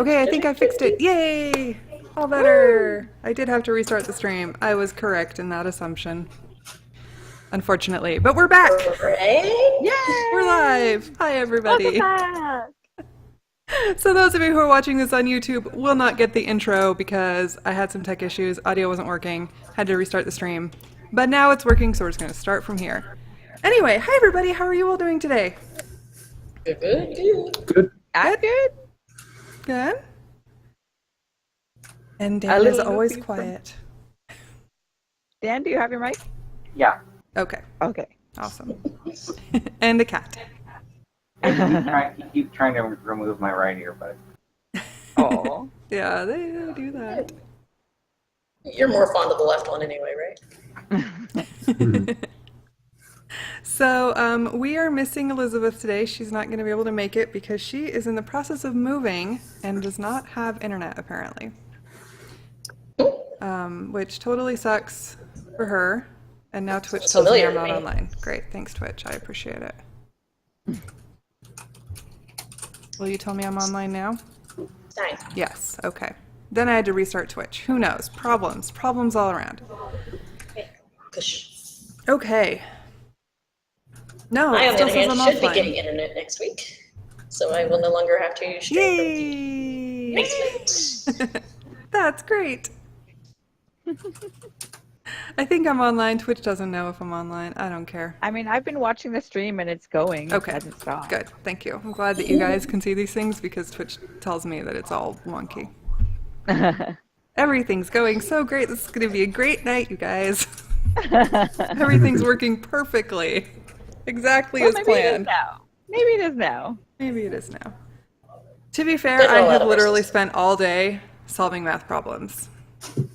Okay, I think I fixed it. Yay! All better. I did have to restart the stream. I was correct in that assumption. Unfortunately. But we're back! Right? We're Yay! live! Hi, Welcome everybody. back! So those of you who are watching this on YouTube will not get the intro because I had some tech issues. Audio wasn't working. Had to restart the stream. But now it's working, so we're just going to start from here. Anyway, hi, everybody. How are you all doing today? Good, good, good. Good. I'm good. Good? And A Dan is little always goofy quiet. Dan, do you have your mic? Yeah. Okay, Okay. awesome. And a cat. You keep trying to remove my right ear, but Oh. Yeah, they do that. You're more fond of the left one anyway, right? So we are missing Elizabeth today. She's not going to be able to make it because she is in the process of moving and does not have internet, apparently. Which totally sucks for her. And now Twitch It's tells me familiar I'm to not me. online. Great, thanks Twitch. I appreciate it. Will you tell me I'm online now? Fine. Yes, okay. Then I had to restart Twitch. Who knows? Problems all around. Push. Okay. No, I, it on the still other says hand, I'm should be getting offline. internet next week. So I will no longer have to stream from the Yay! basement. That's great. I think I'm online. Twitch doesn't know if I'm online. I don't care. I mean, I've been watching the stream and it's going. Okay, It hasn't stopped. good. Thank you. I'm glad that you guys can see these things because Twitch tells me that it's all wonky. Everything's going so great. This is going to be a great night, you guys. Everything's working perfectly. Exactly as maybe it is planned. now. Maybe it is now. Maybe it is now. To be fair, Good I roll out have of literally horses. spent all day solving math problems.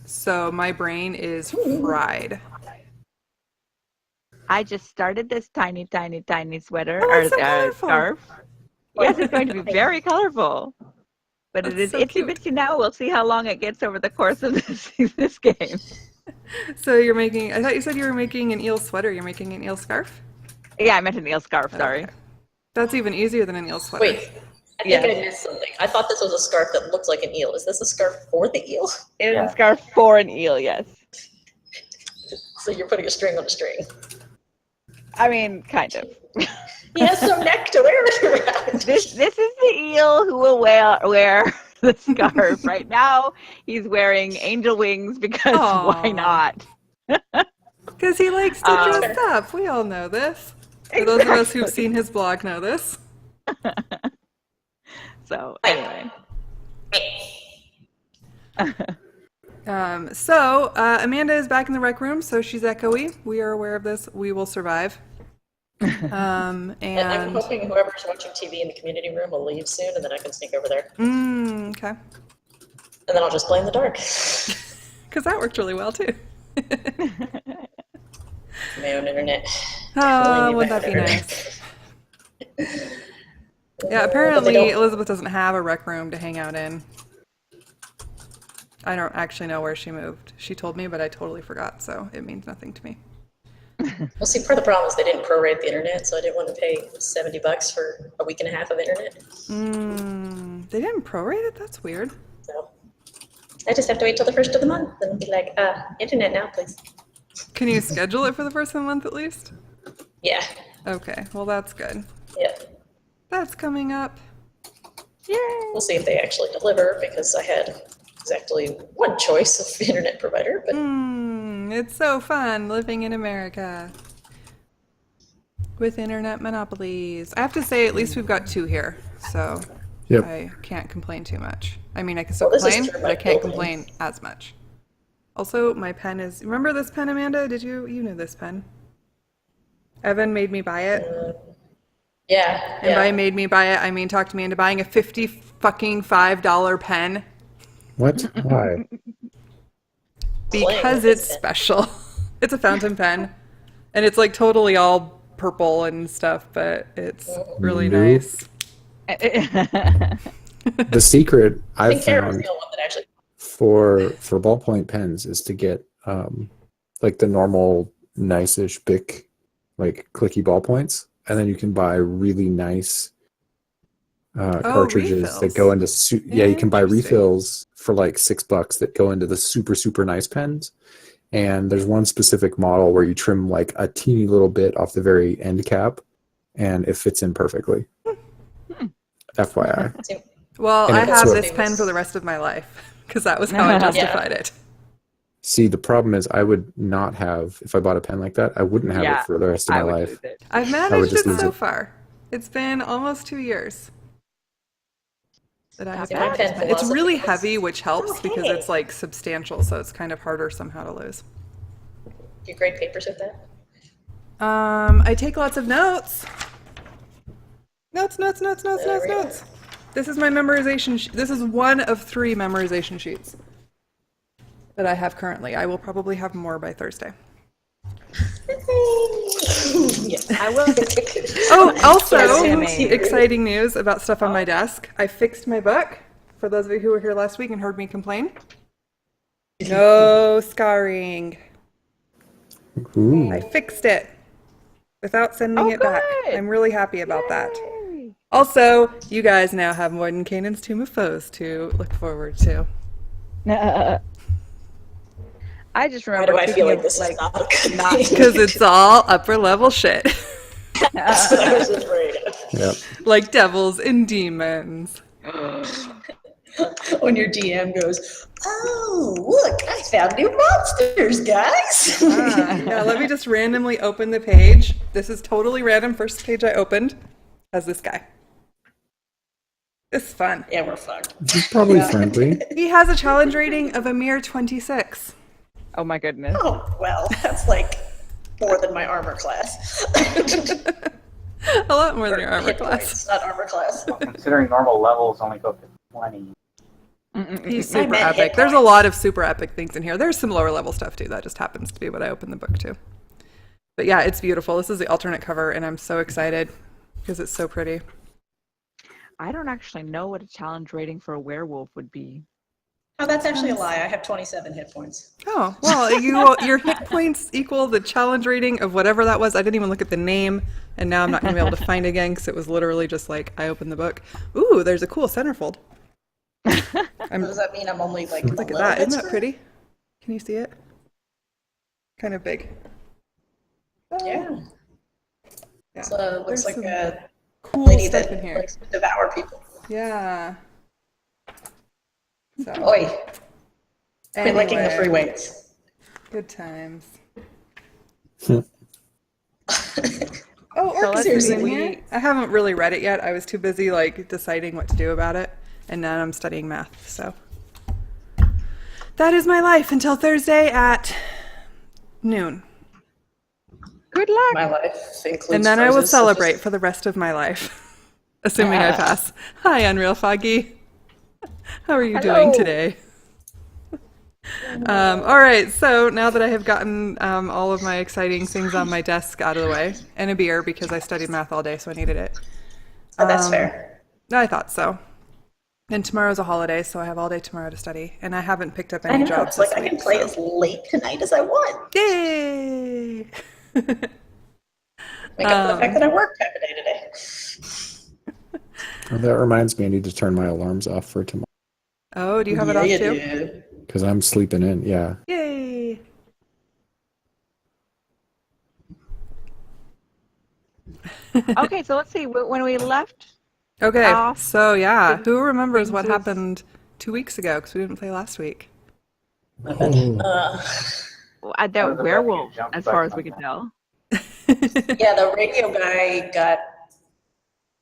So my brain is fried. I just started this tiny, tiny, tiny sweater Oh, or it's so colorful. scarf. Yes, it's going to be very colorful. But it That's is so itsy cute. bitsy now. We'll see how long it gets over the course of this game. So you're making, I thought you said you were making an eel sweater. You're making an eel scarf? Yeah, I meant an eel scarf, sorry. Okay. That's even easier than an eel sweater. Wait, I think Yes. I missed something. I thought this was a scarf that looked like an eel. Is this a scarf for the eel? It is Yeah. a scarf for an eel, yes. So you're putting a string on a string. I mean, kind of. He has some neck to wear it around. This is the eel who will wear the scarf. Right now, he's wearing angel wings because Aw. why not? Because he likes to dress up. We all know this. For those of us who've Exactly. seen his blog know this. So anyway, Amanda is back in the rec room, so she's echoey. We are aware of this. We will survive. And I'm And hoping whoever's watching TV in the community room will leave soon, and then I can sneak over there. okay, And then I'll just play in the dark. because that worked really well too. My own internet. Oh, Really would need my that be own nice? internet. Yeah, But apparently they don't- Elizabeth doesn't have a rec room to hang out in. I don't actually know where she moved. She told me, but I totally forgot, so it means nothing to me. Well, see, part of the problem is they didn't prorate the internet, so I didn't want to pay $70 for a week and a half of internet. They didn't prorate it? That's weird. So I just have to wait till the first of the month and be like, internet now, please. Can you schedule it for the first of the month at least? Yeah, Okay, well that's good. yeah. That's coming up. yay! We'll see if they actually deliver because I had exactly one choice of internet provider, but It's so fun living in America with internet monopolies. I have to say, at least we've got two here, so Yep. I can't complain too much. I mean, I can still Well, this is complain, through but my I can't building. complain as much. Also, my pen is. Remember this pen, Amanda? Did you knew this pen? Evan made me buy it, yeah, and by yeah. made me buy it, I mean talked me into buying a $55 pen What? Why? Playing because with it's this pen. special. It's a fountain pen, and it's like totally all purple and stuff, but it's really Nope. nice. The secret I I've think Kara was found the only one that actually. for ballpoint pens is to get like the normal nice-ish Bic like clicky ballpoints, and then you can buy really nice cartridges that refills. go into yeah, you can buy Interesting. refills for like $6 that go into the super nice pens. And there's one specific model where you trim like a teeny little bit off the very end cap, and it fits in perfectly. FYI. See, Well, And I it, have so this pen for the rest of my life because that was how I Yeah. justified it. see, the problem is I would not have, if I bought a pen like that, I wouldn't have Yeah, it for the rest of my I would life. lose it. I've I would managed just it lose so it. far. It's been almost 2 years that I have Not see, my had bad. this pen pen. It's philosophy really was, heavy, which helps oh, because hey, it's like substantial, so it's kind of harder somehow to lose. do you grade papers with that? I take lots of notes. Notes. There we go. This is my memorization. This is one of 3 memorization sheets that I have currently. I will probably have more by Thursday. Yes. I will. Oh, also, Yes, exciting news about stuff on my desk. I fixed my book. For those of you who were here last week and heard me complain, no scarring. Ooh. I fixed it without sending Oh, it back. good. I'm really happy about that. Yay. Also, you guys now have Morden Canaan's Tomb of Foes to look forward to. I just Why remember do I feel speaking like of, this is like, not a good not- thing? Because it's all upper level shit. That's what I was afraid of. Yep. Like devils and demons. When your DM goes, oh, look, I found new monsters, guys. Yeah, let me just randomly open the page. This is totally random. First page I opened has this guy. This is fun. Yeah, we're fucked. He's probably friendly. He has a challenge rating of a mere 26. Oh my goodness. Oh, well, that's like more than my armor class. A lot more than your armor Hit class. points, not armor class. Considering normal levels only go up to 20. He's I super meant hit epic. There's a points. lot of super epic things in here. There's some lower level stuff too. That just happens to be what I opened the book to. But yeah, it's beautiful. This is the alternate cover, and I'm so excited because it's so pretty. I don't actually know what a challenge rating for a werewolf would be. Oh, that's actually a lie. I have 27 hit points. Oh, well, your hit points equal the challenge rating of whatever that was. I didn't even look at the name, and now I'm not going to be able to find it again because it was literally just like I opened the book. Ooh, there's a cool centerfold. Does that mean I'm only like Look at that. Isn't that pretty? Can you see it? Kind of big. Yeah. Yeah. So looks There's like some a cool lady stuff that in here. likes to devour people. Yeah. So, Oi, quit licking the anyway, free weights. good times. Oh, So let's seriously. see, Here? I haven't really read it yet. I was too busy like deciding what to do about it, and now I'm studying math. So that is my life until Thursday at noon, Good luck. My life includes and then I will phrases such as- celebrate for the rest of my life, assuming I pass. Hi, Unreal Foggy. How are you doing Hello. today? All right, so now that I have gotten all of my exciting things on my desk out of the way, and a beer because I studied math all day, so I needed it. Oh, that's fair. I thought so. And tomorrow's a holiday, so I have all day tomorrow to study, and I haven't picked up I any know. jobs It's like this I week. can play so- as late tonight as I want. Yay! Make up for the fact that I worked half a day today. Oh, that reminds me, I need to turn my alarms off for tomorrow Oh, do you have it off you too? do. because I'm sleeping in. Yeah. Yay! Okay, so let's see. When we left, Okay, Off. so yeah, who remembers Things what with- happened 2 weeks ago? Because we didn't play last week. There that the werewolf, refuge jumped as far back as we on could tell. Yeah, the radio guy got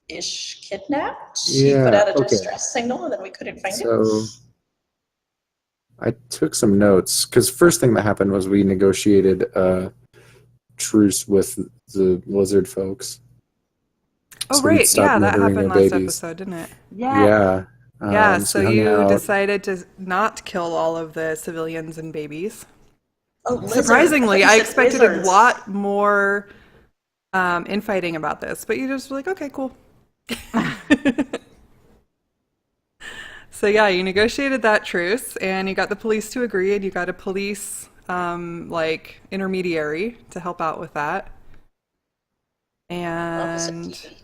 kidnapped. He Yeah, put out a okay. distress signal and then we couldn't find him. So I took some notes because first thing that happened was we negotiated a truce with the lizard folks. Oh, So we'd right. stop Yeah, that murdering happened their last babies. episode, didn't it? Yeah. Yeah, so we hung you out. decided to not kill all of the civilians and babies. Oh, lizard. Surprisingly, thought I you said expected lizards. a lot more infighting about this, but you just were like, okay, cool. So yeah, you negotiated that truce, and you got the police to agree, and you got a police like intermediary to help out with that. Officer And Kiki.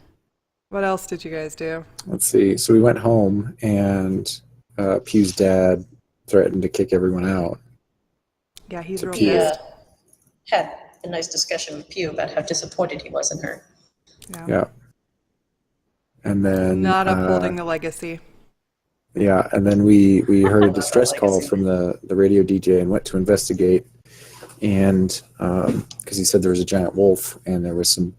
What else did you guys do? Let's see. So we went home, and Pew's dad threatened to kick everyone out. Yeah, he's To real He Pew. pissed. had a nice discussion with Pew about how disappointed he was in her. Yeah. Yeah. And then Not upholding the legacy. yeah, and then we heard a About distress that call legacy. from the radio DJ and went to investigate. And because he said there was a giant wolf, and there was some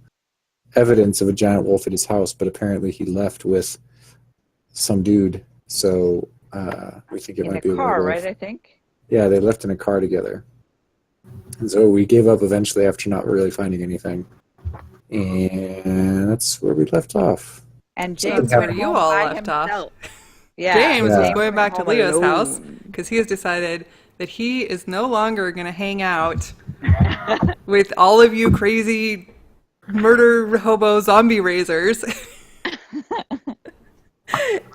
evidence of a giant wolf at his house, but apparently he left with some dude. So we think it In a might be a car, werewolf. right? I think. Yeah, they left in a car together. And so we gave up eventually after not really finding anything. And that's where we left off. And So James that's went where you home all by left off. himself. Yeah, James is Yeah. going went back to home Leo's house alone. because he has decided that he is no longer going to hang out with all of you crazy murder hobo zombie raisers.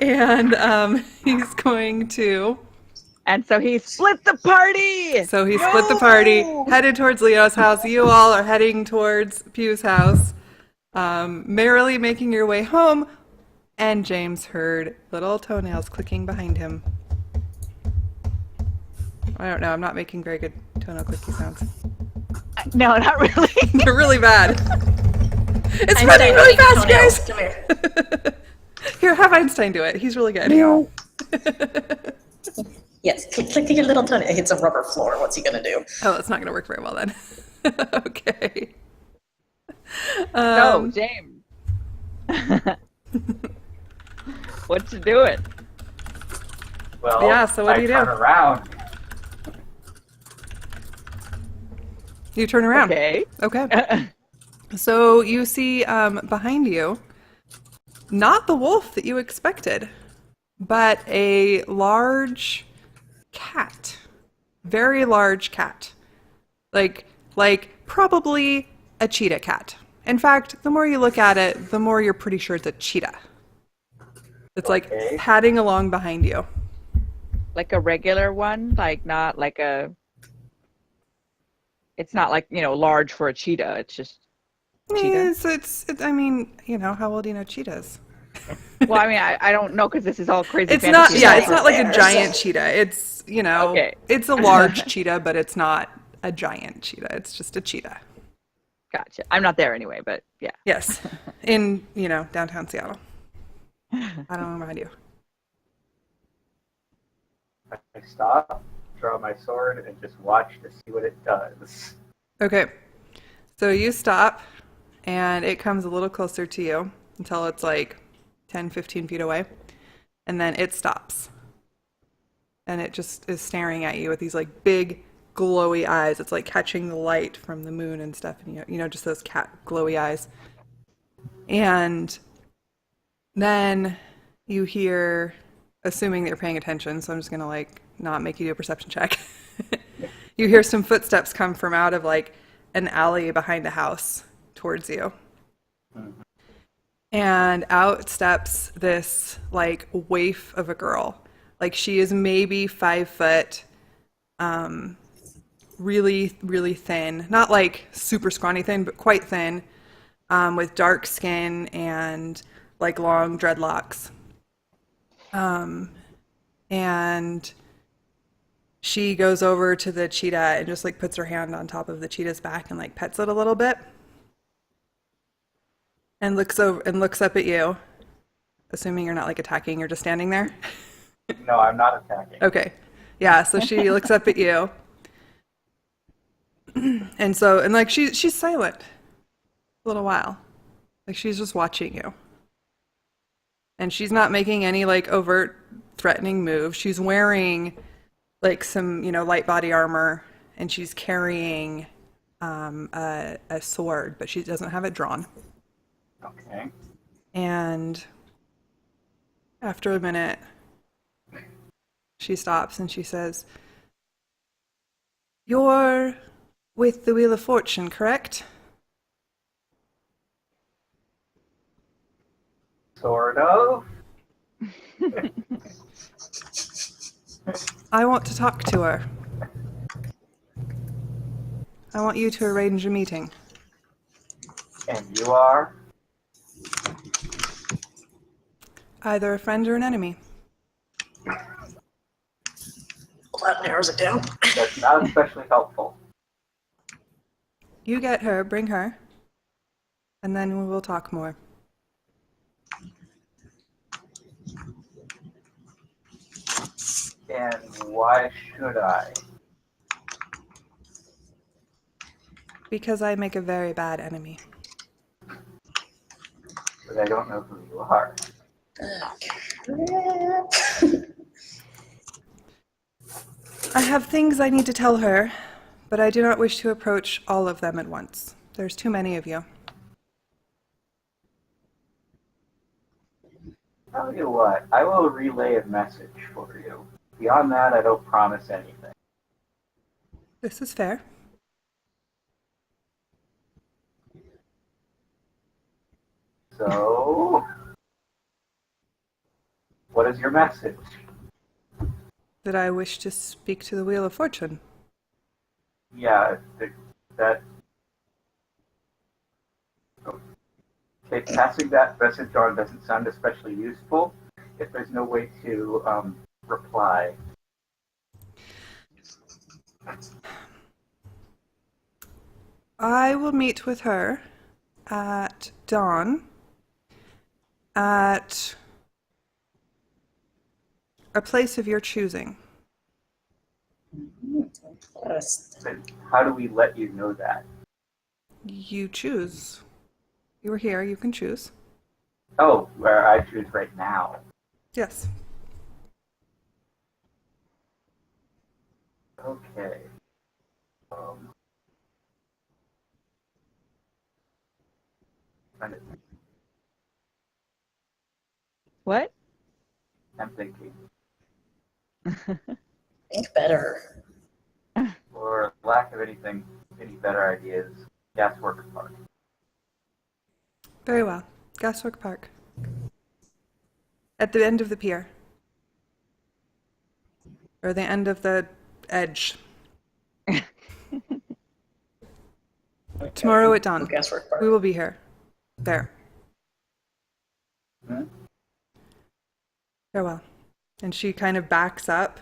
And he's going to. And so he split the party. So he split the party, headed towards Leo's house. You all are heading towards Pew's house, merrily making your way home. And James heard little toenails clicking behind him. I don't know. I'm not making very good toenail clicky sounds. No, not really. They're really bad. It's Einstein running really making fast, toenails. guys. Come here. Here, have Einstein do it. He's really good. Yes, click your little toenail. It's a rubber floor. What's he gonna do? Oh, it's not going to work very well then. Okay. No, James. What you doing? Well, Yeah, so what do I you do? turn around. You turn around. Okay. Okay. So you see behind you, not the wolf that you expected, but a large cat. Very large cat. Like probably a cheetah cat. In fact, the more you look at it, the more you're pretty sure it's a cheetah. It's like Okay. padding along behind you. Like a regular one, like not like a. It's not like large for a cheetah. It's just cheetah. I mean, how old do you know cheetahs? Well, I mean, I don't know because this is all crazy. It's not, fantasy yeah, stuff. it's not like a there, giant so- cheetah. It's, Okay. it's a large cheetah, but it's not a giant cheetah. It's just a cheetah. Gotcha. I'm not there anyway, but yeah. Yes. In, downtown Seattle. I don't know behind you. I stop, draw my sword, and just watch to see what it does. Okay. So you stop, and it comes a little closer to you until it's like 10, 15 feet away. And then it stops. And it just is staring at you with these like big glowy eyes. It's like catching the light from the moon and stuff. And just those cat glowy eyes. And then you hear, assuming that you're paying attention, so I'm just going to like not make you do a perception check. You hear some footsteps come from out of like an alley behind a house towards you. And out steps this like waif of a girl. Like she is maybe 5 foot, really, really thin. Not like super scrawny thin, but quite thin, with dark skin and like long dreadlocks. And she goes over to the cheetah and just like puts her hand on top of the cheetah's back and like pets it a little bit. And looks up at you, assuming you're not like attacking, you're just standing there. No, I'm not attacking. Okay. Yeah, so she looks up at you. And like she's silent a little while. Like she's just watching you. And she's not making any like overt threatening move. She's wearing like some, light body armor, and she's carrying a sword, but she doesn't have it drawn. Okay. And after a minute, she stops and she says, "You're with the Wheel of Fortune, correct?" Sort of. I want to talk to her. I want you to arrange a meeting. And you are? Either a friend or an enemy. Well, that narrows it down. That's not especially helpful. You get her, bring her, and then we will talk more. And why should I? Because I make a very bad enemy. But I don't know who you are. I have things I need to tell her, but I do not wish to approach all of them at once. There's too many of you. Tell you what, I will relay a message for you. Beyond that, I don't promise anything. This is fair. So, what is your message? That I wish to speak to the Wheel of Fortune. Yeah, that. Okay, passing that message on doesn't sound especially useful if there's no way to reply. I will meet with her at dawn at a place of your choosing. But how do we let you know that? You choose. You are here, you can choose. Oh, where I choose right now. Yes. Okay. Trying to think. What? I'm thinking. Think better. For lack of any better ideas, Gasworks Park. Very well. Gaswork Park. At the end of the pier. Or the end of the edge. Tomorrow at dawn. Gaswork Park. We will be here. There. Hmm? Farewell. And she kind of backs up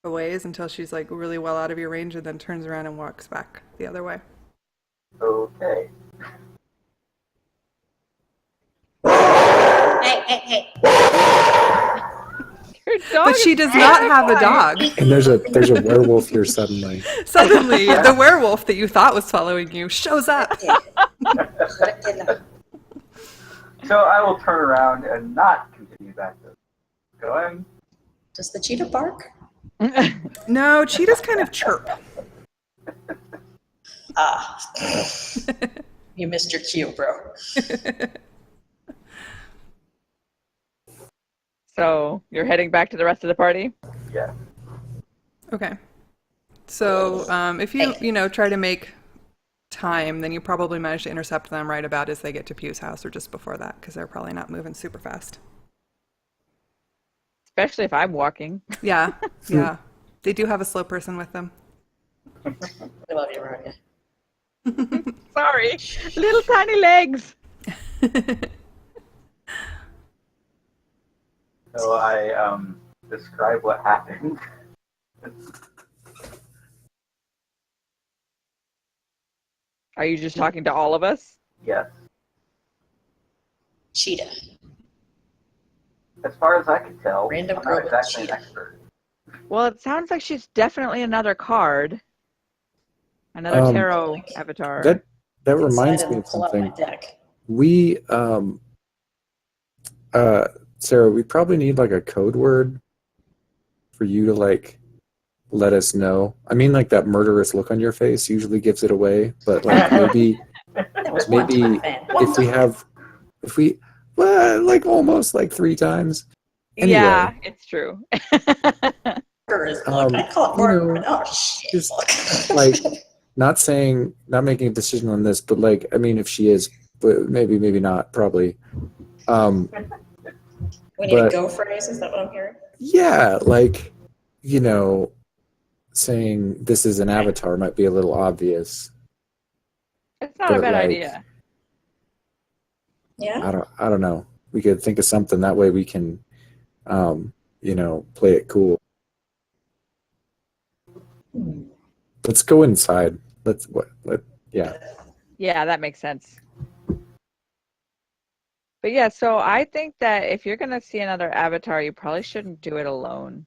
a ways until she's like really well out of your range and then turns around and walks back the other way. Okay. Hey. Your dog But she is does not have a terrifying. dog. And there's a werewolf here suddenly. Suddenly, the werewolf that you thought was following you shows up. So I will turn around and not continue back to going. Does the cheetah bark? No, cheetahs kind of chirp. Ah. You missed your cue, bro. So you're heading back to the rest of the party? Yeah. Okay. So if you try to make time, then you probably manage to intercept them right about as they get to Pew's house or just before that, because they're probably not moving super fast. Especially if I'm walking. Yeah, yeah. They do have a slow person with them. I love you, Rania. Sorry. Little tiny legs. So I describe what happened. Are you just talking to all of us? Yes. Cheetah. As far as I can tell, Random I'm girl not with exactly an cheetah. expert. Well, it sounds like she's definitely another card. Another tarot avatar. That Inside reminds and me of pull out my something. deck. We Sarah, we probably need like a code word for you to like let us know. I mean, like that murderous look on your face usually gives it away, but like maybe That was one time, man. if we like almost like 3 times. Anyway, Yeah, it's true. Murder is look. I call it murder. But oh shit! just Look. like not making a decision on this, but like I mean, if she is, but maybe not, probably. We need a but- go phrase. Is that what I'm hearing? Yeah, like saying this is an avatar might be a little obvious. It's not a But, bad like, idea. Yeah. I don't know. We could think of something that way we can, play it cool. Let's go inside. Yeah. Yeah, that makes sense. But yeah, so I think that if you're gonna see another avatar, you probably shouldn't do it alone.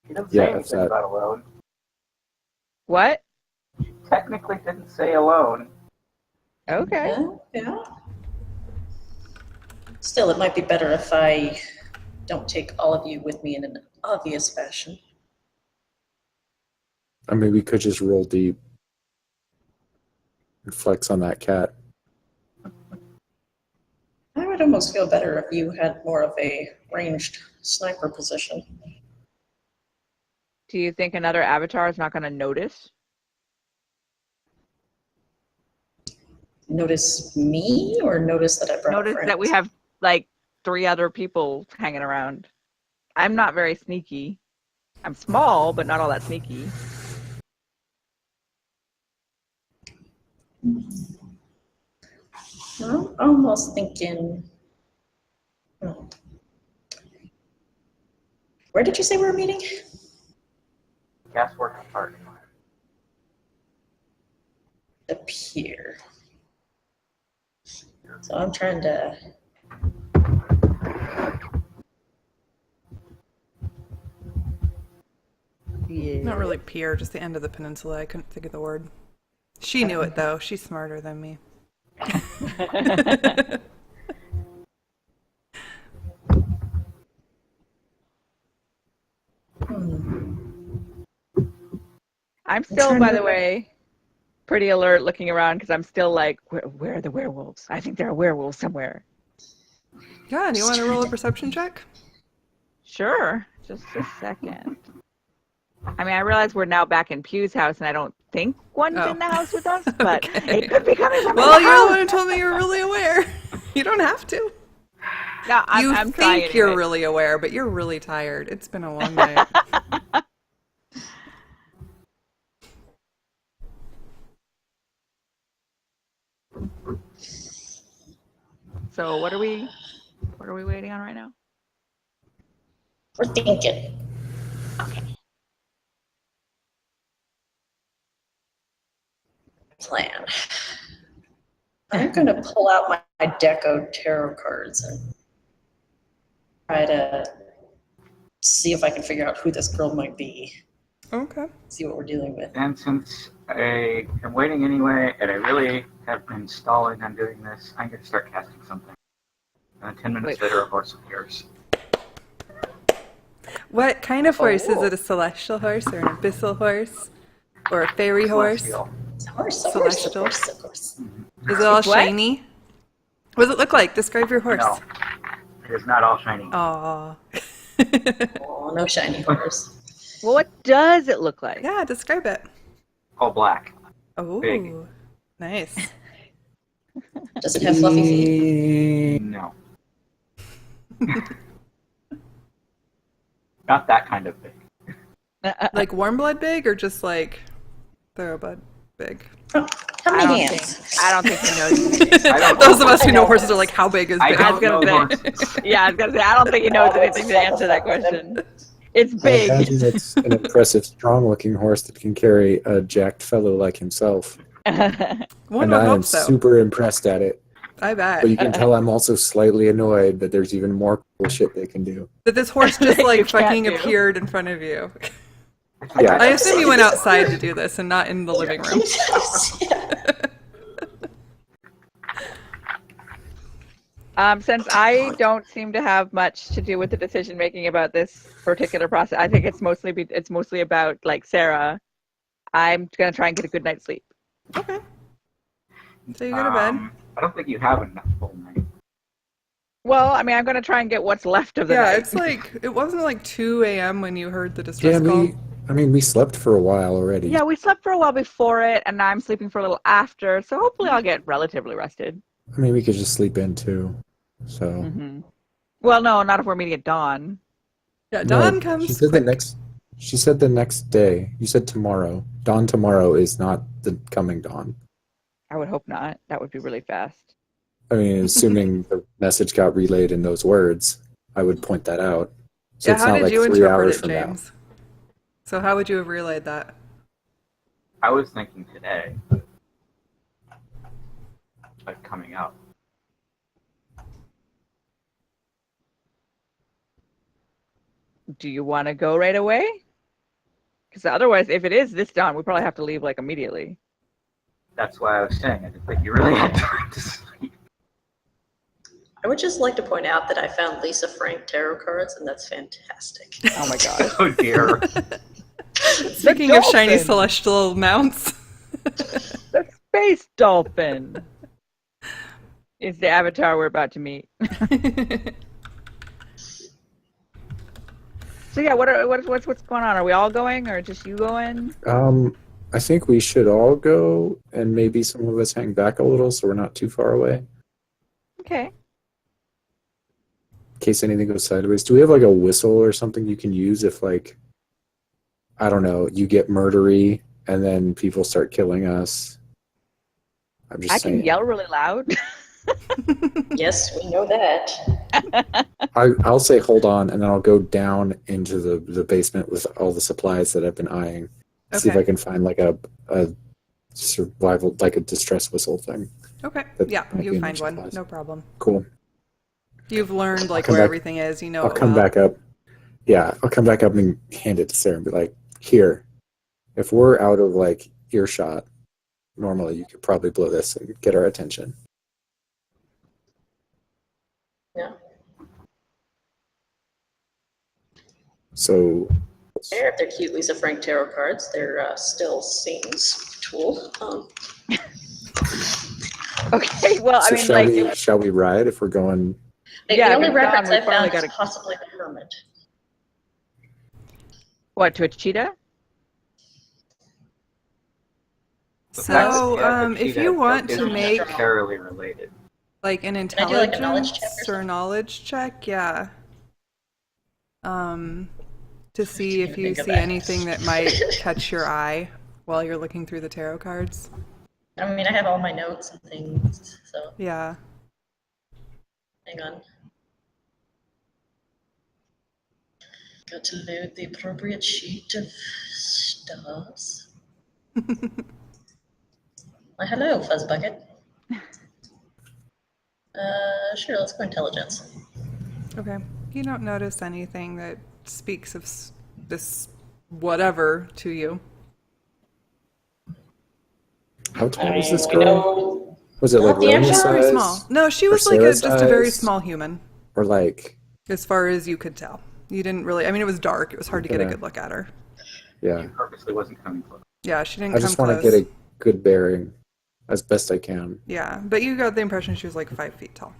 He didn't Yeah, say anything that- about alone. What? Technically didn't say alone. Okay. Yeah. Still, it might be better if I don't take all of you with me in an obvious fashion. I mean, we could just roll deep and flex on that cat. I would almost feel better if you had more of a ranged sniper position. Do you think another avatar is not gonna notice? Notice me or notice that I brought Notice friends? that we have like 3 other people hanging around. I'm not very sneaky. I'm small, but not all that sneaky. I'm almost thinking. Where did you say we were meeting? Gasworks party. The pier. So I'm trying to. Yeah. Not really pier, just the end of the peninsula. I couldn't think of the word. She knew it though. She's smarter than me. I'm still, trying by to- the way, pretty alert looking around because I'm still like, where are the werewolves? I think there are werewolves somewhere. Yeah, do you want to roll a perception check? Sure, just a second. I mean, I realize we're now back in Pew's house, and I don't think one's Oh. in the house with us, but Okay. it could be coming from Well, the you're the house. one who told me you were really aware. You don't have to. No, You I'm trying think you're anyway. really aware, but you're really tired. It's been a long night. So what are we waiting on right now? We're thinking. Plan. I'm going to pull out my Deco tarot cards and try to see if I can figure out who this girl might be. Okay. See what we're dealing with. And since I am waiting anyway, and I really have been stalling on doing this, I'm going to start casting something. And 10 minutes Wait. later, a horse appears. What kind of horse? Is Oh. it a celestial horse or an abyssal horse? Or a fairy horse? Celestial. It's a horse, a horse, of Celestial. course, of course. Is it all It's what? shiny? What does it look like? Describe your horse. No, it is not all shiny. Aww. Oh, no shiny horse. Well, what does it look like? Yeah, describe it. All black. Oh, Big. nice. Does it have fluffy feet? No. Not that kind of big. Like warm blood big or just like thoroughbred big? Oh, how I many don't hands? I don't think he knows. I don't Those know. of us who I know know. horses are like, how big is I big? I was don't gonna know say. horses. Yeah, I was gonna say I don't think he knows anything to answer that question. It's I big. imagine it's an impressive, strong-looking horse that can carry a jacked fellow like himself. One And would I am hope so. super impressed at it. I bet. But you can tell I'm also slightly annoyed that there's even more cool shit they can do. That this horse just You like can't fucking do. appeared in front of you. Yeah, I assume you went outside to do this and not in the living room. Since I don't seem to have much to do with the decision making about this particular process, I think it's mostly about like Sarah. I'm gonna try and get a good night's sleep. Okay. So you go to bed. I don't think you have enough full night. Well, I mean, I'm gonna try and get what's left of the Yeah, night. it's like, it wasn't like 2 a.m. when you heard the distress Yeah, call. we slept for a while already. Yeah, we slept for a while before it, and now I'm sleeping for a little after. So hopefully, I'll get relatively rested. I mean, we could just sleep in too. So Hmm. Well, no, not if we're meeting at dawn. Yeah, No, dawn comes She said quick. She said the next day. You said tomorrow. Dawn tomorrow is not the coming dawn. I would hope not. That would be really fast. I mean, assuming the message got relayed in those words, I would point that out. So Yeah, it's how not did like you 3 interpret hours it, from now. James? So how would you have relayed that? I was thinking today, like coming up. Do you want to go right away? Because otherwise, if it is this dawn, we probably have to leave like immediately. That's why I was saying I didn't think you really had time to sleep. I would just like to point out that I found Lisa Frank tarot cards, and that's fantastic. Oh my god. Oh dear. Speaking of shiny dolphin. celestial mounts. The space dolphin is the avatar we're about to meet. So yeah, what's going on? Are we all going, or just you going? I think we should all go, and maybe some of us hang back a little so we're not too far away. Okay. In case anything goes sideways. Do we have like a whistle or something you can use if, like, I don't know, you get murdery and then people start killing us? I'm just I saying. can yell really loud. Yes, we know that. I'll say hold on, and then I'll go down into the basement with all the supplies that I've been eyeing. See if Okay. I can find like a survival, like a distress whistle thing. Okay. That Yeah, might be you in find your one. supplies. No problem. Cool. You've learned like come where back- everything is. You know I'll it come well. back up. Yeah, I'll come back up and hand it to Sarah and be like, here, if we're out of like earshot, normally you could probably blow this and get our attention. Yeah. So If they're cute Lisa Frank tarot cards, they're still Satan's tool. Okay. Well, I so mean, shall we ride if we're going? Yeah, The if only it's reference gone, I we probably found is gotta- possibly the hermit. what, to a cheetah? The fact that So, you have a if cheetah you want isn't to make necessarily related. like an I do, like, a knowledge intelligence check or or something? knowledge check, yeah. To see if Didn't you think of see that. anything that might catch your eye while you're looking through the tarot cards. I mean, I have all my notes and things, so Yeah. hang on. Got to load the appropriate sheet of stars. Why, hello, Fuzzbucket. Sure, let's go intelligence. Okay. You don't notice anything that speaks of this whatever to you. How tall is this we girl? know Was it like not the Remy actual- Very size? small. No, she Or was like Sarah's just a very size? small human, Or like, as far as you could tell. You didn't really. I mean, it was dark. It was hard to get a Yeah. good look at her. yeah. She purposely wasn't coming close. Yeah, she didn't I come just want to close. get a good bearing as best I can. Yeah, but you got the impression she was like 5 feet tall.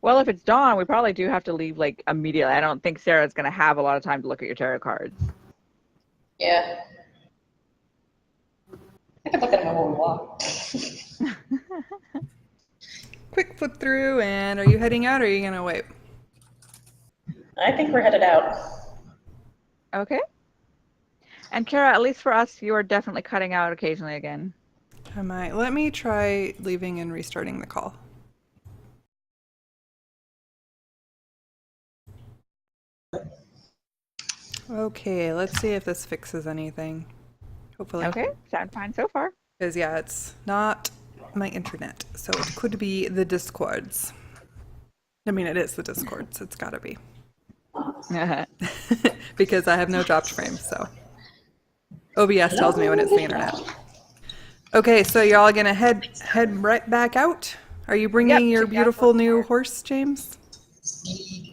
Well, if it's dawn, we probably do have to leave like immediately. I don't think Sarah's gonna have a lot of time to look at your tarot cards. Yeah. I could look at them while we walk. Quick flip through, and are you heading out or are you going to wait? I think we're headed out. Okay. And Kara, at least for us, you are definitely cutting out occasionally again. Am I? Let me try leaving and restarting the call. Okay, let's see if this fixes anything. Hopefully. Okay, sound fine so far. Because, yeah, it's not my internet, so it could be the Discords. I mean, it is the Discords. It's gotta be. Because I have no dropped frames, so. OBS tells me when it's the internet. Okay, so y'all gonna head right back out? Are you bringing your check out beautiful what's new there. horse, James?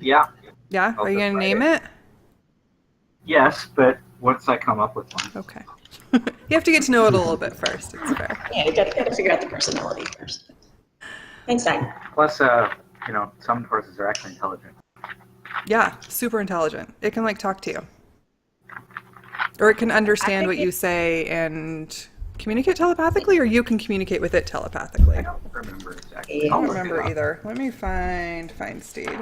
Yeah. Yeah? I'll Are you just gonna ride name it. it? Yes, but once I come up with one. Okay. You have to get to know it a little bit first. It's fair. Yeah, we gotta figure out the personality first. Einstein. Plus, some horses are actually intelligent. Yeah, super intelligent. It can like talk to you. Or it can understand what you say and communicate telepathically, or you can communicate with it telepathically. I I don't remember exactly. Yeah. I'll don't look it remember up. either. Let me find Steed.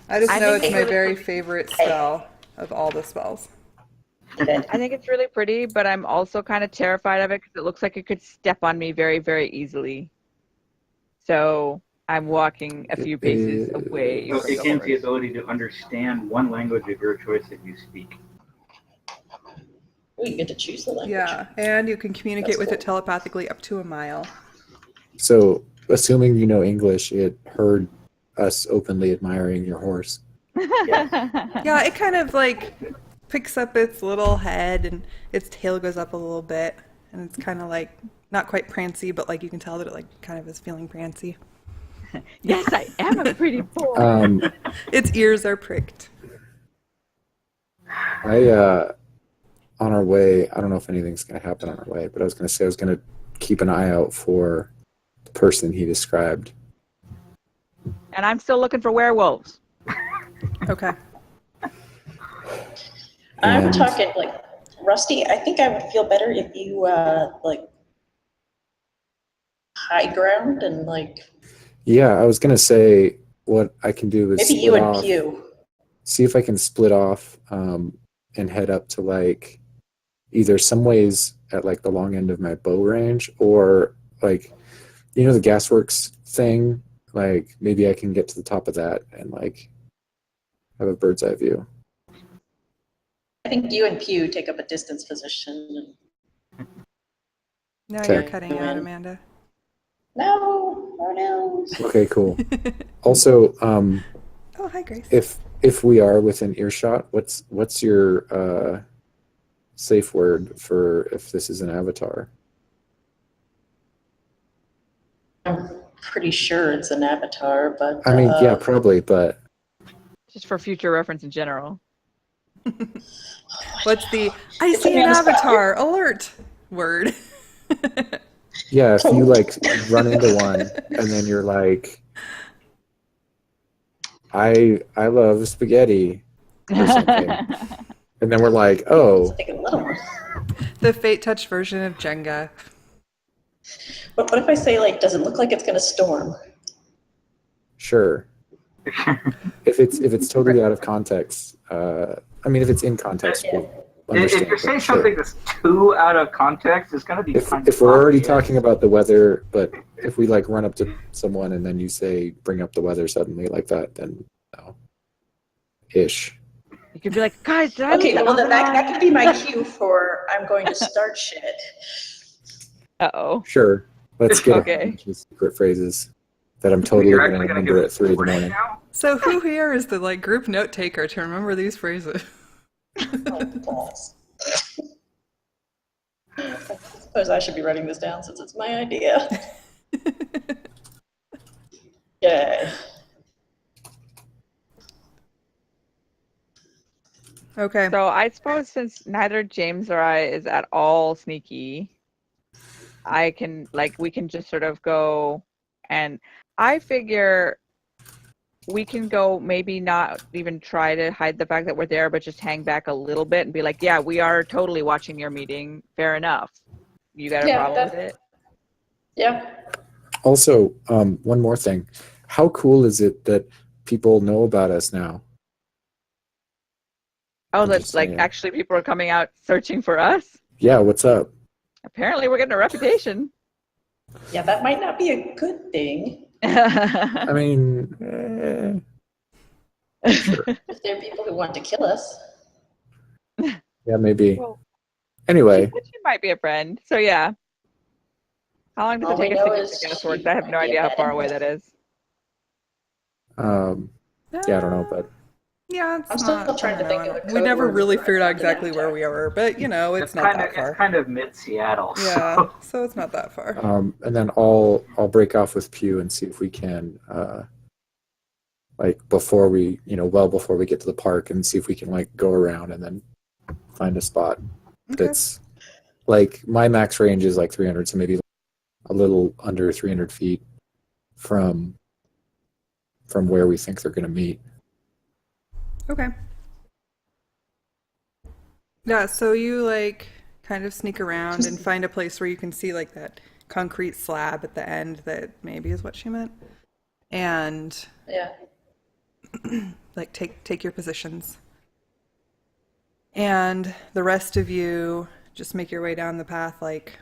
I just I know think it's my it- very favorite spell of all the spells. Good. I think it's really pretty, but I'm also kind of terrified of it because it looks like it could step on me very, very easily. So I'm walking a few paces away So from it the gains the horse. ability to understand one language of your choice that you speak. We get to choose the language. Yeah, and you can communicate That's with it cool. telepathically up to a mile. So, assuming you know English, it heard us openly admiring your horse. Yeah, it kind of like picks up its little head and its tail goes up a little bit, and it's kind of like not quite prancy, but like you can tell that it like kind of is feeling prancy. Yes, I am a pretty boy. Its ears are pricked. On our way, I don't know if anything's going to happen on our way, but I was going to say I was going to keep an eye out for the person he described. And I'm still looking for werewolves. Okay. I'm And- talking like Rusty. I think I would feel better if you like high ground and like Yeah, I was going to say what I can do is maybe you split and off, Pew. see if I can split off and head up to like either some ways at like the long end of my bow range or like, you know, the gasworks thing, like maybe I can get to the top of that and like have a bird's eye view. I think you and Pew take up a distance position. Now Okay. you're cutting out, Amanda. No, no. Okay, cool. Also, Oh, hi, Grace. if we are within earshot, what's your safe word for if this is an avatar? I'm pretty sure it's an avatar, but I mean, yeah, probably, but Just for future reference in general. What's the I Put see me an on the spot. avatar alert word? yeah, if you like run into one and then you're like, I love spaghetti or something, and then we're like, oh, take a little more. The fate touch version of Jenga. But what if I say like, does it look like it's gonna storm? sure. If it's totally out of context, I mean, if it's in context, we'll understand. If you're but saying sure. something that's too out of context, it's going to be kind of If we're already obvious. talking about the weather, but if we like run up to someone and then you say bring up the weather suddenly like that, then no. Ish. You could be like, guys, did I Okay, leave the well then oven that on? could be my cue for I'm going to start shit. Uh-oh. Sure. Let's get Okay. a bunch of secret phrases that I'm totally You're going to actually going to remember give at us 3 in the warning morning. now? So who here is the like group note taker to remember these phrases? Oh, balls. I suppose I should be writing this down since it's my idea. Yay. Okay. So I suppose since neither James or I is at all sneaky, we can just sort of go, and I figure we can go, maybe not even try to hide the fact that we're there, but just hang back a little bit and be like, yeah, we are totally watching your meeting. Fair enough. You got a problem with it? Yeah. Also, one more thing. How cool is it that people know about us now? Oh, I'm that's just like saying. actually people are coming out searching for us. Yeah, what's up? Apparently we're getting a reputation. Yeah, that might not be a good thing I mean, sure. if there are people who want to kill us. Yeah, maybe. Well, Anyway, she might be a friend. So yeah. How long does All it take we us to know get is to she Gasworks? I have might no be a idea how bad far away influence. that is. yeah, I don't know, but Yeah, it's I'm still not. trying I to don't think know. of the We code never word really for figured out an exactly where avatar. we were, but you know, it's not kind that of far. it's kind of mid Seattle. Yeah, So. so it's not that far. and then I'll break off with Pew and see if we can like before we well before we get to the park and see if we can like go around and then find a spot Okay. that's like my max range is like 300, so maybe a little under 300 feet from where we think they're going to meet. Okay. Yeah, so you like kind of sneak around and find a place where you can see like that concrete slab at the end that maybe is what she meant. And Yeah. like take your positions. And the rest of you just make your way down the path, like,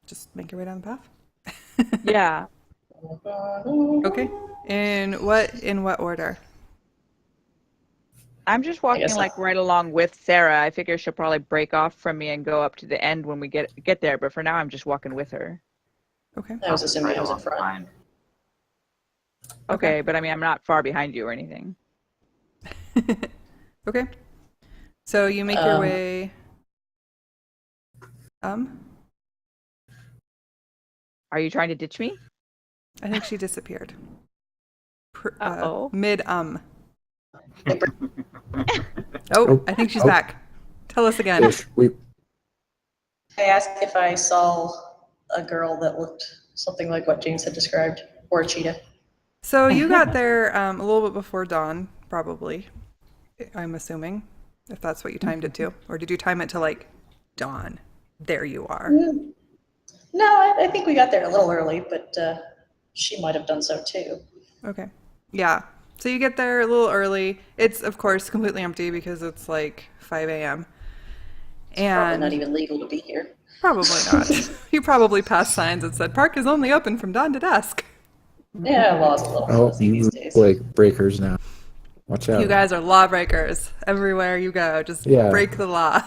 just make your way down the path. Yeah. Okay. In what order? I'm just I walking guess like right along with Sarah. I figure she'll probably break off from me and go up to the end when we get there. But for now, I'm just walking with her. Okay. I was assuming Right I was in along front. behind. Okay, but I mean, I'm not far behind you or anything. Okay. So you make your Um, way. Are you trying to ditch me? I think she disappeared. Uh-oh. Mid. They br- Oh, I think she's Oh. back. Tell us again. Ish. I asked if I saw a girl that looked something like what James had described, or a cheetah. So you got there a little bit before dawn, probably. I'm assuming, if that's what you timed it to, or did you time it to like dawn? There you are. No, I think we got there a little early, but she might have done so too. Okay. Yeah. So you get there a little early. It's of course completely empty because it's like 5 a.m. Probably And not even legal to be here. probably not. You probably passed signs that said park is only open from dawn to dusk. Yeah, law's a little Oh, fuzzy these days. like breakers now. Watch out. You guys are lawbreakers everywhere you go. Just Yeah. break the law.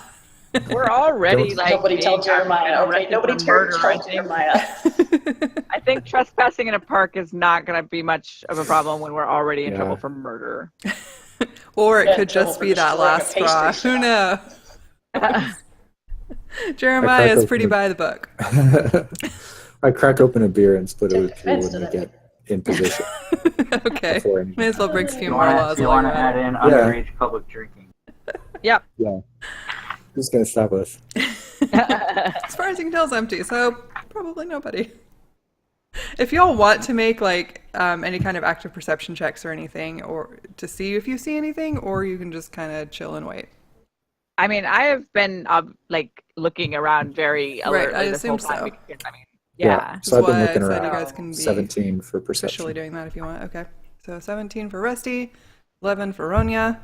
We're already Don't- like Nobody tell being Jeremiah. Okay, arrested nobody for tell murder. I think. Jeremiah. I think trespassing in a park is not going to be much of a problem when we're already in Yeah. trouble for murder. Or it Yeah, could trouble just for be that destroying a last straw. pastry Who shop. knows? Jeremiah is open pretty the- by the book. I crack open a beer and split it with Take you offense when to we that. get in position. Okay. Before anything. May as well break a few You more want laws to while you're add at it. in underage public drinking? Yep. Yeah. Who's gonna stop us? As far as you can tell, it's empty, so probably nobody. If y'all want to make like any kind of active perception checks or anything, or to see if you see anything, or you can just kind of chill and wait. I mean, I have been like looking around very alertly I this whole assume time so. because I mean, yeah. So I've been That's why looking I said you around. guys can be 17 for officially perception. doing that if you want. Okay. So 17 for Rusty, 11 for Ronya.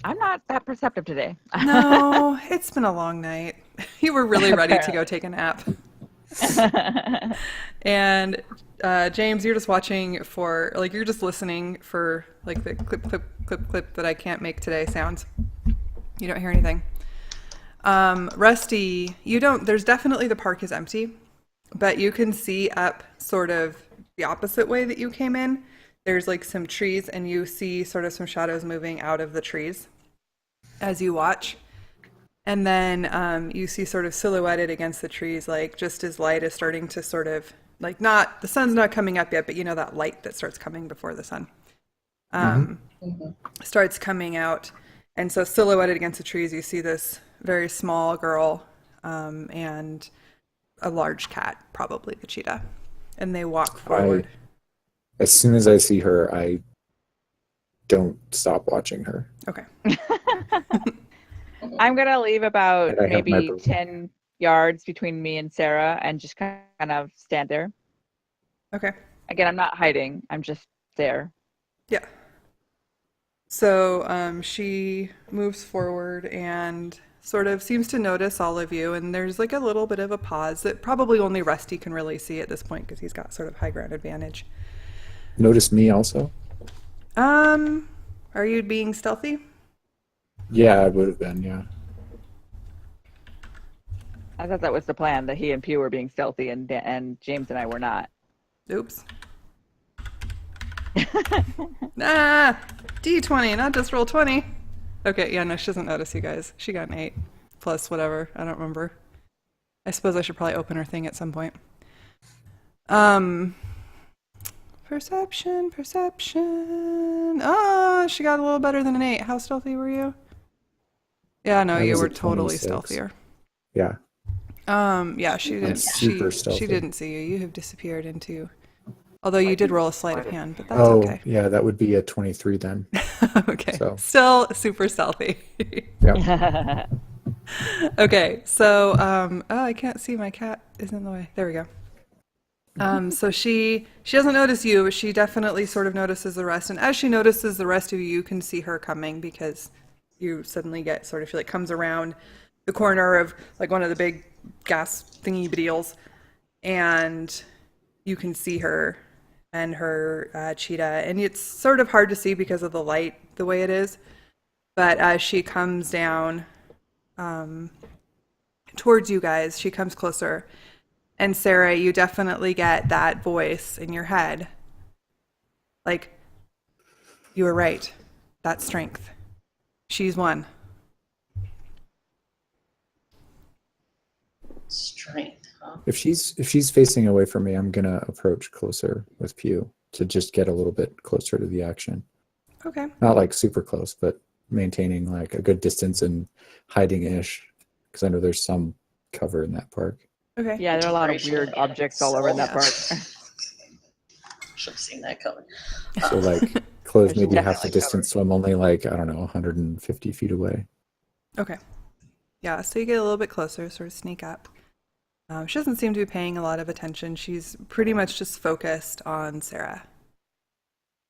I'm not that perceptive today. No, it's been a long night. You were really ready to go take a nap. And James, you're just watching for, like, you're just listening for, like, the clip, clip, clip, clip that I can't make today sounds. You don't hear anything. Rusty, there's definitely the park is empty, but you can see up sort of the opposite way that you came in. There's like some trees and you see sort of some shadows moving out of the trees as you watch. And then you see sort of silhouetted against the trees, like just as light is starting to sort of, like the sun's not coming up yet, but you know that light that starts coming before the sun starts coming out. And so silhouetted against the trees, you see this very small girl and a large cat, probably the cheetah. And they walk forward. As soon as I see her, I don't stop watching her. Okay. I'm gonna leave about And I have my maybe 10 yards between me and Sarah and just kind of stand there. Okay. Again, I'm not hiding. I'm just there. Yeah. So she moves forward and sort of seems to notice all of you. And there's like a little bit of a pause that probably only Rusty can really see at this point because he's got sort of high ground advantage. Notice me also? Are you being stealthy? Yeah, I would have been, yeah. I thought that was the plan, that he and Pew were being stealthy and James and I were not. Oops. Ah, D20, not just roll 20. Okay, yeah, no, she doesn't notice you guys. She got an 8 plus whatever. I don't remember. I suppose I should probably open her thing at some point. Perception. Oh, she got a little better than an 8. How stealthy were you? Yeah, no, I you was were at totally 26. stealthier. Yeah. Yeah, she didn't. super She stealthy. didn't see you. You have disappeared into. Although you did roll a sleight of hand, but that's Oh, okay. yeah, that would be a 23 then. Okay. So. Still super stealthy. Yeah. Okay, so oh, I can't see, my cat is in the way. There we go. So she doesn't notice you, but she definitely sort of notices the rest. And as she notices the rest of you, you can see her coming because you suddenly get sort of, she like comes around the corner of like one of the big gas thingy deals, and you can see her and her cheetah. And it's sort of hard to see because of the light, the way it is. But as she comes down towards you guys, she comes closer. And Sarah, you definitely get that voice in your head. Like, you were right. That's strength. She's one. Strength, huh? If she's facing away from me, I'm gonna approach closer with Pew to just get a little bit closer to the action. Okay. Not like super close, but maintaining like a good distance and hiding ish, because I know there's some cover in that park. Okay. Yeah, there are a lot of weird objects all over in that park. Should have seen that coming. So like close There's maybe half the definitely distance, so I'm only like, I don't know, 150 feet away. Okay. Yeah, so you get a little bit closer, sort of sneak up. She doesn't seem to be paying a lot of attention. She's pretty much just focused on Sarah.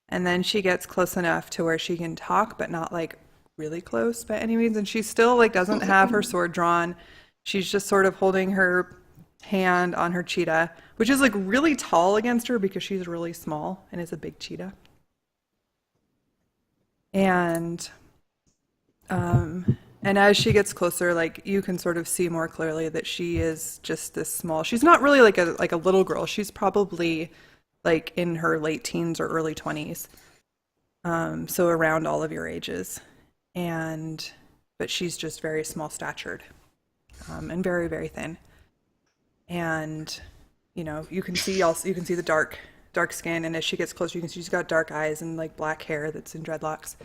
And then she gets close enough to where she can talk, but not like really close by any means. And she still like doesn't have her sword drawn. She's just sort of holding her hand on her cheetah, which is like really tall against her because she's really small and is a big cheetah. And as she gets closer, like you can sort of see more clearly that she is just this small. She's not really like a little girl. She's probably like in her late teens or early 20s. So around all of your ages. But she's just very small statured, and very, very thin. And, you know, you can see the dark skin. And as she gets closer, you can see she's got dark eyes and like black hair that's in dreadlocks,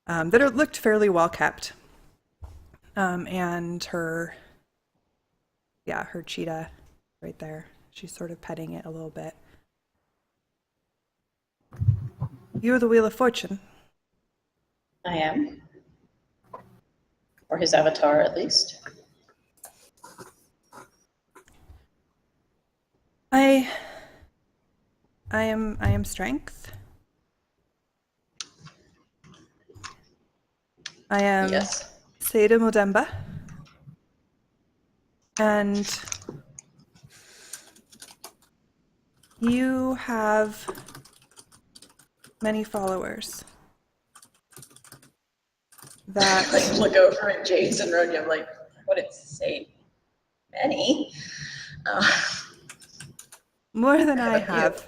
that are looked fairly well kept. And her cheetah right there. She's sort of petting it a little bit. You're the Wheel of Fortune. I am. Or his avatar, at least. I am strength. I am Yes. Seda Modemba. And you have many followers. That Like, look over at James and Ronya. I'm like, what did it say? Many? more than I have.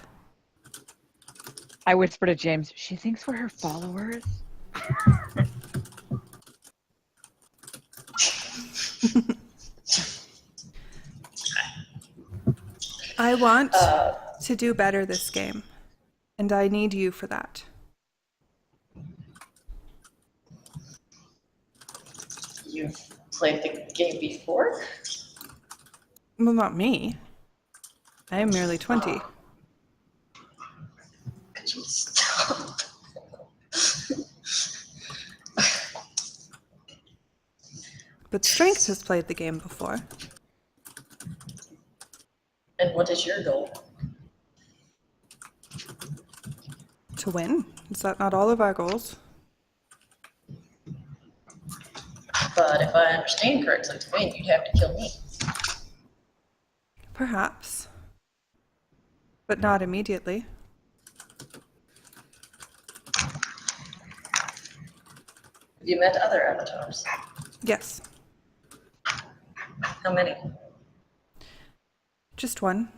I whispered to James, she thinks we're her followers. I want to do better this game, and I need you for that. You've played the game before? Well, not me. I am merely 20. Could you stop? But Strength has played the game before. And what is your goal? To win. Is that not all of our goals? But if I understand correctly, to win, you'd have to kill me. Perhaps. But not immediately. Have you met other avatars? Yes. How many? Just one.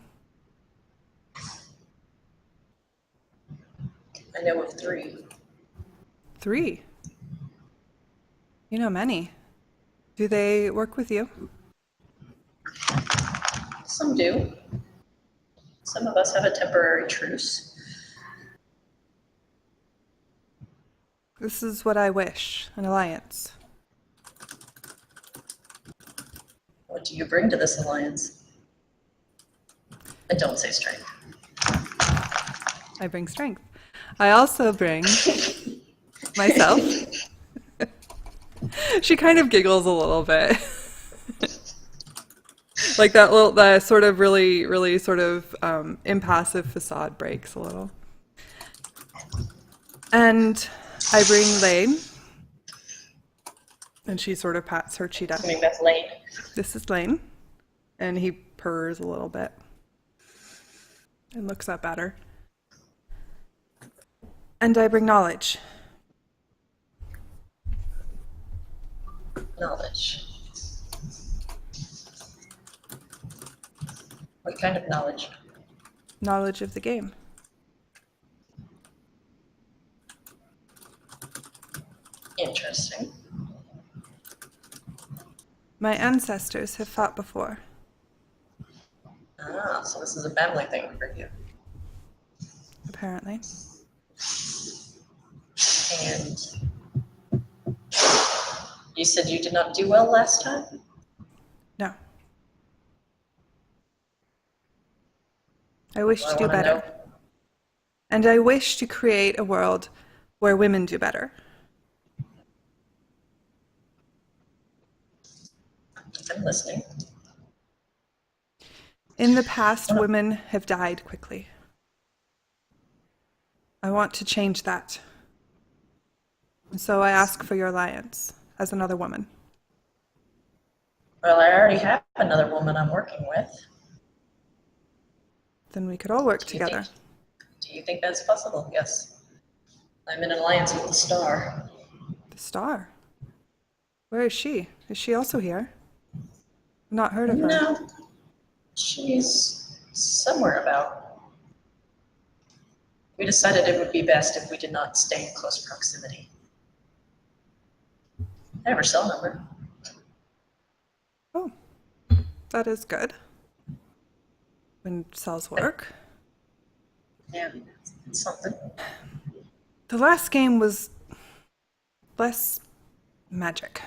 I know of 3. 3. You know many. Do they work with you? Some do. Some of us have a temporary truce. This is what I wish, an alliance. What do you bring to this alliance? And don't say strength. I bring strength. I also bring myself. She kind of giggles a little bit. Like that little, the sort of really sort of impassive facade breaks a little. And I bring Lane, and she sort of pats her cheetah. Assuming that's Lane. This is Lane, and he purrs a little bit and looks up at her. And I bring knowledge. Knowledge. What kind of knowledge? Knowledge of the game. Interesting. My ancestors have fought before. Ah, so this is a family thing for you. Apparently. And you said you did not do well last time? No. I wish I to do wanna better. know. And I wish to create a world where women do better. I'm listening. In the past, women have died quickly. I want to change that. And so I ask for your alliance as another woman. Well, I already have another woman I'm working with. Then we could all work Do you together. Do you think that's possible? Yes. I'm in alliance with the Star. The Star? Where is she? Is she also here? Not heard of her. No. She's somewhere about. We decided it would be best if we did not stay in close proximity. I have her cell number. Oh, that is good. When cells work. Yeah, it's something. The last game was less magic.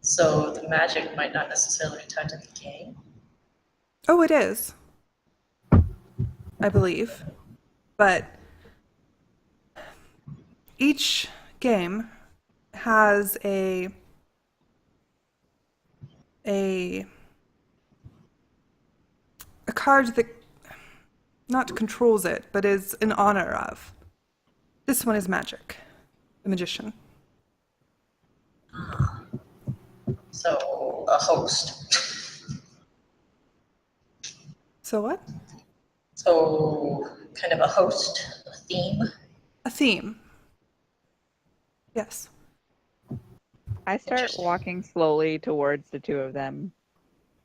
So the magic might not necessarily be tied to the game. Oh, it is. I believe. But each game has a card that not controls it, but is in honor of. This one is magic, the magician. So a host. So what? So kind of a host, a theme. A theme. Yes. I start Interesting. walking slowly towards the two of them.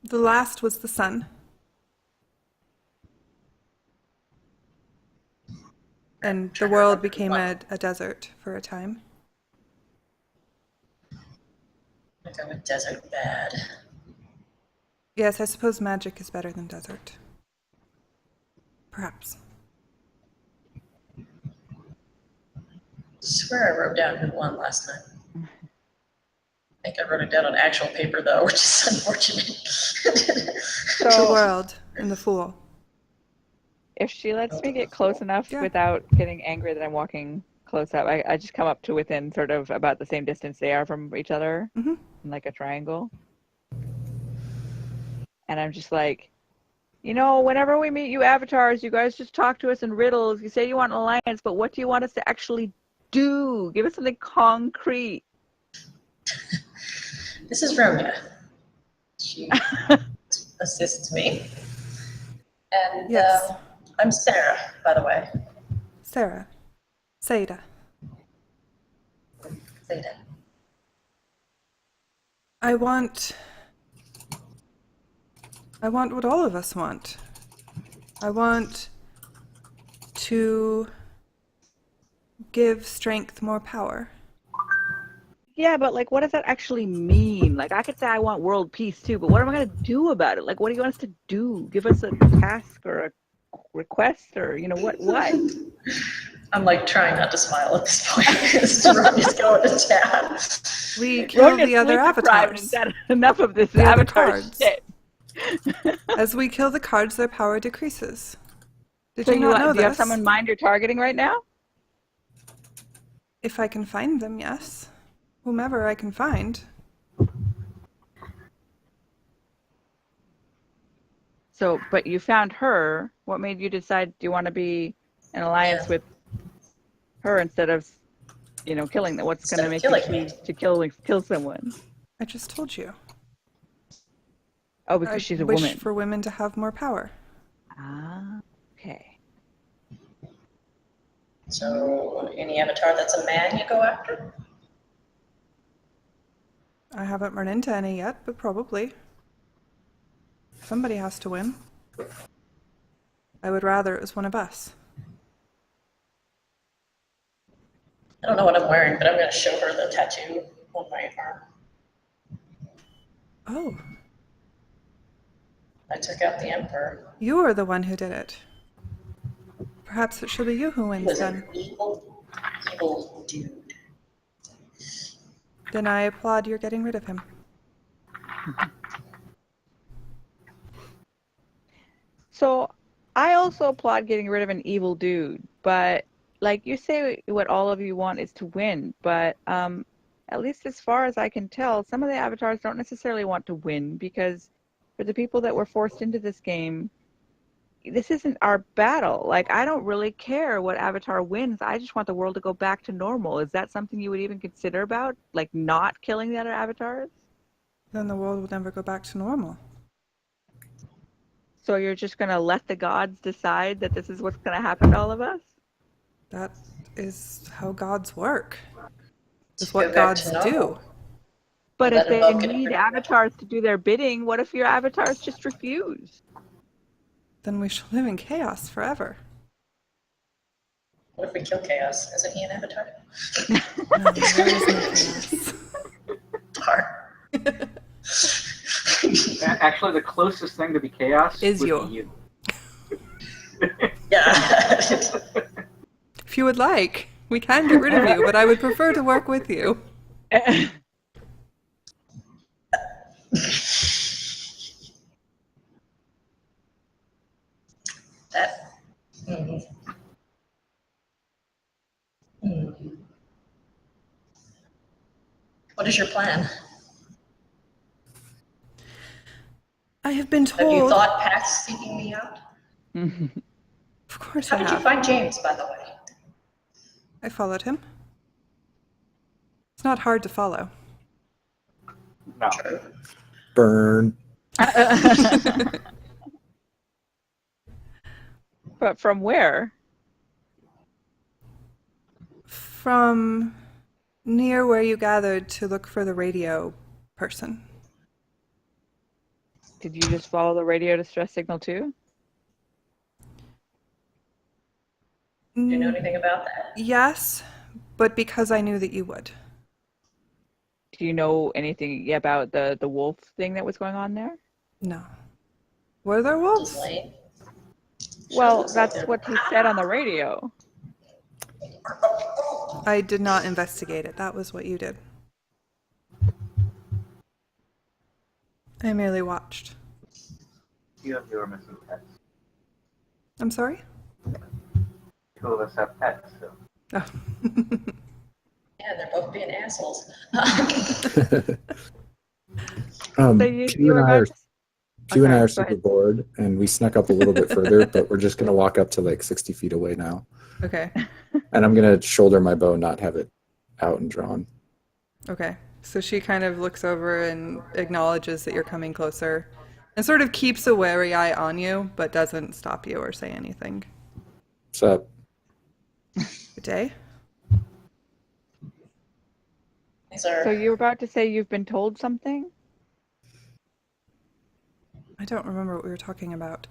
The last was the sun. And the world became a desert for a time. Like I'm a desert bad. Yes, I suppose magic is better than desert. Perhaps. I swear I wrote down who won last night. I think I wrote it down on actual paper though, which is unfortunate. The world and the fool. If she lets me get close enough Yeah. without getting angry that I'm walking close up, I just come up to within sort of about the same distance they are from each other, Mhm. in like a triangle. And I'm just like, you know, whenever we meet you avatars, you guys just talk to us in riddles. You say you want an alliance, but what do you want us to actually do? Give us something concrete. This is Romeo. She assists me. And Yes. I'm Sarah, by the way. Sarah. Seda. Zeta. I want what all of us want. I want to give strength more power. Yeah, but like, what does that actually mean? Like, I could say I want world peace too, but what am I going to do about it? Like, what do you want us to do? Give us a task or a request or, you know, what? I'm like trying not to smile at this point because Romeo's going to town. We kill Ronia's the other sleep-deprived avatars. and enough of this The other avatar cards. shit. As we kill the cards, their power decreases. Did So you not know do you have this? someone in mind you're targeting right now? If I can find them, yes. Whomever I can find. So, but you found her. What made you decide, do you want to be in alliance Yeah. with her instead of, killing them? What's going Instead to of make you killing me. choose to kill someone? I just told you. Oh, I because she's a wish woman. for women to have more power. Ah, okay. So, any avatar that's a man you go after? I haven't run into any yet, but probably. Somebody has to win. I would rather it was one of us. I don't know what I'm wearing, but I'm going to show her the tattoo on my arm. Oh, I took out the Emperor. you are the one who did it. Perhaps it should be you who He wins was then. an evil dude. Then I applaud your getting rid of him. So I also applaud getting rid of an evil dude, but like you say, what all of you want is to win, but at least as far as I can tell, some of the avatars don't necessarily want to win because for the people that were forced into this game, this isn't our battle. Like, I don't really care what avatar wins. I just want the world to go back to normal. Is that something you would even consider about? Like, not killing the other avatars? Then the world will never go back to normal. So you're just going to let the gods decide that this is what's going to happen to all of us? That is how gods work. It's Go what back to gods normal. do. But Let if them they both get need rid of it. avatars to do their bidding, what if your avatars just refuse? Then we shall live in chaos forever. What if we kill Chaos? Isn't he an avatar? No, there is no chaos. Darn. Actually, the closest thing to be chaos Is would you. be you. Yeah. If you would like, we can get rid of you, but I would prefer to work with you. That. Mm. Mm. What is your plan? I have been Have you told. thought past seeking me out? Of course How I did you have. find James, by the way? I followed him. It's not hard to follow. No. Burn. But from where? From near where you gathered to look for the radio person. Did you just follow the radio distress signal too? Do you know anything about that? Yes, but because I knew that you would. Do you know anything about the wolf thing that was going on there? No. Were there Just wolves? Lane? Well, looks like that's they're- what he said on the radio. I did not investigate it. That was what you did. I merely watched. You and you are missing pets. I'm sorry? Two of us have pets, so. Oh. Yeah, they're both being assholes. So you were about to... Pew and I Okay, are go super ahead. bored, and we snuck up a little bit further, but we're just going to walk up to like 60 feet away now. Okay. And I'm going to shoulder my bow, not have it out and drawn. Okay. So she kind of looks over and acknowledges that you're coming closer and sort of keeps a wary eye on you, but doesn't stop you or say anything. What's up? Good day. These are So you were about to say you've been told something? I don't remember what we were talking about.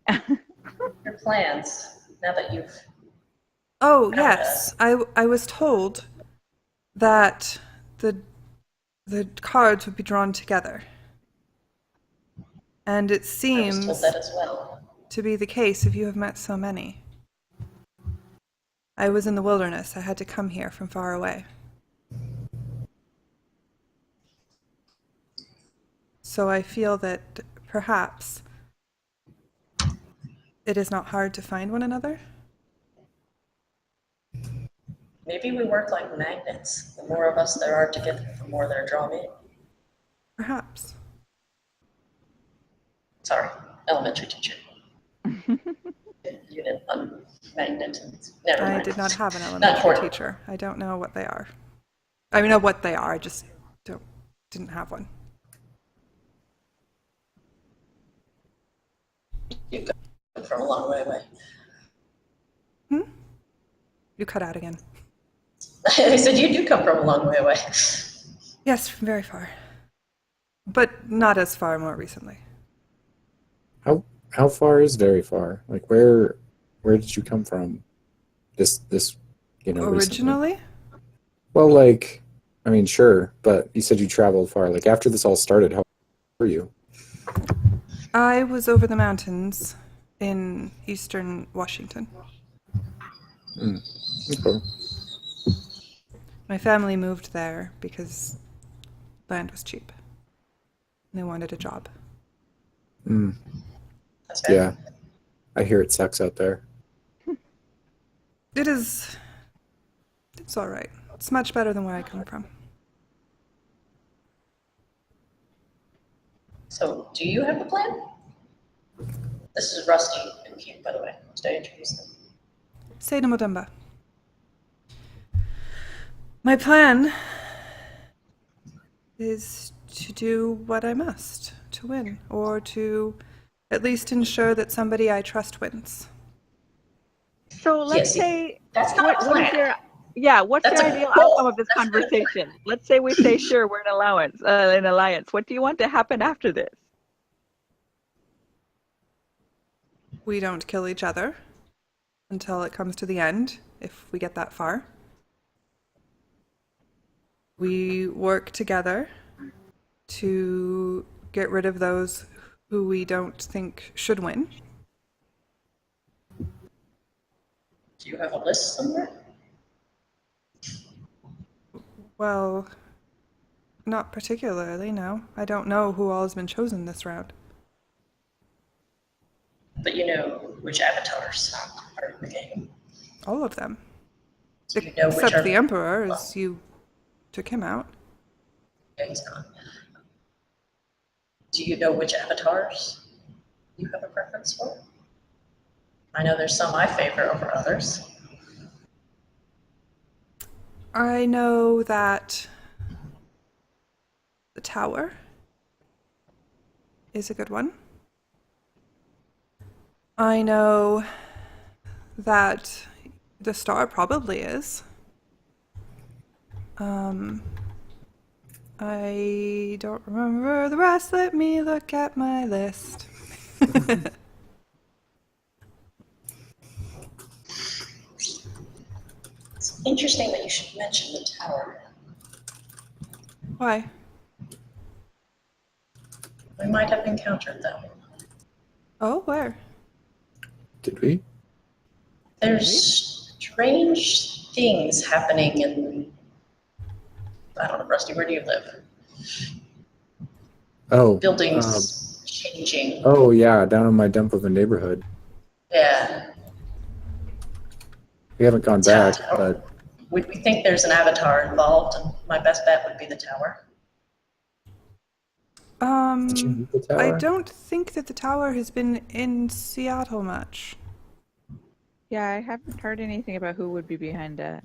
your plans. Now that you've Oh, yes. I was told that the cards would be drawn together. And it I was seems told that as well. to be the case if you have met so many. I was in the wilderness. I had to come here from far away. So I feel that perhaps it is not hard to find one another. Maybe we work like magnets. The more of us there are together, the more they're drawn in. Perhaps. Sorry. elementary teacher. Unit on magnetons. Never I mind. did not have an Not elementary important. teacher. I don't know what they are. I mean, know what they are. I just didn't have one. You come from a long way away. You cut out again. I said you do come from a long way away. Yes, from very far. But not as far more recently. How far is very far? Like where did you come from? This recently? Originally? Well, like I mean, sure, but you said you traveled far. Like after this all started, how were you? I was over the mountains in eastern Washington. Okay. My family moved there because land was cheap. And they wanted a job. That's fair. Yeah, I hear it sucks out there. It is. It's all right. It's much better than where I come from. So, do you have a plan? This is Rusty and Keith, by the way. Did I introduce them? Seda Modumba. My plan is to do what I must to win, or to at least ensure that somebody I trust wins. So let's Yes, say that's not a what is plan. what's That's the a ideal goal. outcome of this That's not a plan. conversation? Let's say we say sure we're an alliance. What do you want to happen after this? We don't kill each other until it comes to the end, if we get that far. We work together to get rid of those who we don't think should win. Do you have a list somewhere? Well, not particularly, no. I don't know who all has been chosen this round. But you know which avatars are in the game. All of them. Do you know which Except are the Emperor, as you took him out. Yeah, he's gone. Do you know which avatars you have a preference for? I know there's some I favor over others. I know that the Tower is a good one. I know that the Star probably is. I don't remember the rest. Let me look at my list. It's interesting that you should mention the tower. Why? We might have encountered them. Oh, where? Did we? There's strange things happening in, I don't know, Rusty, where do you live? Oh, Buildings changing. oh yeah, down in my dump of a neighborhood. Yeah. We haven't gone back, but We think there's an avatar involved, and my best bet would be the tower. did you leave the tower? I don't think that the Tower has been in Seattle much. Yeah, I haven't heard anything about who would be behind that.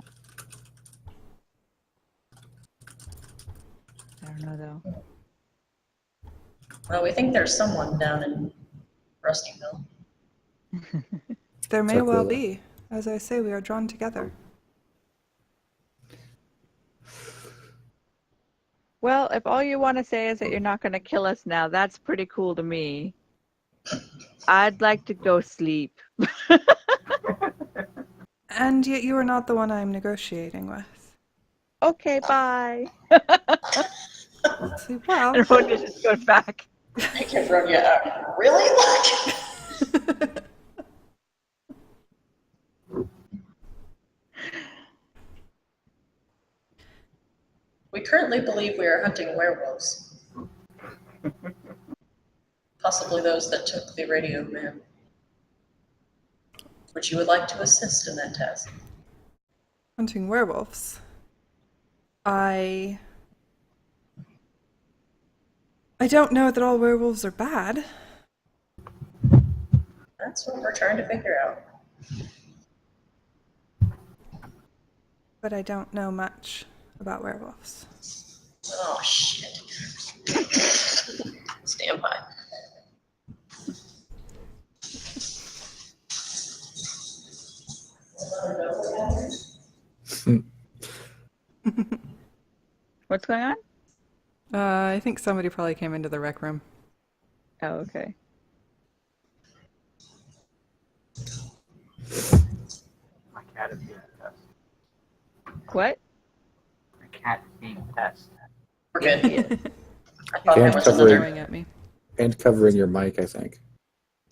I don't know though. Well, we think there's someone down in Rustyville. There may Check well that. be. As I say, we are drawn together. Well, if all you want to say is that you're not going to kill us now, that's pretty cool to me. I'd like to go sleep. And yet you are not the one I'm negotiating with. Okay, bye. See, well, And Rhoda just goes back. I can run you out. Really? We currently believe we are hunting werewolves. Possibly those that took the radio man. Would you would like to assist in that task? hunting werewolves. I don't know that all werewolves are bad. That's what we're trying to figure out. But I don't know much about werewolves. Oh, shit. Stand by. What's going on? I think somebody probably came into the rec room. Oh, okay. My cat is being a pest. What? My cat is being a pest. We're good. I thought Can't there was cover it. another. Throwing at me. And covering your mic, I think.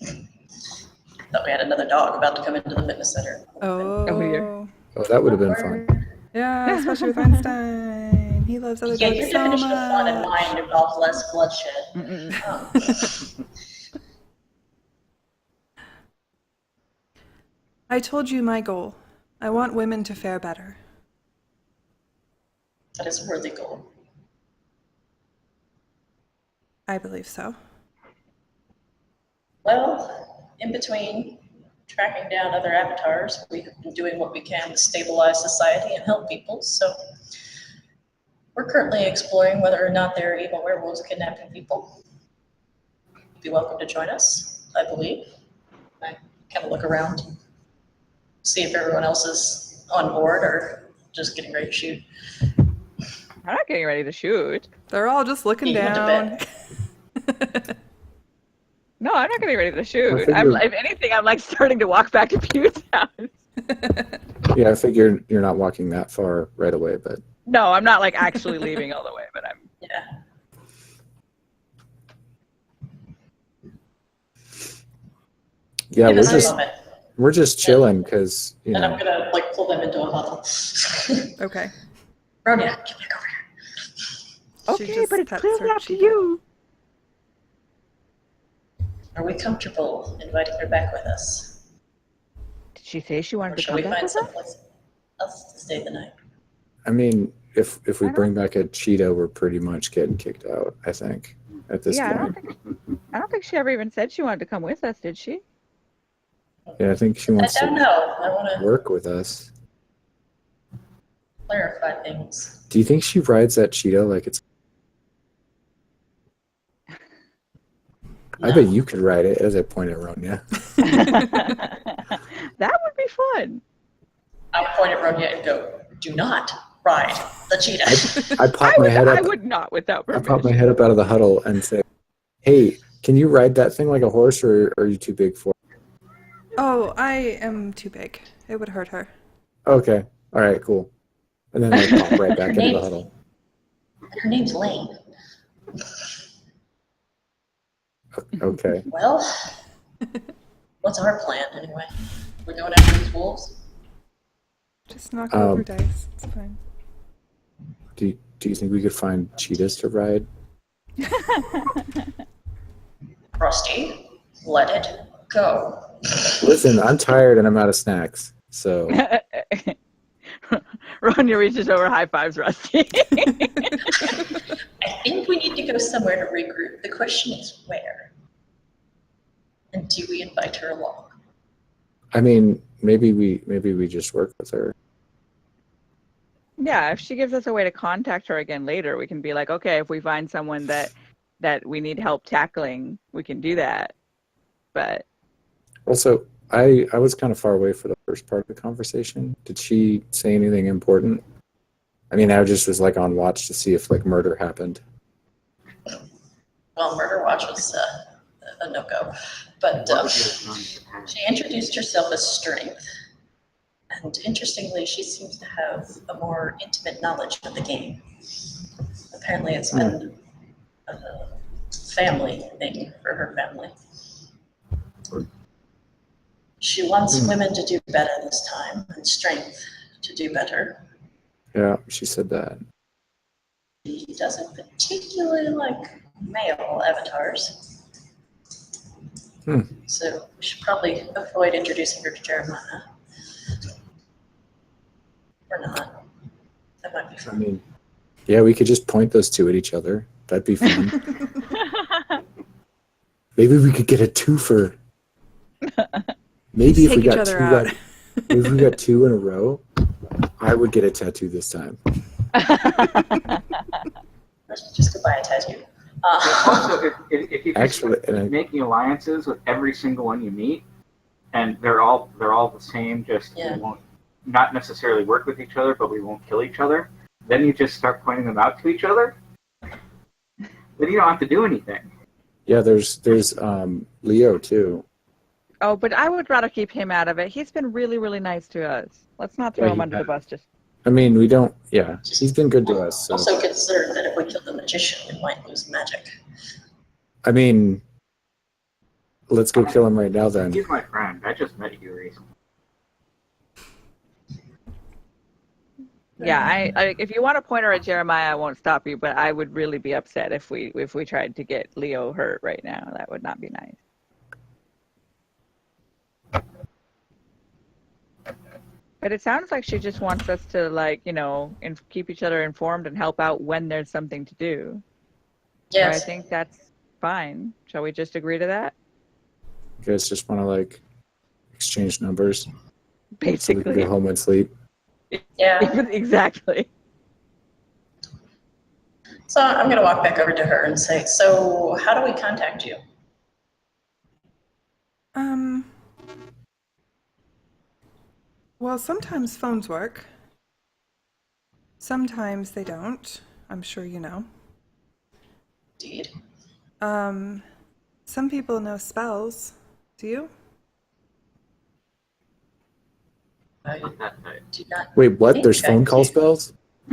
Thought we had another dog about to come into the fitness center. Oh, here. Oh, that would have been fun. Yeah, especially with Einstein. He loves other Yeah, dogs your so definition of fun and much. mine involves less bloodshed. Mm-mm. I told you my goal. I want women to fare better. That is a worthy goal. I believe so. Well, in between tracking down other avatars, we have been doing what we can to stabilize society and help people. So we're currently exploring whether or not there are evil werewolves kidnapping people. You'd be welcome to join us, I believe. I kind of look around and see if everyone else is on board or just getting ready to shoot. I'm not getting ready to shoot. They're all just looking You went to down. No, I'm not getting ready to shoot. figured- If anything, I'm like starting to walk back to Pew's house. Yeah, I figured you're not walking that far right away, but No, I'm not like actually leaving all the way, but I'm. Yeah. yeah, Give us a moment, we're just chilling because you and I'm know. gonna like pull them into a huddle. Okay. Ronia, get back over here. She Okay, just but it's pets clearly her up to cheetah. you. Are we comfortable inviting her back with us? Did she say she wanted Or to shall come we back find with us? someplace else to stay the night? I mean, if we I don't- bring back a cheetah, we're pretty much getting kicked out. I think at this Yeah, point. I don't think she ever even said she wanted to come with us, did she? Yeah, I think she I wants don't to know. I want to work with us. clarify things. Do you think she rides that cheetah like it's? I No. bet you could ride it as I point at Ronya. That would be fun. I point at Ronia and go, do not ride the cheetah. I pop my head I up. would not without I permission. pop my head up out of the huddle and say, "Hey, can you ride that thing like a horse, or are you too big for it?" Oh, I am too big. It would hurt her. Okay, all right, cool. And then I pop right back into the huddle. Her name's Lane. Okay. Well, what's our plan anyway? We're going after these wolves? Just knock over Um, dice. It's fine. Do you think we could find cheetahs to ride? Frosty, let it go. Listen, I'm tired and I'm out of snacks. So Ronya reaches over, high fives Rusty. I think we need to go somewhere to regroup. The question is where? And do we invite her along? I mean, maybe we just work with her. Yeah, if she gives us a way to contact her again later, we can be like, okay, if we find someone that we need help tackling, we can do that. But Also, I was kind of far away for the first part of the conversation. Did she say anything important? I mean, I just was like on watch to see if like murder happened. Well, Murder Watch was a no-go. But What would your companion? she introduced herself as Strength. And interestingly, she seems to have a more intimate knowledge of the game. Apparently, it's been a family thing for her family. She wants women to do better this time, and Strength to do better. Yeah, she said that. She doesn't particularly like male avatars. So we should probably avoid introducing her to Jeremiah. Or not. That might be I fun. mean, yeah, we could just point those two at each other. That'd be fun. Maybe we could get a twofer. Maybe if Take we each got other two, out. if we got two in a row, I would get a tattoo this time. Let's just go buy a tattoo. Also, if you can Actually, start making alliances with every single one you meet, and they're all the same, just Yeah. we won't not necessarily work with each other, but we won't kill each other. Then you just start pointing them out to each other. Then you don't have to do anything. Yeah, there's Leo too. Oh, but I would rather keep him out of it. He's been really, really nice to us. Let's not throw Yeah, him he under the has. bus. Just I mean, we don't. Yeah, he's been good to us. So Also consider that if we kill the magician, we might lose magic. I mean, let's go kill him right now then. He's my friend. I just met you recently. yeah, I if you want to point her at Jeremiah, I won't stop you. But I would really be upset if we tried to get Leo hurt right now. That would not be nice. But it sounds like she just wants us to, like, you know, keep each other informed and help out when there's something to do. Yes. So I think that's fine. Shall we just agree to that? You guys just want to like exchange numbers so we can Basically. go home and sleep. Yeah. Exactly. So I'm going to walk back over to her and say, so how do we contact you? Well, sometimes phones work. Sometimes they don't. I'm sure you know. Indeed. Some people know spells. Do you? I do not. Wait, what? think There's I phone call do. spells?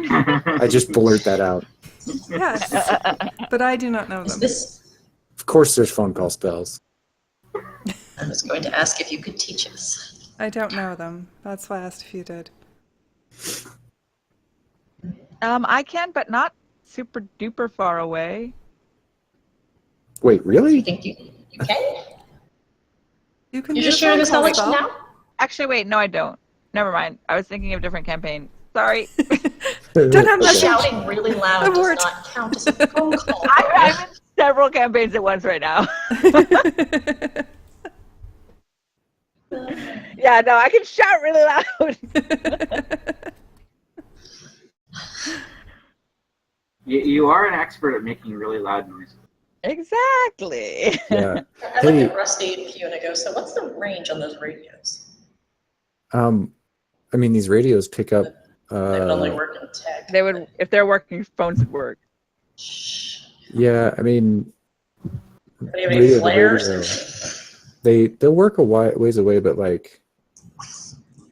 I just blurt that out. Yes. But I do not know Is them. this? Of course, there's phone call spells. I was going to ask if you could teach us. I don't know them. That's why I asked if you did. I can, but not super duper far away. Wait, You really? think you can? You can You're do just a sharing phone this call knowledge spell. now? Actually, wait, no, I don't. Never mind. I was thinking of a different campaign. Sorry. Don't have message. Shouting really loud Abort. does not count as a phone call. I'm in several campaigns at once right now. Yeah, no, I can shout really loud. You are an expert at making really loud noises. Exactly. Yeah. I look Hey, at Rusty and Q and I go, so what's the range on those radios? I mean, these radios pick up. They would only work in tech. They would, if they're working, phones would work. Shh. Yeah, I mean, Do you have any radio to flares? they'll work a ways away, but like,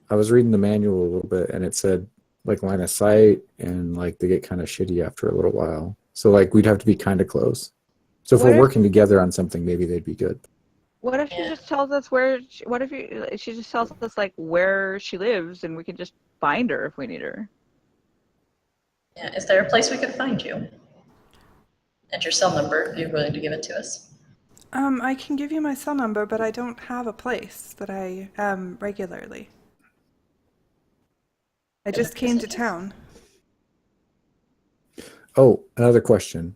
I was reading the manual a little bit, and it said like line of sight, and like they get kind of shitty after a little while. So like we'd have to be kind of close. So if What we're if- working together on something, maybe they'd be good. What if she Yeah. just tells us where? What if she just tells us like where she lives, and we can just find her if we need her? Yeah, is there a place we could find you? And your cell number, if you're willing to give it to us. I can give you my cell number, but I don't have a place that I am regularly. I just came to town. Oh, another question.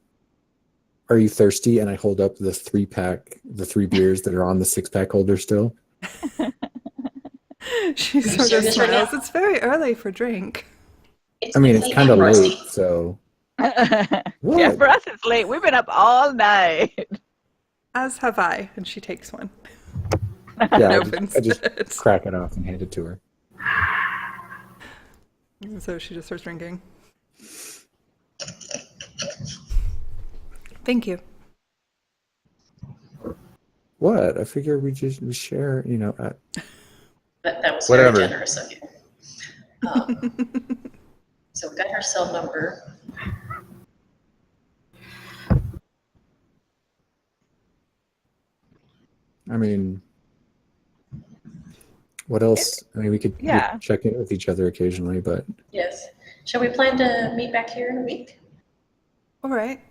Are you thirsty? And I hold up the 3-pack, the 3 beers that are on the 6-pack holder still. She sort of serious right smiles. now? It's very early for drink. I mean, it's kind of Rusty. late, so Yeah, what? for us it's late. We've been up all night. As have I. And she takes one. Yeah, And I opens just it. crack it off and hand it to her. So she just starts drinking. Thank you. What? I figure we share, you know. That was Whatever. very generous of you. So we got her cell number. I mean, what else? I mean, we could Yeah. check in with each other occasionally, but Yes. Shall we plan to meet back here in a week? All right.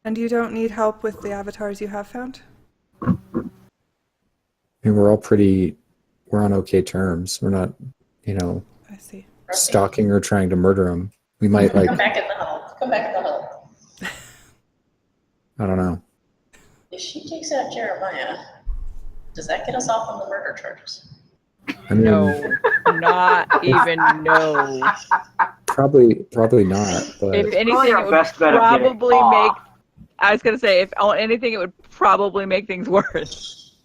And you don't need help with the avatars you have found? I mean, we're on okay terms. We're not, you know, I see. Rusty? stalking or trying to murder them. We might like, Come back in the hall. Come back in the hall. I don't know. If she takes out Jeremiah, does that get us off on the murder charges? I mean, No, not even no. probably not. But If It's probably anything, our it would best bet of getting probably make. off. I was gonna say, if anything, it would probably make things worse.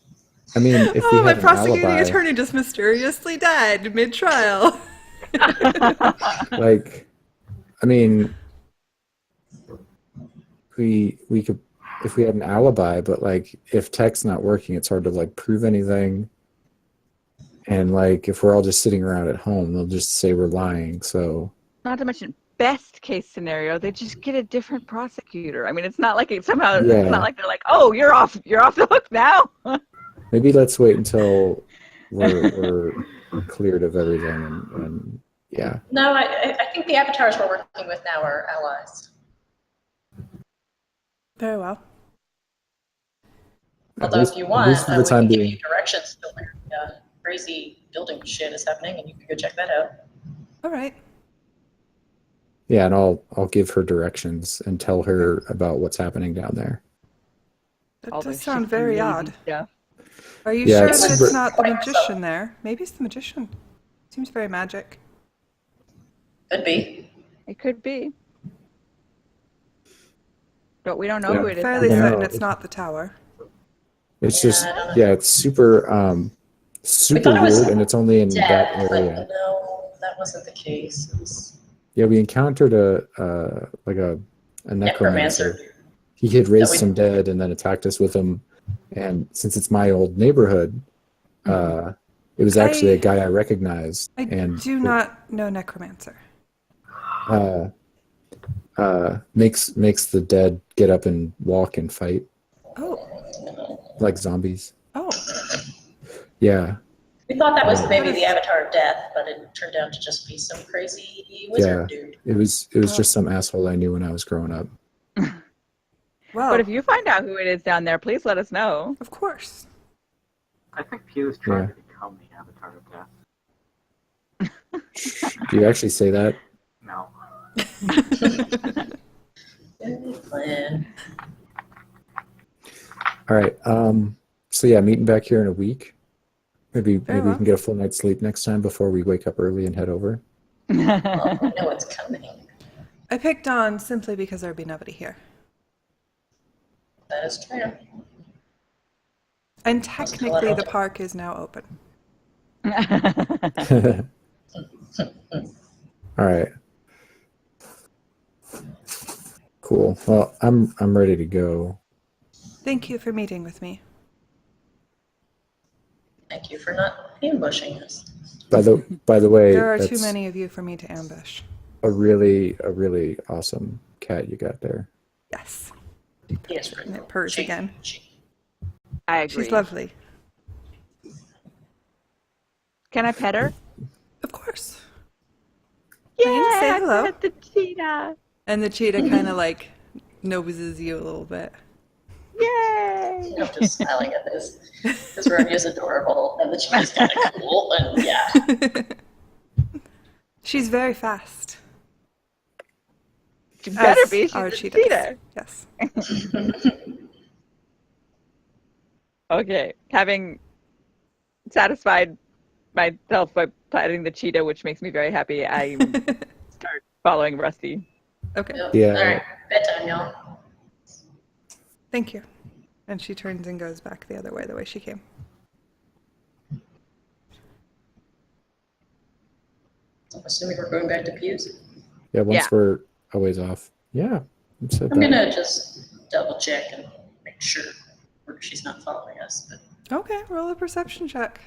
I mean, if we Oh, my had an prosecuting alibi, attorney just mysteriously died mid-trial. like, I mean, we could if we had an alibi, but like if tech's not working, it's hard to like prove anything. And like if we're all just sitting around at home, they'll just say we're lying. So Not to mention, best case scenario, they just get a different prosecutor. I mean, it's not like it's not Yeah. like they're like, oh, you're off the hook now. maybe let's wait until we're cleared of everything and yeah. No, I think the avatars we're working with now are allies. Very well. Although if you At want, least for the we time can give being. you directions to where crazy building shit is happening, and you can go check that out. All right. Yeah, and I'll give her directions and tell her about what's happening down there. That All does the sound shitty very lazy odd. stuff. Are you Yeah, sure it's that it's super- not the Quite magician there? Maybe it's the magician. Seems very magic. Could be. It could be, but we don't know Yeah. who it is. Fairly Yeah. certain it's not the tower. It's Yeah, just I don't know. yeah, it's super super thought it was weird and it's only in that Death, area. but no, that wasn't the case. It was Yeah, we encountered a necromancer. necromancer. He had raised That we- some dead and then attacked us with them. And since it's my old neighborhood, it was actually a guy I recognized. I and do not know necromancer. makes the dead get up and walk and fight Oh, like zombies. oh. Yeah, We thought that was maybe That the is- Avatar of Death, but it turned out to just be some crazy wizard dude. it was just some asshole I knew when I was growing up. Well, But if you find out who it is down there, please let us know. of course. I think Pew is trying Yeah. to become the Avatar of Death. Do you actually say that? No. Good plan. All right. So yeah, meeting back here in a week. Maybe Very we well. can get a full night's sleep next time before we wake up early and head over. Well, we know what's coming. I picked on simply because there'd be nobody here. That is true. And technically, the park is now open. All right. Cool. Well, I'm ready to go. Thank you for meeting with me. Thank you for not ambushing us. By the way, There are too that's many of you for me to ambush. a really awesome cat you got there. Yes. Yes, And it purrs again. I agree. She's lovely. Can I pet her? Of course. Yeah, say hello. pet the cheetah. And the cheetah kind of like noses you a little bit. Yay! I'm just smiling at this. This room is adorable, and the cheetah's kind of cool, and yeah. She's very fast. She better As be. She's are a cheetahs. cheetah. Yes. Okay, having satisfied myself by petting the cheetah, which makes me very happy, I start following Rusty. Okay. Yep. Yeah. All right, bedtime, y'all. Thank you. And she turns and goes back the other way, the way she came. I'm assuming we're going back to Pew's. Yeah, once Yeah. we're a ways off. Yeah. you said I'm that. gonna just double check and make sure she's not following us, but Okay, roll a perception check.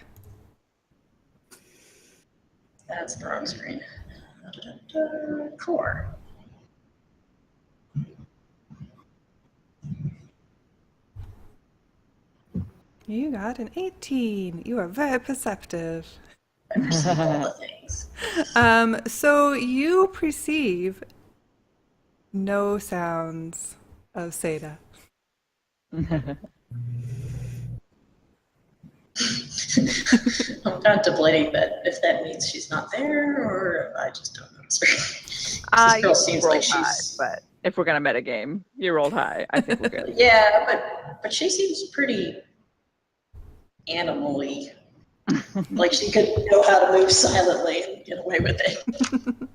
that's the wrong screen. 4. You got an 18. You are very perceptive. I perceive all the things. So you perceive no sounds of Seda. I'm contemplating that if that means she's not there, or I just don't notice her. This girl seems like she's but If we're gonna metagame, you rolled high. I think we're good. Yeah, but she seems pretty animal-y. Like she could know how to move silently and get away with it.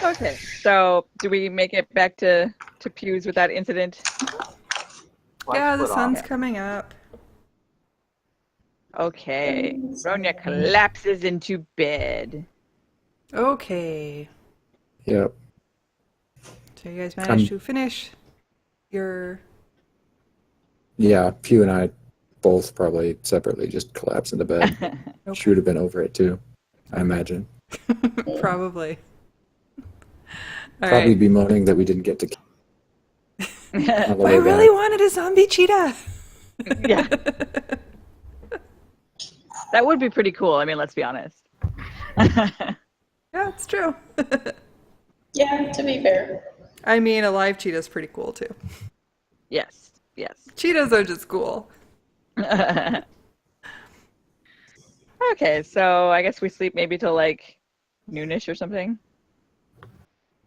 Okay, so do we make it back to Pew's with that incident? Well, I Yeah, the split sun's off. coming up. Okay, Ronya collapses into bed. Okay. Yep. So you guys managed I'm- to finish your... Yeah, Pew and I both probably separately just collapsed into bed. Okay. She would have been over it too, I imagine. Probably. All Probably right. bemoaning that we didn't get to on the I way really back. wanted a zombie cheetah. Yeah, that would be pretty cool. I mean, let's be honest. Yeah, it's true. Yeah, to be fair. I mean, a live cheetah's pretty cool too. Yes, yes. Cheetahs are just cool. Okay, so I guess we sleep maybe till like noonish or something.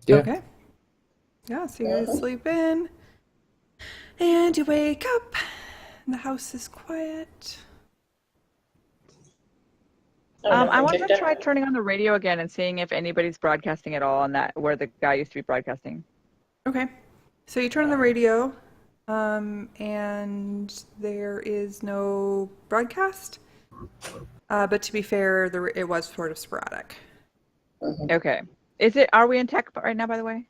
Yeah. Okay. Yeah, so you guys sleep in. And you wake up. And the house is quiet. I want to try turning on the radio again and seeing if anybody's broadcasting at all on that where the guy used to be broadcasting. Okay. So you turn on the radio, and there is no broadcast. But to be fair, it was sort of sporadic. Okay. Are we in tech right now, by the way?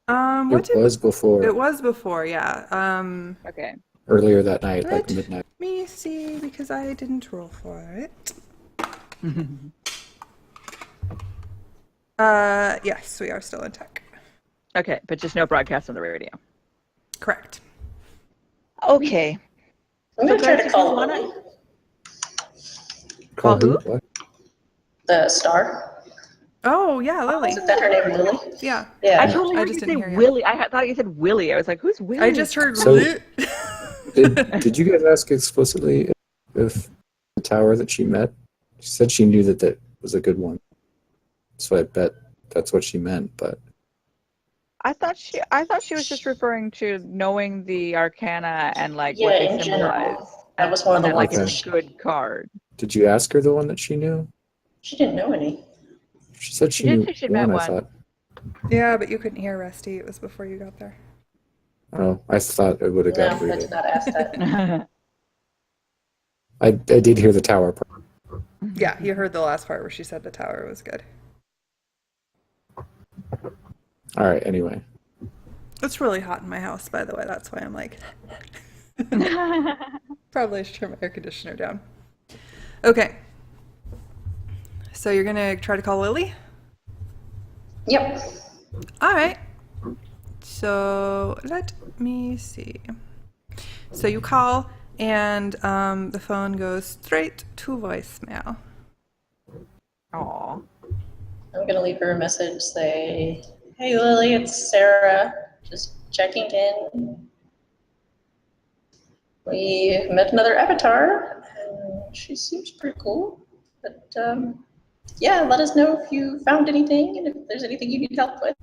What It was before, It was before, yeah. Okay. earlier that night, like Let midnight. me see, because I didn't roll for it. Yes, we are still in tech. Okay, but just no broadcast on the radio. Correct. Okay. I'm going to try guys, to if call you wanna- Lily, Call who? What? the star. Oh, yeah, Lily. Isn't that her name, Lily? Yeah. Yeah. I totally I heard just you didn't say hear you. Willie. Thought you said Willie. I was like, who's Willie? I just heard So- Lily. Did you guys ask explicitly if the tower that she met? She said she knew that was a good one. So I bet that's what she meant, but I thought she was just referring to knowing the arcana and like Yeah, what they in symbolize. general. That was one of the And like ones it's that a good card. did you ask her the one that she knew? she didn't know any. She said she She did knew say she'd one, met I one. thought. Yeah, but you couldn't hear Rusty. It was before you got there. Oh, I thought it would have No, got I did reading. not ask that. I did hear the tower part. Yeah, you heard the last part where she said the tower was good. All right, anyway. It's really hot in my house, by the way. That's why I'm like, probably should turn my air conditioner down. Okay. So you're going to try to call Lily? Yep. All right. So let me see. So you call, and the phone goes straight to voicemail. Aw. I'm going to leave her a message, say, hey, Lily, it's Sarah. Just checking in. We met another avatar, and she seems pretty cool. But, yeah, let us know if you found anything and if there's anything you need help with.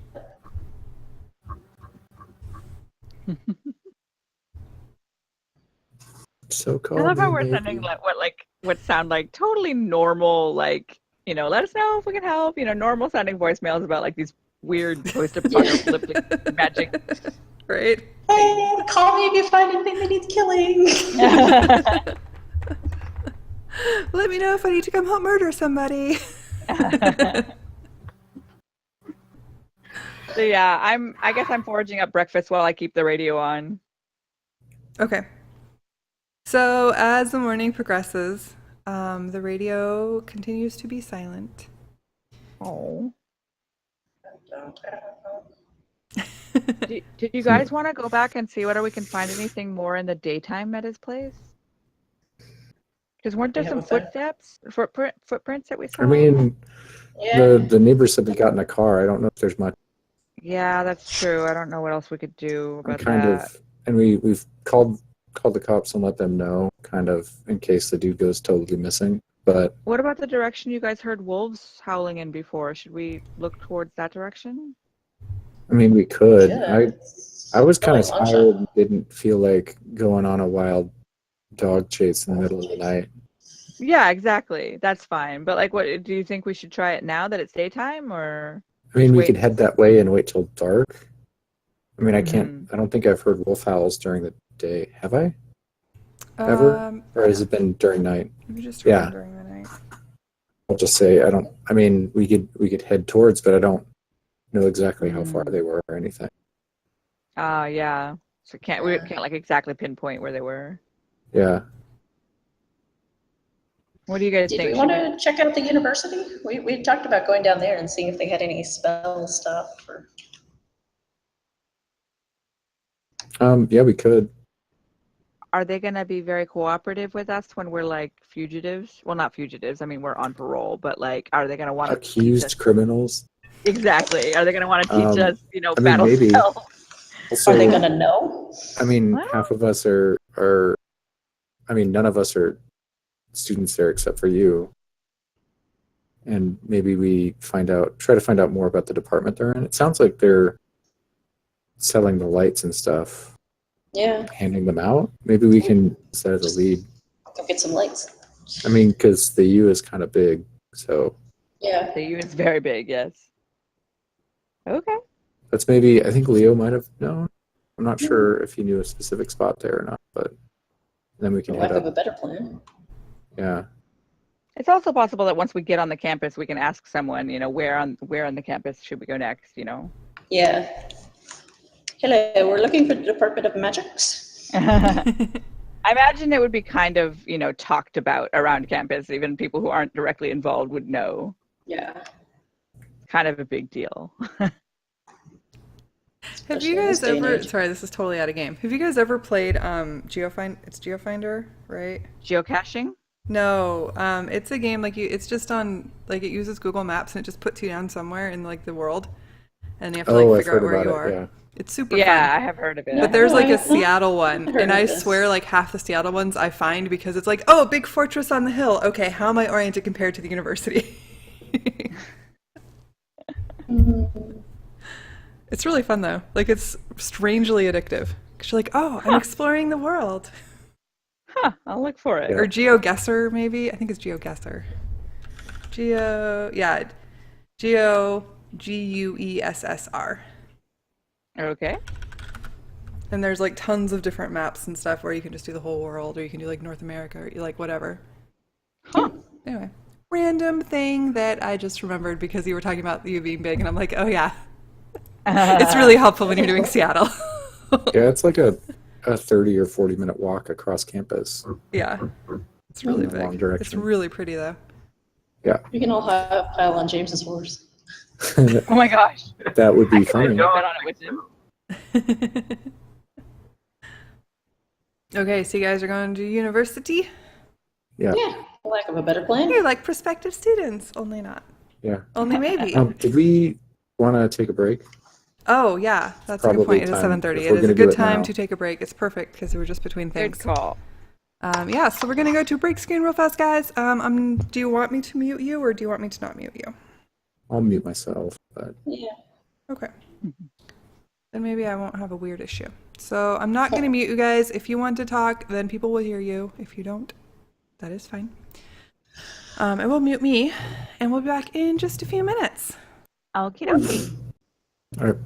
So call I love how me, we're maybe. sending what sound like totally normal, like, let us know if we can help, normal sounding voicemails about like these weird post-apocalyptic magic. Right? Hey, call me if you find anything that needs killing. Let me know if I need to come help murder somebody. So yeah, I guess I'm foraging up breakfast while I keep the radio on. Okay. So as the morning progresses, the radio continues to be silent. Oh. Did you guys want to go back and see whether we can find anything more in the daytime at his place? Because weren't there Yeah, some what's that? footprints that we saw? I mean, Yeah. the neighbors said they got in a car. I don't know if there's much. Yeah, that's true. I don't know what else we could do I'm about kind that. of, and we've called the cops and let them know, kind of, in case the dude goes totally missing. But What about the direction you guys heard wolves howling in before? Should we look towards that direction? I mean, we could. Good. I was kind Probably of long tired shot. and didn't feel like going on a wild dog chase in the middle of the night. Yeah, exactly. That's fine. But like, what do you think we should try it now that it's daytime, or I mean, just we wait? could head that way and wait till dark. I mean, Mhm. I don't think I've heard wolf howls during the day. Have I? Ever? Or has it been during night? Maybe just Yeah. during the night. I'll just say I don't. I mean, we could head towards, but I don't know exactly how far Mm. they were or anything. Yeah. So we can't like exactly pinpoint where they were. Yeah. What do you guys Did think? we want to check out the university? We talked about going down there and seeing if they had any spell stuff. Or... Yeah, we could. Are they going to be very cooperative with us when we're like fugitives? Well, not fugitives. I mean, we're on parole, but like, are they going to want to teach us? Accused criminals. Exactly. Are they going to want to teach us, I mean, battle maybe. spells? Also, Are they going to know? I mean, Well- half of us are. I mean, none of us are students there except for you. And maybe we try to find out more about the department they're in. It sounds like they're selling the lights and stuff, Yeah, handing them out. Maybe we can set as a lead. go get some lights. I mean, because the U is kind of big, so Yeah. The U is very big, yes. Okay. that's maybe. I think Leo might have known. I'm not sure if he knew a specific spot there or not, but then we can Lack head of a up. better plan. Yeah, It's also possible that once we get on the campus, we can ask someone, where on the campus should we go next, Yeah. Hello, we're looking for the Department of Magics. I imagine it would be kind of, talked about around campus. Even people who aren't directly involved would know. Yeah. Kind of a big deal. Have Especially you in this guys day and ever? age. Sorry, this is totally out of game. Have you guys ever played Geofind? It's Geofinder, right? Geocaching? No, it's a game like it's just on like it uses Google Maps and it just puts you down somewhere in like the world, and you have to Oh, like I've figure heard out where about you it, are. yeah. It's super Yeah, fun. I have heard of it. But there's like I a have not Seattle one, heard and of I this. swear like half the Seattle ones I find because it's like, oh, a big fortress on the hill. Okay, how am I oriented compared to the university? It's really fun though. Like it's strangely addictive. Cause you're like, oh, I'm exploring the world. Huh, I'll look for it. Yeah. Or GeoGuessr, maybe. I think it's GeoGuessr. GUESSR. Okay. And there's like tons of different maps and stuff where you can just do the whole world, or you can do like North America, or like whatever. Huh. Anyway, random thing that I just remembered because you were talking about you being big, and I'm like, oh yeah, it's really helpful when you're doing Seattle. Yeah, it's like a 30 or 40-minute walk across campus. Yeah, it's really In the wrong big. direction. It's really pretty though. Yeah, You can all pile on James's horse. Oh my gosh. that would be I funny. bet on it with him. Okay, so you guys are going to university? Yeah, Yeah, for lack of a better plan. You're like prospective students, only not. yeah. Only maybe. Did we want to take a break? Oh yeah, that's a good Probably point. It is time. 7:30. If It we're is a gonna do good it time now. to take a break. It's perfect because we're just between Good things. call. Yeah, so we're gonna go to break screen real fast, guys. Do you want me to mute you or do you want me to not mute you? I'll mute myself, but Yeah. Okay. Then maybe I won't have a weird issue. So I'm not gonna mute you guys. If you want to talk, then people will hear you. If you don't, that is fine. It will mute me, and we'll be back in just a few minutes. Okie dokie. all right.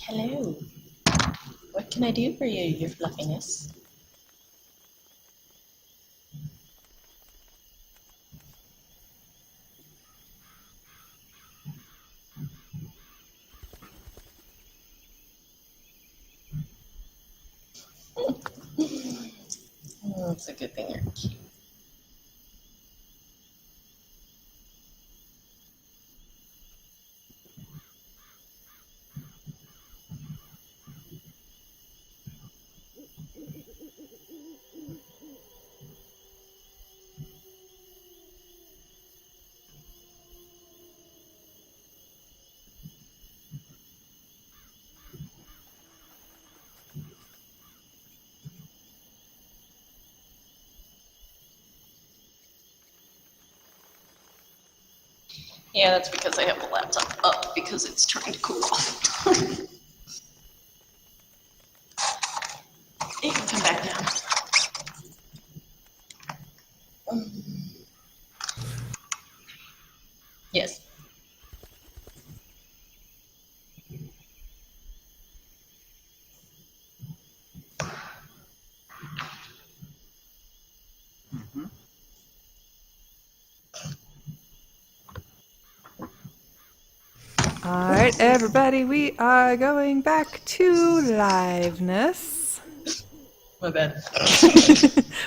Hello. What can I do for you, your fluffiness? Oh, it's a good thing you're cute. Yeah, that's because I have the laptop up because it's trying to cool off. It can come back down. Yes. Mhm. All right, everybody, we are going back to liveness My bad.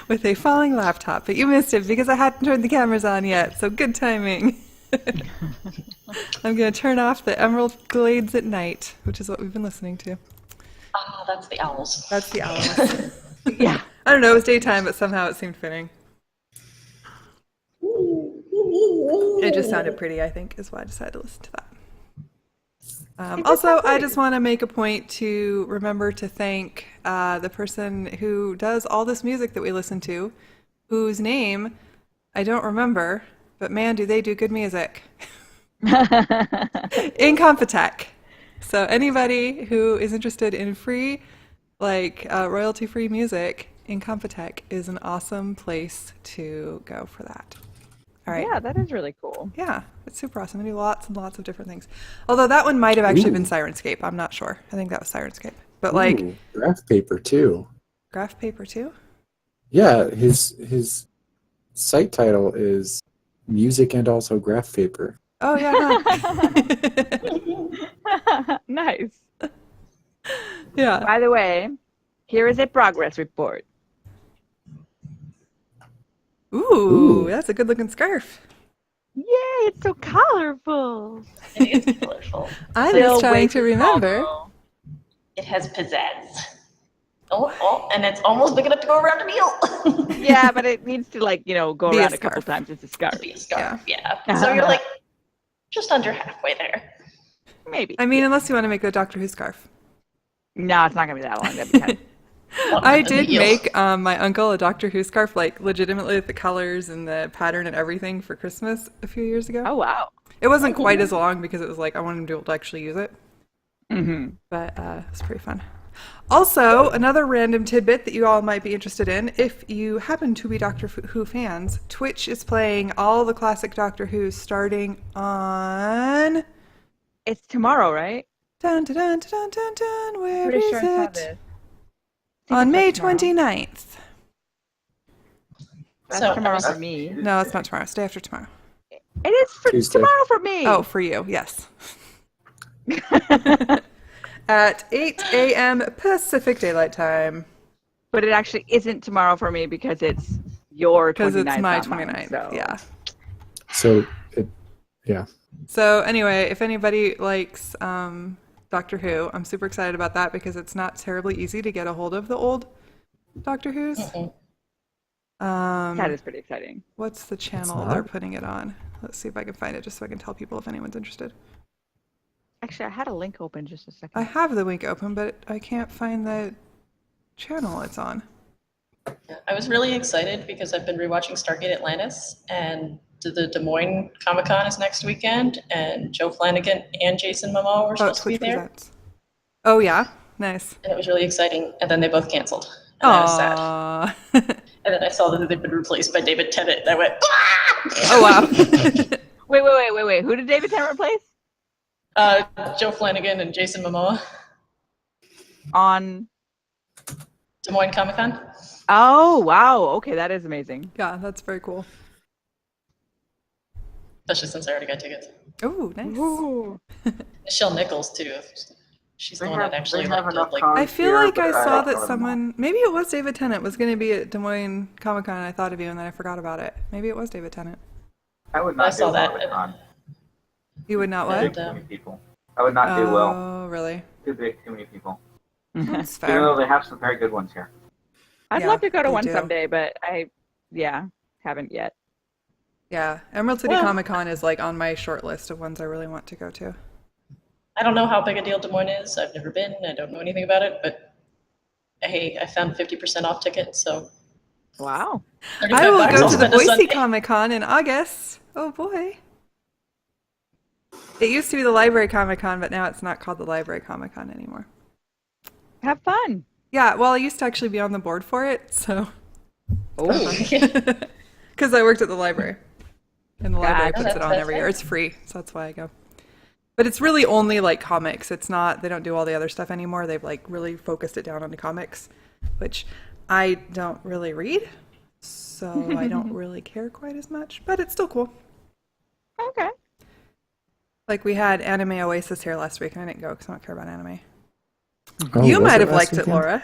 with a falling laptop. But you missed it because I hadn't turned the cameras on yet, so good timing. I'm going to turn off the Emerald Glades at night, which is what we've been listening to. Ah, that's the owls. That's the owls. Yeah. I don't know, it was daytime, but somehow it seemed fitting. It just sounded pretty, I think, is why I decided to listen to that. Also, I just want to make a point to remember to thank the person who does all this music that we listen to, whose name I don't remember, but man, do they do good music. Incompetech. So anybody who is interested in free, royalty-free music, Incompetech is an awesome place to go for that. All right. Yeah, that is really cool. Yeah, it's super awesome. They do lots and lots of different things. Although that one might have actually been Ooh. Sirenscape. I'm not sure. I think that was Sirenscape. But like Ooh, graph paper too. graph paper too? Yeah, his site title is music and also graph paper. Oh yeah. Huh? Nice. Yeah. By the way, here is a progress report. Ooh, that's a good looking scarf. Yay, it's so colorful. It is colorful. I'm Still just way trying to too remember. small, It has pizzazz. Oh, and it's almost big enough to go around a meal. though. Yeah, but it needs to go Be a around a couple scarf. times. It's a scarf. Be a scarf, yeah. So you're like just under halfway there. Maybe. I mean, unless you want to make a Doctor Who scarf. No, it's not gonna be that long. That'd be kind of... I A did meal. make my uncle a Doctor Who scarf, like legitimately with the colors and the pattern and everything for Christmas a few years ago. Oh wow. It wasn't quite as long because it was like I wanted him to be able to actually use it. Mm-hmm. But it was pretty fun. Also, another random tidbit that you all might be interested in, if you happen to be Doctor Who fans, Twitch is playing all the classic Doctor Who starting on... It's tomorrow, right? Dun, dun, dun, dun, dun, dun, where Pretty is sure I saw it? this. On May tomorrow. 29th. That's So, tomorrow that's- for me. No, it's not tomorrow. It's day after tomorrow. It is for Tuesday. tomorrow for me. Oh, for you, yes. At 8 a.m. Pacific Daylight Time. But it actually isn't tomorrow for me because it's your 29th. Because it's my not mine, 29th. so. Yeah. So it, yeah. So anyway, if anybody likes Doctor Who, I'm super excited about that because it's not terribly easy to get a hold of the old Doctor Who's. Mm-mm. That is pretty exciting. What's the channel not? they're putting it on? Let's see if I can find it just so I can tell people if anyone's interested. Actually, I had a link open just a second. I have the link open, but I can't find the channel it's on. I was really excited because I've been rewatching Stargate Atlantis, and the Des Moines Comic Con is next weekend, and Joe Flanagan and Jason Momoa were Oh, supposed to be Twitch there, Presents. Oh yeah, nice. and it was really exciting. And then they both canceled, and I was sad. Aww. And then I saw that they'd been replaced by David Tennant, and I went, ah! Oh wow. Wait. Who did David Tennant replace? Joe Flanagan and Jason Momoa, On. Des Moines Comic Con. Oh, wow. Okay, that is amazing. Yeah, that's very cool. Especially since I already got tickets. Oh, nice. Ooh. Michelle Nichols too. She's the They one have- that actually they have liked enough it. Like, cons I feel here, like but I saw don't that know them all. someone, maybe it was David Tennant, was going to be at Des Moines Comic Con and I thought of you and then I forgot about it. Maybe it was David Tennant. I would I not saw do well that. at con. You would not Yeah. what? Too many people. I would not do well. Oh, really? Too big, too many people. That's Even though fair. they have some very good ones here. I'd Yeah, love to go to they one do. someday, but haven't yet. Yeah, Emerald City Well- Comic Con is like on my short list of ones I really want to go to. I don't know how big a deal Des Moines is. I've never been. I don't know anything about it, but hey, I found 50% off tickets, so Wow. I 35 will bucks, go I'll to the spend a Boise Sunday. Comic Con in August. Oh boy. It used to be the Library Comic Con, but now it's not called the Library Comic Con anymore. Have fun. Yeah, well, I used to actually be on the board for it, so. Oh. Because I worked at the library. And the library Gotcha. puts it on That's every year. fair. It's free, so that's why I go. But it's really only like comics. It's not, they don't do all the other stuff anymore. They've like really focused it down on the comics, which I don't really read. So I don't really care quite as much, but it's still cool. Okay. Like we had Anime Oasis here last week, and I didn't go because I don't care about anime. Oh, You was might it have last liked it, weekend? Laura.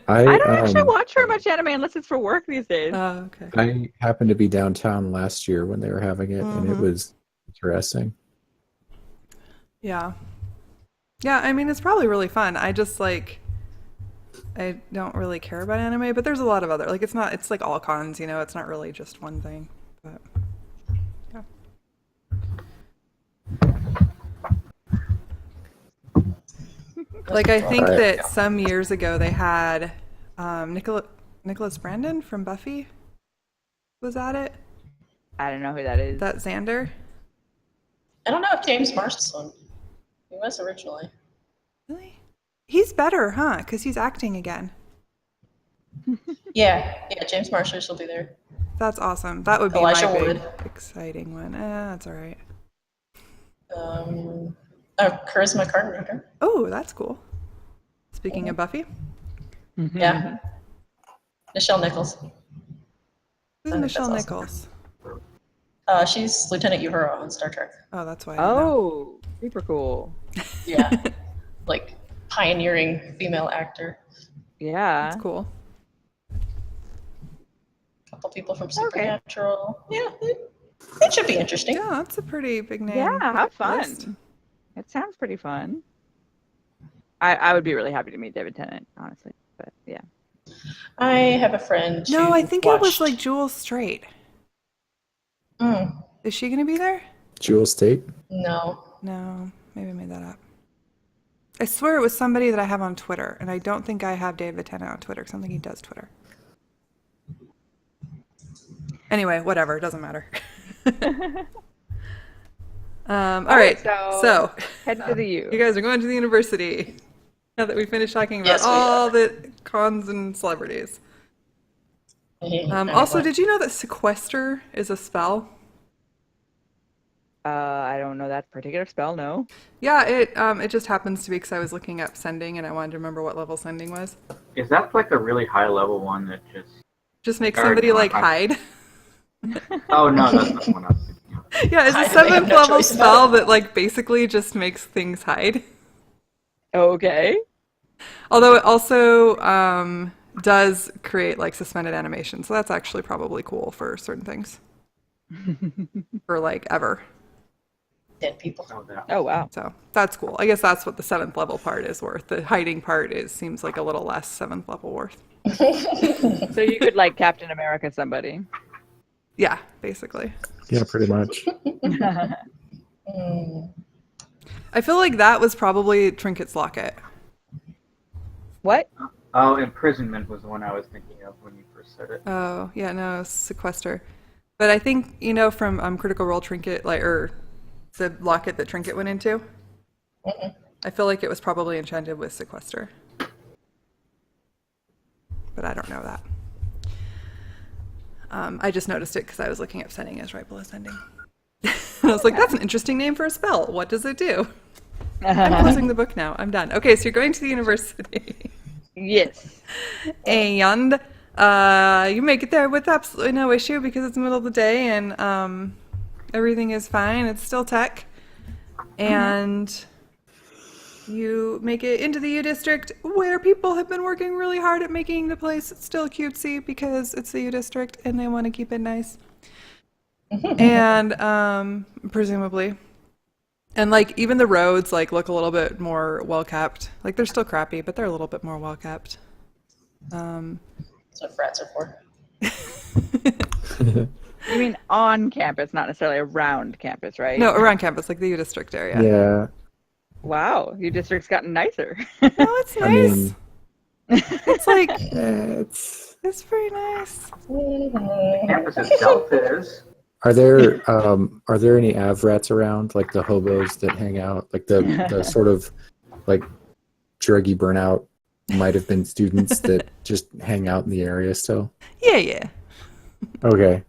I don't actually um, watch very much anime unless it's for work these days. Oh, okay. I happened to be downtown last year when they were having it, and it Mhm. was interesting. Yeah. Yeah, I mean, it's probably really fun. I just like, I don't really care about anime, but there's a lot of other, like, it's like all cons, you know, it's not really just one thing. But, yeah. Like, I think Alright. that some years ago they had Nicholas Brandon from Buffy was at it. I don't know who that is. That Xander. I don't know if James Marsden. He was originally. Really? He's better, huh? Because he's acting again. Yeah, James Marshall will be there. That's awesome. That would be Elijah my big, Wood. exciting one. That's all right. Charisma Carpenter. Oh, that's cool. Speaking of Buffy, Yeah. Michelle Nichols. who's I think Michelle that's Nichols? She's Lieutenant Uhura on Star Trek. Oh, that's why. I don't know. Oh, super cool. Yeah. Like pioneering female actor. Yeah. That's cool. A couple people from Supernatural. Yeah, it should be interesting. Yeah, that's a pretty big name. Yeah, have fun. list. It sounds pretty fun. I would be really happy to meet David Tennant, honestly. But yeah. I have a friend. No, who I think it was watched- like Jewel Straight. Mm, Is she going to be there? Jewel State. no. No, maybe I made that up. I swear it was somebody that I have on Twitter, and I don't think I have David Tennant on Twitter because I don't think he does Twitter. Anyway, whatever, it doesn't matter. All right, so head to the U. you guys are going to the university now that we finished talking about Yes, we all are. the cons and celebrities. Also, did you know that sequester is a spell? I don't know that particular spell, no. Yeah, it just happens to be because I was looking up sending and I wanted to remember what level sending was. Is that like a really high level one that just... Just make Or somebody no, like I- hide. Oh, no, that's not the one I was thinking of. Yeah, it's a Hide, they have 7th no level choice about spell it. that like basically just makes things hide. Okay. Although it also does create like suspended animation, so that's actually probably cool for certain things. for like ever. Dead people. Oh, that. Oh wow. So that's cool. I guess that's what the 7th level part is worth. The hiding part seems like a little less 7th level worth. So you could like Captain America somebody. Yeah, basically. Yeah, pretty much. I feel like that was probably Trinket's locket. What? Oh, imprisonment was the one I was thinking of when you first said it. Oh, yeah, no, sequester. But I think, from Critical Role Trinket, or the locket that Trinket went into, I feel like it was probably enchanted with sequester. But I don't know that. I just noticed it because I was looking up sending as right below sending. I was like, that's an interesting name for a spell. What does it do? I'm closing the book now. I'm done. Okay, so you're going to the university. Yes. And you make it there with absolutely no issue because it's the middle of the day and everything is fine. It's still tech. And you make it into the U District where people have been working really hard at making the place still cutesy because it's the U District and they want to keep it nice. And presumably. And like even the roads like look a little bit more well kept. Like they're still crappy, but they're a little bit more well kept. That's what frats are for. You mean on campus, not necessarily around campus, right? No, around campus, like the U District area. Yeah. Wow, your district's gotten nicer. No, it's nice. I mean, It's like it's. it's pretty nice. Campus itself is. Are there any avrats around, like the hobos that hang out, like the sort of like druggy burnout might have been students that just hang out in the area still? Yeah. Okay.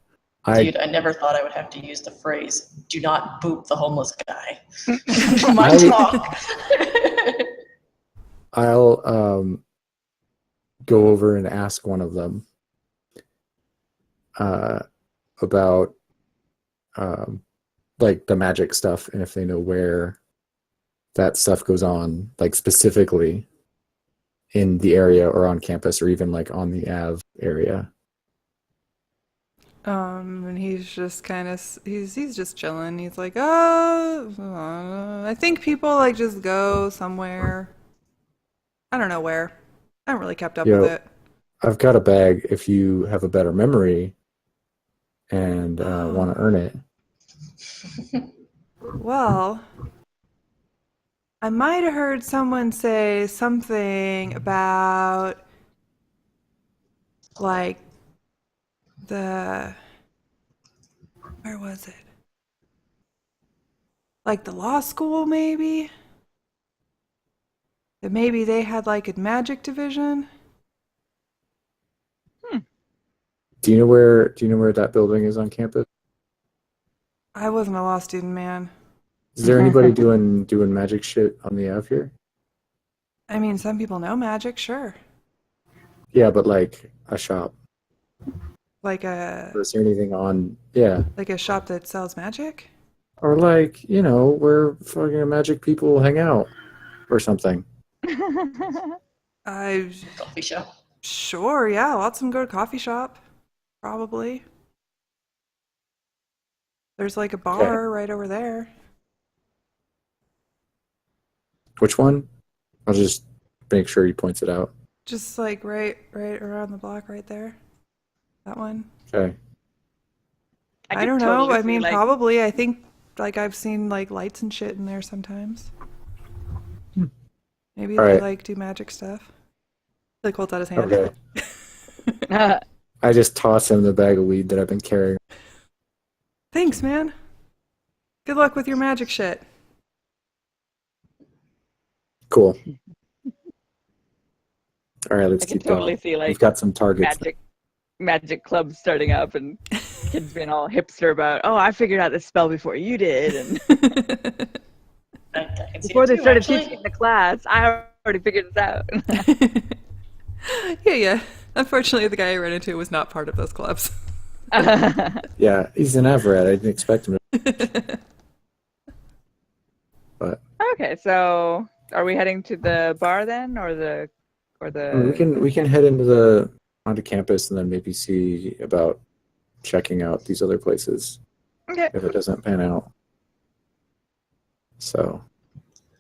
Dude, I never thought I would have to use the phrase, do not boop the homeless guy. For my talk. I'll go over and ask one of them about like the magic stuff and if they know where that stuff goes on, like specifically in the area or on campus or even like on the Ave area. And he's just kind of he's just chilling. He's like, oh, I think people like just go somewhere. I don't know where. I haven't really kept up Yo. with it. I've got a bag if you have a better memory and want to earn it. Well, I might have heard someone say something about like where was it? Like the law school, maybe? That maybe they had like a magic division? Do you know where that building is on campus? I wasn't a law student, man. Is there anybody doing magic shit on the Ave here? I mean, some people know magic, sure. Yeah, but like a shop. Like Is there anything on? Yeah. a shop that sells magic? Or like, where fucking magic people hang out or something. I Coffee shop. Sure, yeah. Lots of them go to coffee shop. Probably. There's like a bar right over there. Which one? I'll just make sure he points it out. Just like right around the block right there. That one. Okay. I could don't know. totally I see, mean, like, probably. I think like I've seen like lights and shit in there sometimes. Maybe All they right. like do magic stuff. Like holds out his hand. Okay. I just toss him the bag of weed that I've been carrying. Thanks, man. Good luck with your magic shit. Cool. All right, let's I can keep totally going. see like We've got some targets. magic clubs starting up and kids being all hipster about, oh, I figured out this spell before you did, and I can see before it they too, started actually. teaching the class, I already figured this out. Yeah. Unfortunately, the guy I ran into was not part of those clubs. Yeah, he's an Everett. I didn't expect him to. But Okay, so are we heading to the bar then, or the we can head onto campus and then maybe see about checking out these other places. Okay. if it doesn't pan out. So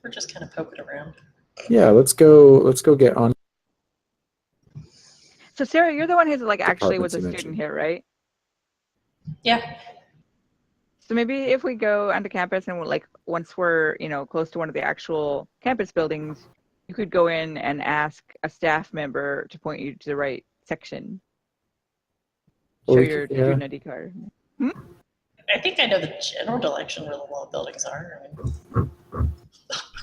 We're just kind of poking around. yeah, let's go get on So Sarah, you're the one who's like actually was departments a you student mentioned. here, right? Yeah. So maybe if we go onto campus and we're like once we're, close to one of the actual campus buildings, you could go in and ask a staff member to point you to the right section. Well, Show we your could- yeah. student ID card. I think I know the general direction where the law buildings are. I mean,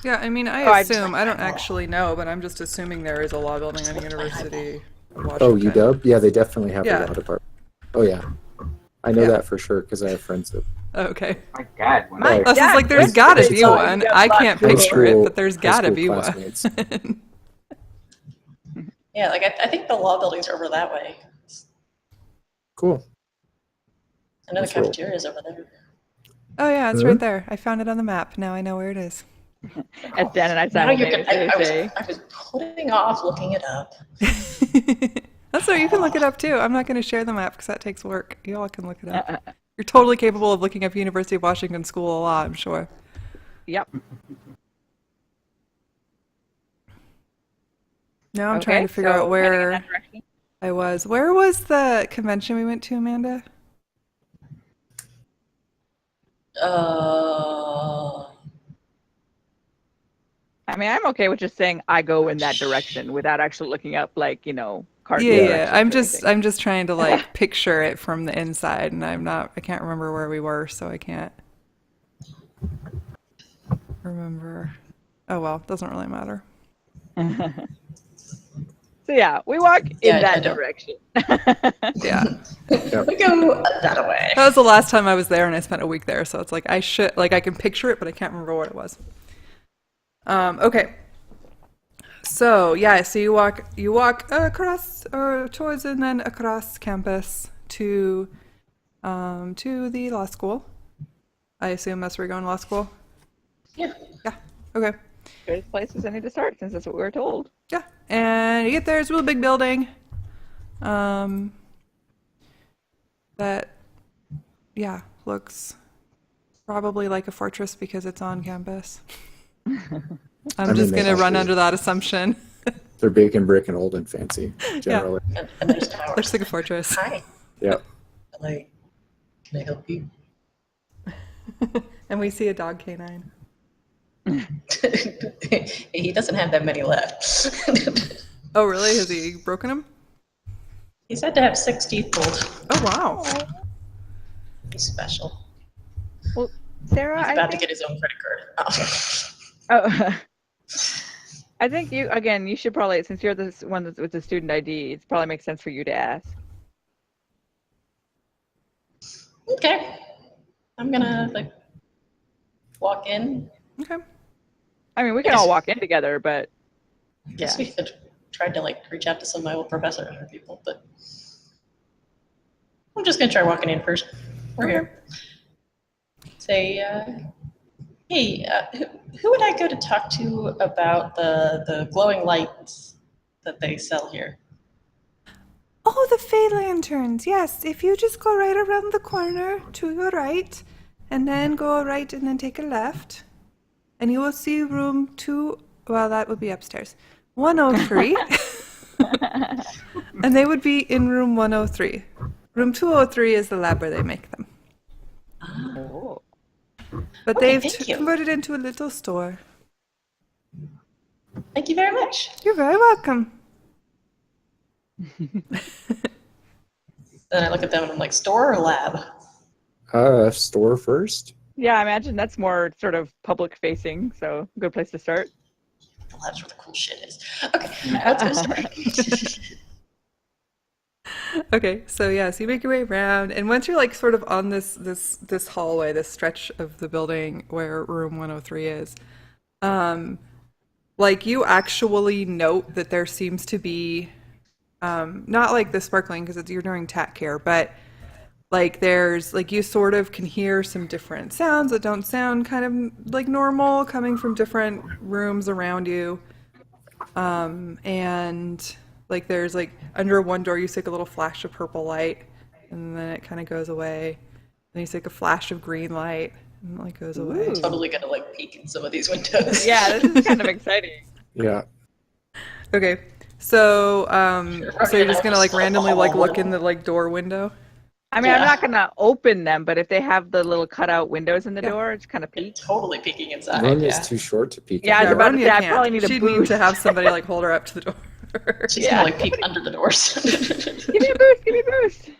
Yeah, I mean, Oh, I I- assume. I don't actually know, but I'm just assuming there is a law building on University of Oh, Washington. UW? Yeah, they definitely have Yeah. a law department. Oh yeah, I know Yeah. that for sure because I have friends that. Oh, okay. My God, when My I- I was dad like, there's went gotta to be the one. UW I law can't school. picture it, School- but there's high gotta school be classmates. one. yeah, like I think the law buildings are over that way. Cool. I know the That's cool. cafeteria is over there. Oh yeah, it's Huh? right there. I found it on the map. Now I know where it is. As Dan and I Now you can, simultaneously say. I was putting off looking it up. That's right. You can look it up too. I'm not going to share the map because that takes work. You all can look it up. You're totally capable of looking up University of Washington School of Law, I'm sure. Yep. Now I'm Okay, trying to figure so out heading in where that direction. I was. Where was the convention we went to, Amanda? I mean, I'm okay with just saying I go in that direction without actually looking up card Yeah, directions yeah. or anything. I'm just trying to like picture it from the inside, and I can't remember where we were, so I can't remember. Oh well, doesn't really matter. So yeah, we walk Yeah, in I that don't- direction. Yeah. We go that way. That was the last time I was there, and I spent a week there, so it's like I can picture it, but I can't remember what it was. Okay. So yeah, so you walk across or towards and then across campus to the law school. I assume that's where you're going to law school. Yeah. Yeah. Okay. Good place as any to start, since that's what we were told. Yeah. And you get there, it's a really big building. That looks probably like a fortress because it's on campus. I'm mean, just they gonna run actually- under that assumption. They're big and brick and old and fancy generally. And there's towers. Looks like a fortress. Hi. Yep. Like, can I help you? And we see a dog canine. He doesn't have that many left. Oh, really? Has he broken him? He's had to have 6 teeth pulled. Oh, wow. He's special. Well, Sarah, He's I about to think, get his own credit card. oh, I think you should probably, since you're the one that's with the student ID, it probably makes sense for you to ask. Okay. I'm gonna walk in. Okay. I mean, we can all walk in together, but I guess Yeah. we could try to reach out to some of my old professors or people, but I'm just gonna try walking in first. We're here. Say, hey, who would I go to talk to about the glowing lights that they sell here? Oh, the Fey Lanterns. Yes, if you just go right around the corner to your right, and then go right and then take a left, and you will see room 2. Well, that would be upstairs. 103. And they would be in room 103. Room 203 is the lab where they make them. oh, But Okay, they've thank you. converted into a little store. Thank you very much. You're very welcome. Then I look at them and I'm like, store or lab? Store first. yeah, I imagine that's more sort of public facing, so good place to start. The lab's where the cool shit is. Okay, let's go start. Okay, so yeah, so you make your way around, and once you're like sort of on this hallway, this stretch of the building where room 103 is, like you actually note that there seems to be, not like the sparkling because you're doing tack care, but like there's like you sort of can hear some different sounds that don't sound kind of like normal coming from different rooms around you, and like there's like under one door you see like a little flash of purple light, and then it kind of goes away, Then you see like a flash of green light and it like goes away. Ooh. Totally gonna like peek in some of these windows. Yeah, this is kind of exciting. Yeah. Okay. So Sure. so you're just gonna like Just randomly like look in follow. the like door window? I mean, I'm Yeah. not gonna open them, but if they have the little cutout windows in the Yeah. door, it's kind of You're peek. totally peeking inside. Ronya's Yeah. too short to peek. Yeah, I at was Yeah, about to Ronya say, I can't. probably need a She'd need to boost. have somebody like hold her up to the door. She's Yeah. gonna like peek under the doors. Give me a boost, give me a boost.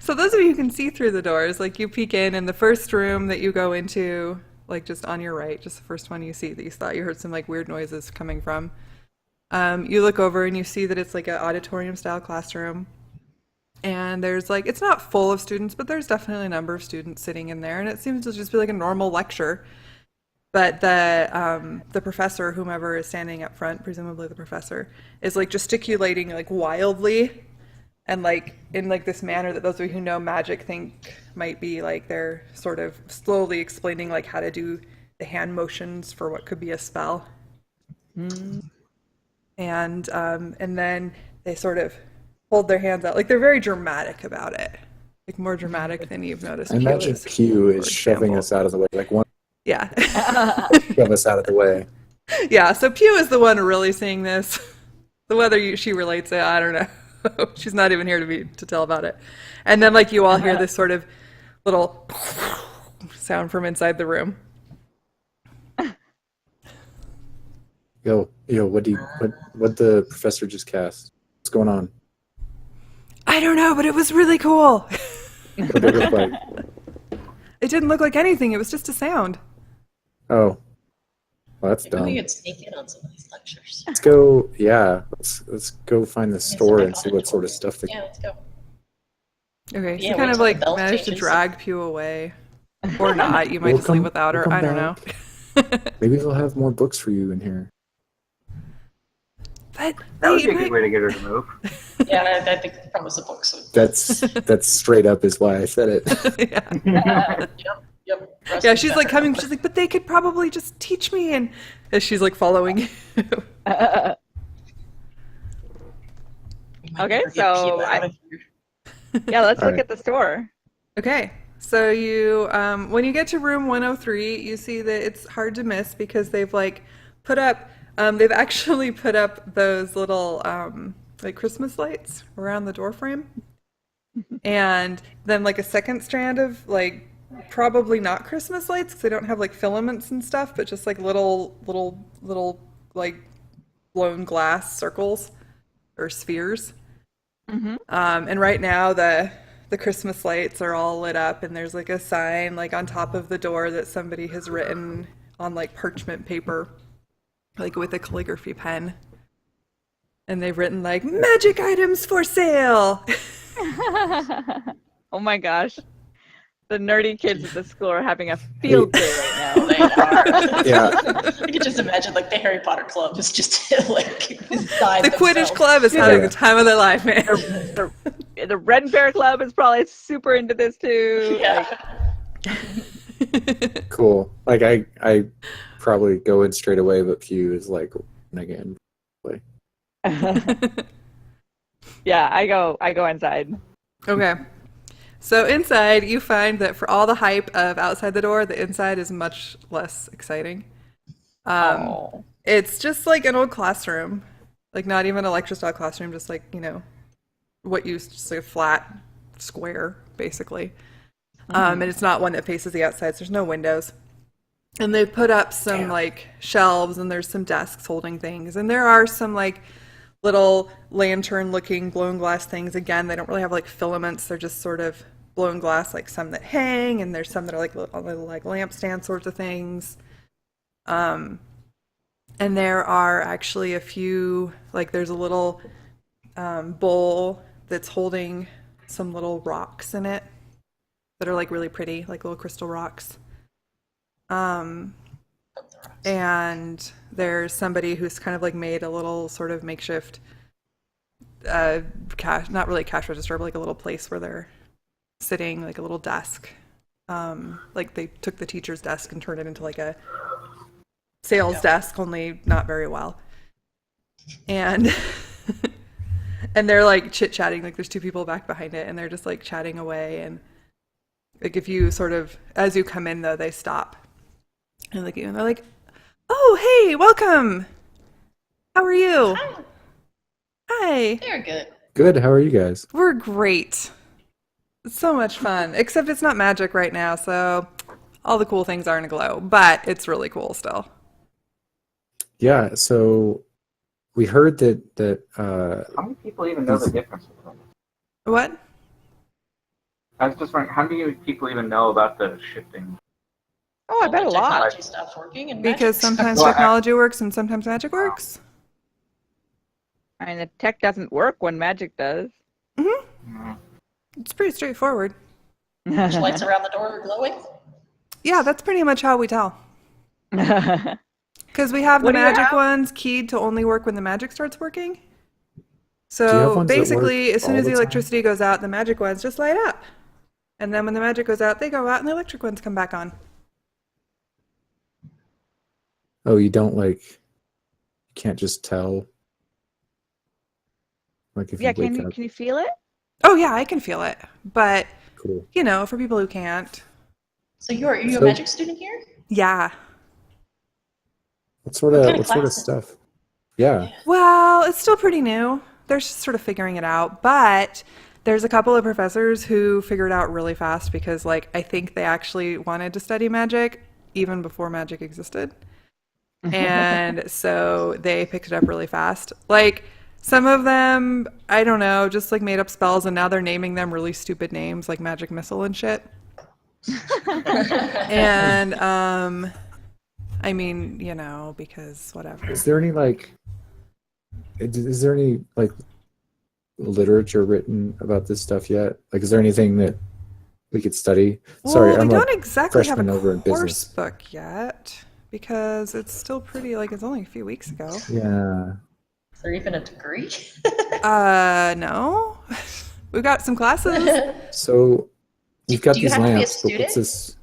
So those of you who can see through the doors, like you peek in, and the first room that you go into, like just on your right, just the first one you see that you thought you heard some like weird noises coming from. You look over and you see that it's like an auditorium style classroom. And there's like, it's not full of students, but there's definitely a number of students sitting in there. And it seems to just be like a normal lecture. But the professor, whomever is standing up front, presumably the professor, is like gesticulating like wildly and like in like this manner that those of you who know magic think might be like they're sort of slowly explaining like how to do the hand motions for what could be a spell. And then they sort of hold their hands out. Like they're very dramatic about it. Like more dramatic than you've noticed. I imagine Pew is for shoving example. us out of the way. Like, one Yeah. shove us out of the way. Yeah, so Pew is the one really seeing this. The whether she relates it, I don't know. She's not even here to tell about it. And then like you all hear this sort of little sound from inside the room. Yo, what the professor just cast? What's going on? I don't know, but it was really cool. What did it look like? It didn't look like anything. It was just a sound. Oh, well, that's Maybe we dumb. could sneak in on some of these lectures. Let's go. Yeah, let's go find the some, store like, and see what sort of auditorium. stuff they. Yeah, let's go. Okay, so Yeah, you kind wait of till the like bell managed to changes. drag Pew away. Or not. You might We'll just leave come- without her. we'll I come don't know. Maybe they'll have more books for you in here. But That would be a wait, good way to get her to move. Yeah, I think that was a book. So. That's straight up is why I said it. yeah. Yep. Yeah, she's like coming. She's like, but they could probably just teach me. And as she's like following you. Okay, so yeah, let's All look right. at the store. Okay, so you when you get to room 103, you see that it's hard to miss because they've like put up. They've actually put up those little like Christmas lights around the door frame, and then like a second strand of like probably not Christmas lights because they don't have like filaments and stuff, but just like little like blown glass circles or spheres. And right now the Christmas lights are all lit up, and there's like a sign like on top of the door that somebody has written on like parchment paper, like with a calligraphy pen. And they've written like magic items for sale. Oh my gosh. The nerdy kids at the school are having a field day right now. They are. Yeah. I can just imagine like the Harry Potter Club is just like beside The Quidditch themselves. Club is having Yeah. the time of their life, man. The Red Bear Club is probably super into this too. Yeah. Cool. Like I probably go in straight away, but Pew is like again. Like... Yeah, I go inside. Okay. So inside, you find that for all the hype of outside the door, the inside is much less exciting. Oh. It's just like an old classroom, like not even a lecture style classroom, just like, you know, just like a flat square, basically. And it's not one that faces the outside, so there's no windows. And they put up some like shelves, and there's some desks holding things, and there are some like little lantern-looking blown glass things. Again, they don't really have like filaments; they're just sort of blown glass, like some that hang, and there's some that are like little like lampstand sorts of things. And there are actually a few, like there's a little bowl that's holding some little rocks in it that are like really pretty, like little crystal rocks. And there's somebody who's kind of like made a little sort of makeshift cash, not really cash register, but like a little place where they're sitting, like a little desk. Like they took the teacher's desk and turned it into like a sales desk, only not very well. And and they're like chit-chatting, like there's two people back behind it, and they're just like chatting away. And Like if you sort of, as you come in though, they stop and look at you and they're like, "Oh, hey, welcome. How are you?" Hi, "Hi. they're good. Good. How are you guys? We're great. It's so much fun. Except it's not magic right now, so all the cool things are in a glow, but it's really cool still." Yeah. So we heard that How many people even know the difference between them? What? I was just wondering, how many people even know about the shifting? Oh, I bet a lot. Technology stops working and magic Because starts sometimes Well, I- technology works and sometimes magic works. I mean, the tech doesn't work when magic does. Mm. It's pretty straightforward. There's lights around the door are glowing. Yeah, that's pretty much how we tell. Because we have the What do you magic have? ones keyed to only work when the magic starts working. you have So ones that basically, work as soon all as the the time? electricity goes out, the magic ones just light up. And then when the magic goes out, they go out and the electric ones come back on. Oh, you don't you can't just tell. Like if Yeah, you can wake you up. can you feel it? Oh, yeah, I can feel it. But, Cool. you know, for people who can't, So are you a So- magic student here? yeah. What sort What of kind of what sort of classes? stuff? Yeah. Well, it's still pretty new. They're just sort of figuring it out. But there's a couple of professors who figured it out really fast because, like, I think they actually wanted to study magic even before magic existed. And so they picked it up really fast. Like, some of them, I don't know, just like made up spells and now they're naming them really stupid names like Magic Missile and shit. And, I mean, you know, because whatever. Is there any is there any literature written about this stuff yet? Like, is there anything that we could study? Sorry, Well, we I'm don't a exactly have freshman a over in course business. book yet because it's still pretty, like, it's only a few weeks ago. Yeah. Is there even a degree? No. We've got some classes. So you've got Do you these have to be a lamps, but what's student? this?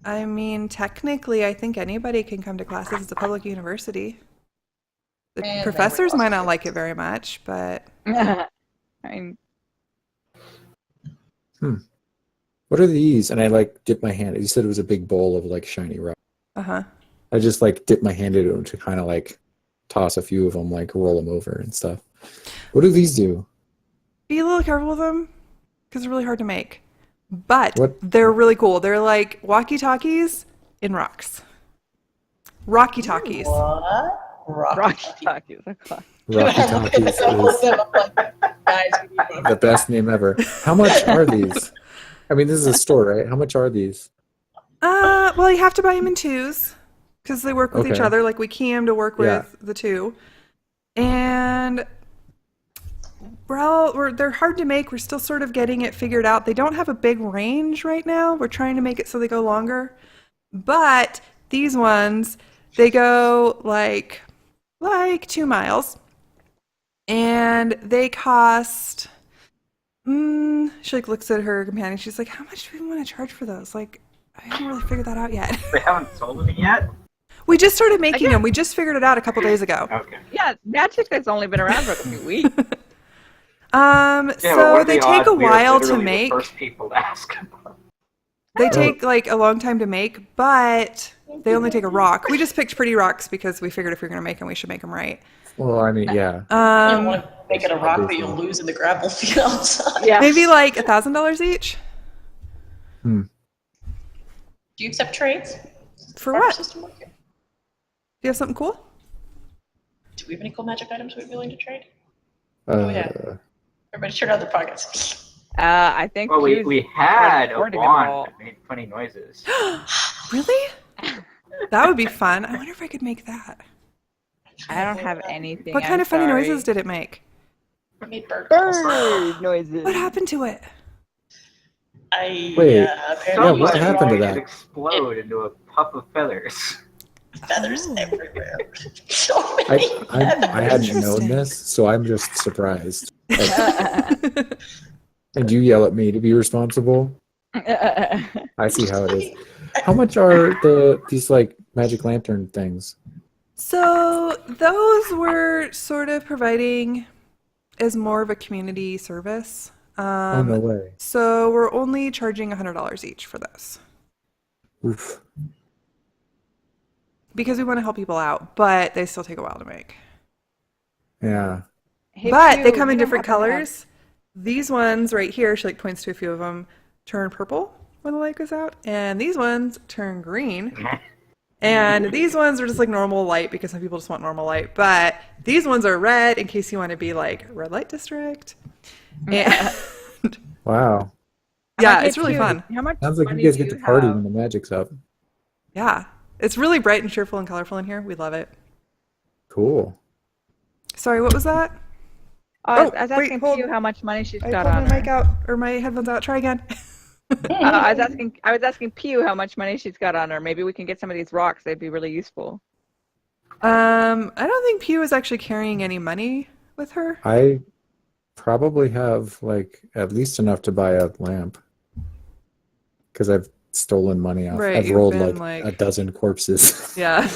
I mean, technically, I think anybody can come to classes. It's a public university. The And they professors were might also not like it very much, but I mean, What are these? And I dip my hand. You said it was a big bowl of shiny rock. uh-huh. I just dip my hand into them to kind of toss a few of them, roll them over and stuff. What do these do? Be a little careful with them because they're really hard to make. But What? they're really cool. They're like walkie-talkies in rocks. Rocky talkies. What? Rocky Talkies. Rocky Talkies is Guys, we need the best name ever. How much are these? I mean, this is a store, right? How much are these? Well, you have to buy them in twos because they work with each Okay. other. Like we key them to work Yeah. with the two. And they're hard to make. We're still sort of getting it figured out. They don't have a big range right now. We're trying to make it so they go longer. But these ones, they go like 2 miles. And they cost she looks at her companion. She's like, "How much do we want to charge for those?" Like, I haven't really figured that out yet. They haven't sold any yet? We just started making Again. them. We just figured it out a couple days ago. Okay. Yeah, magic has only been around for a few weeks. Yeah, but So what are they the take odds a we are while to literally make. The first people to ask about? They take like a long time to make, but they only take a rock. We just picked pretty rocks because we figured if we were gonna make them, we should make them right. Well, I mean, yeah. You don't want to make it a rock, but you'll lose in the gravel field outside. Yeah. Maybe like $1,000 each. Do you accept trades? For Barter what? Do system work here? you have something cool? Do we have any cool magic items we'd be willing to trade? Uh, Everybody turn on their pockets. I think Well, Q's we had a recording wand it all. that made funny noises. Really? That would be fun. I wonder if I could make that. I don't have anything. What kind I'm of funny sorry. noises did it make? I made bird calls. Bird noises. What happened to it? I Wait. apparently what used happened to It that? explode into a puff of feathers. feathers Oh. everywhere. So many I hadn't known Interesting. this, so I'm just surprised. And you yell at me to be responsible. I see how it is. How much are these magic lantern things? So those were sort of providing as more of a community service. Oh, no way. So we're only charging $100 each for this Oof. because we want to help people out, but they still take a while to make. Yeah. Hey, But they Pew, come you in don't different happen to have- colors. These ones right here, she like points to a few of them, turn purple when the light goes out, and these ones turn green. And these ones are just like normal light because some people just want normal light. But these ones are red in case you want to be like red light district. And Wow. yeah, Hey, it's really Pew, fun. How much Sounds like you money guys do get to you party have? when the magic's up. Yeah, it's really bright and cheerful and colorful in here. We love it. Cool. Sorry, what was that? I Oh, was wait, asking hold. Pew how much money she's I got pulled on my mic her. out or my headphones out. Try again. I was asking Pew how much money she's got on her. Maybe we can get some of these rocks. They'd be really useful. I don't think Pew is actually carrying any money with her. I probably have like at least enough to buy a lamp because I've stolen money off. Right, I've you've rolled been, like like- a dozen corpses Yeah,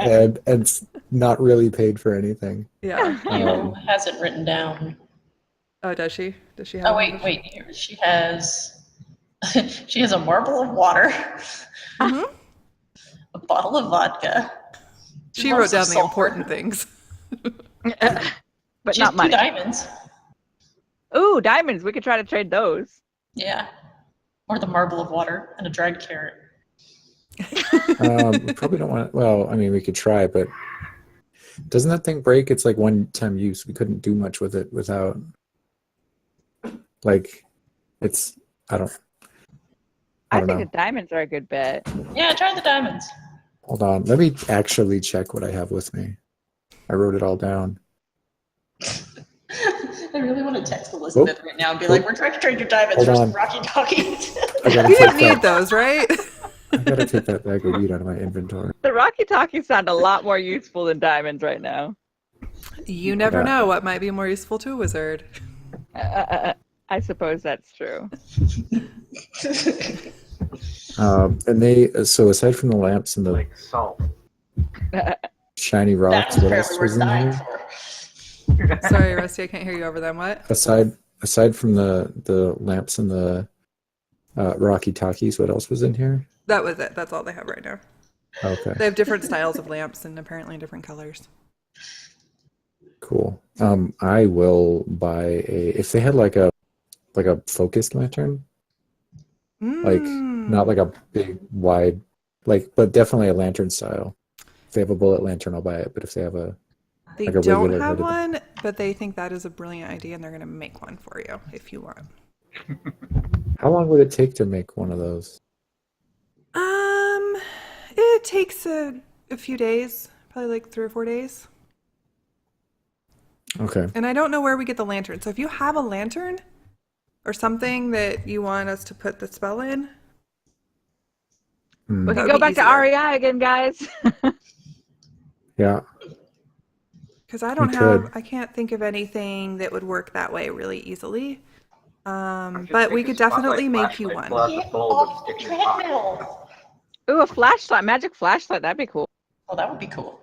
and it's not really paid for anything. yeah. Pew has it written down. Oh, does she? Does she have? Oh, one? wait, here, she has, she has a marble of water, Mhm. a bottle of vodka. She lumps wrote of down the sulfur, important things. But She has not money. 2 diamonds. Ooh, diamonds. We could try to trade those. Yeah. Or the marble of water and a dried carrot. We probably don't want to, well, I mean, we could try, but doesn't that thing break? It's like one-time use. We couldn't do much with it without, like, it's, I don't I know. think the diamonds are a good bet. Yeah, try the diamonds. Hold on. Let me actually check what I have with me. I wrote it all down. I really want to text Elizabeth right now and be like, we're trying to trade your diamonds Hold for on. some Rocky Talkies. I gotta You take didn't need that. those, right? I gotta take that bag of weed out of my inventory. The Rocky Talkies sound a lot more useful than diamonds right now. You never Yeah. know what might be more useful to a wizard. I suppose that's true. And they, so aside from the lamps and the Like salt. shiny rocks, That's what apparently else was worth in dying here? for. Sorry, Rusty, I can't hear you over them. What? Aside from the lamps and the Rocky Talkies, what else was in here? That was it. That's all they have right now. Okay, They have different styles of lamps and apparently different colors. cool. I will buy if they had like a focused lantern, like not like a big wide, like, but definitely a lantern style. If they have a bullet lantern, I'll buy it. But if they have They like a don't regular have hooded- one, but they think that is a brilliant idea and they're going to make one for you if you want. how long would it take to make one of those? It takes a few days, probably like 3 or 4 days. Okay. And I don't know where we get the lantern. So if you have a lantern or something that you want us to put the spell in, We That can would go be back to easier. REI again, guys. Yeah. because I don't could. I can't think of anything that would work that way really easily. Just But take we a could spotlight definitely make you flashlight, one. Pull out the bulb and stick it in your pocket. Ooh, a flashlight, magic flashlight. That'd be cool. Oh, that would be cool.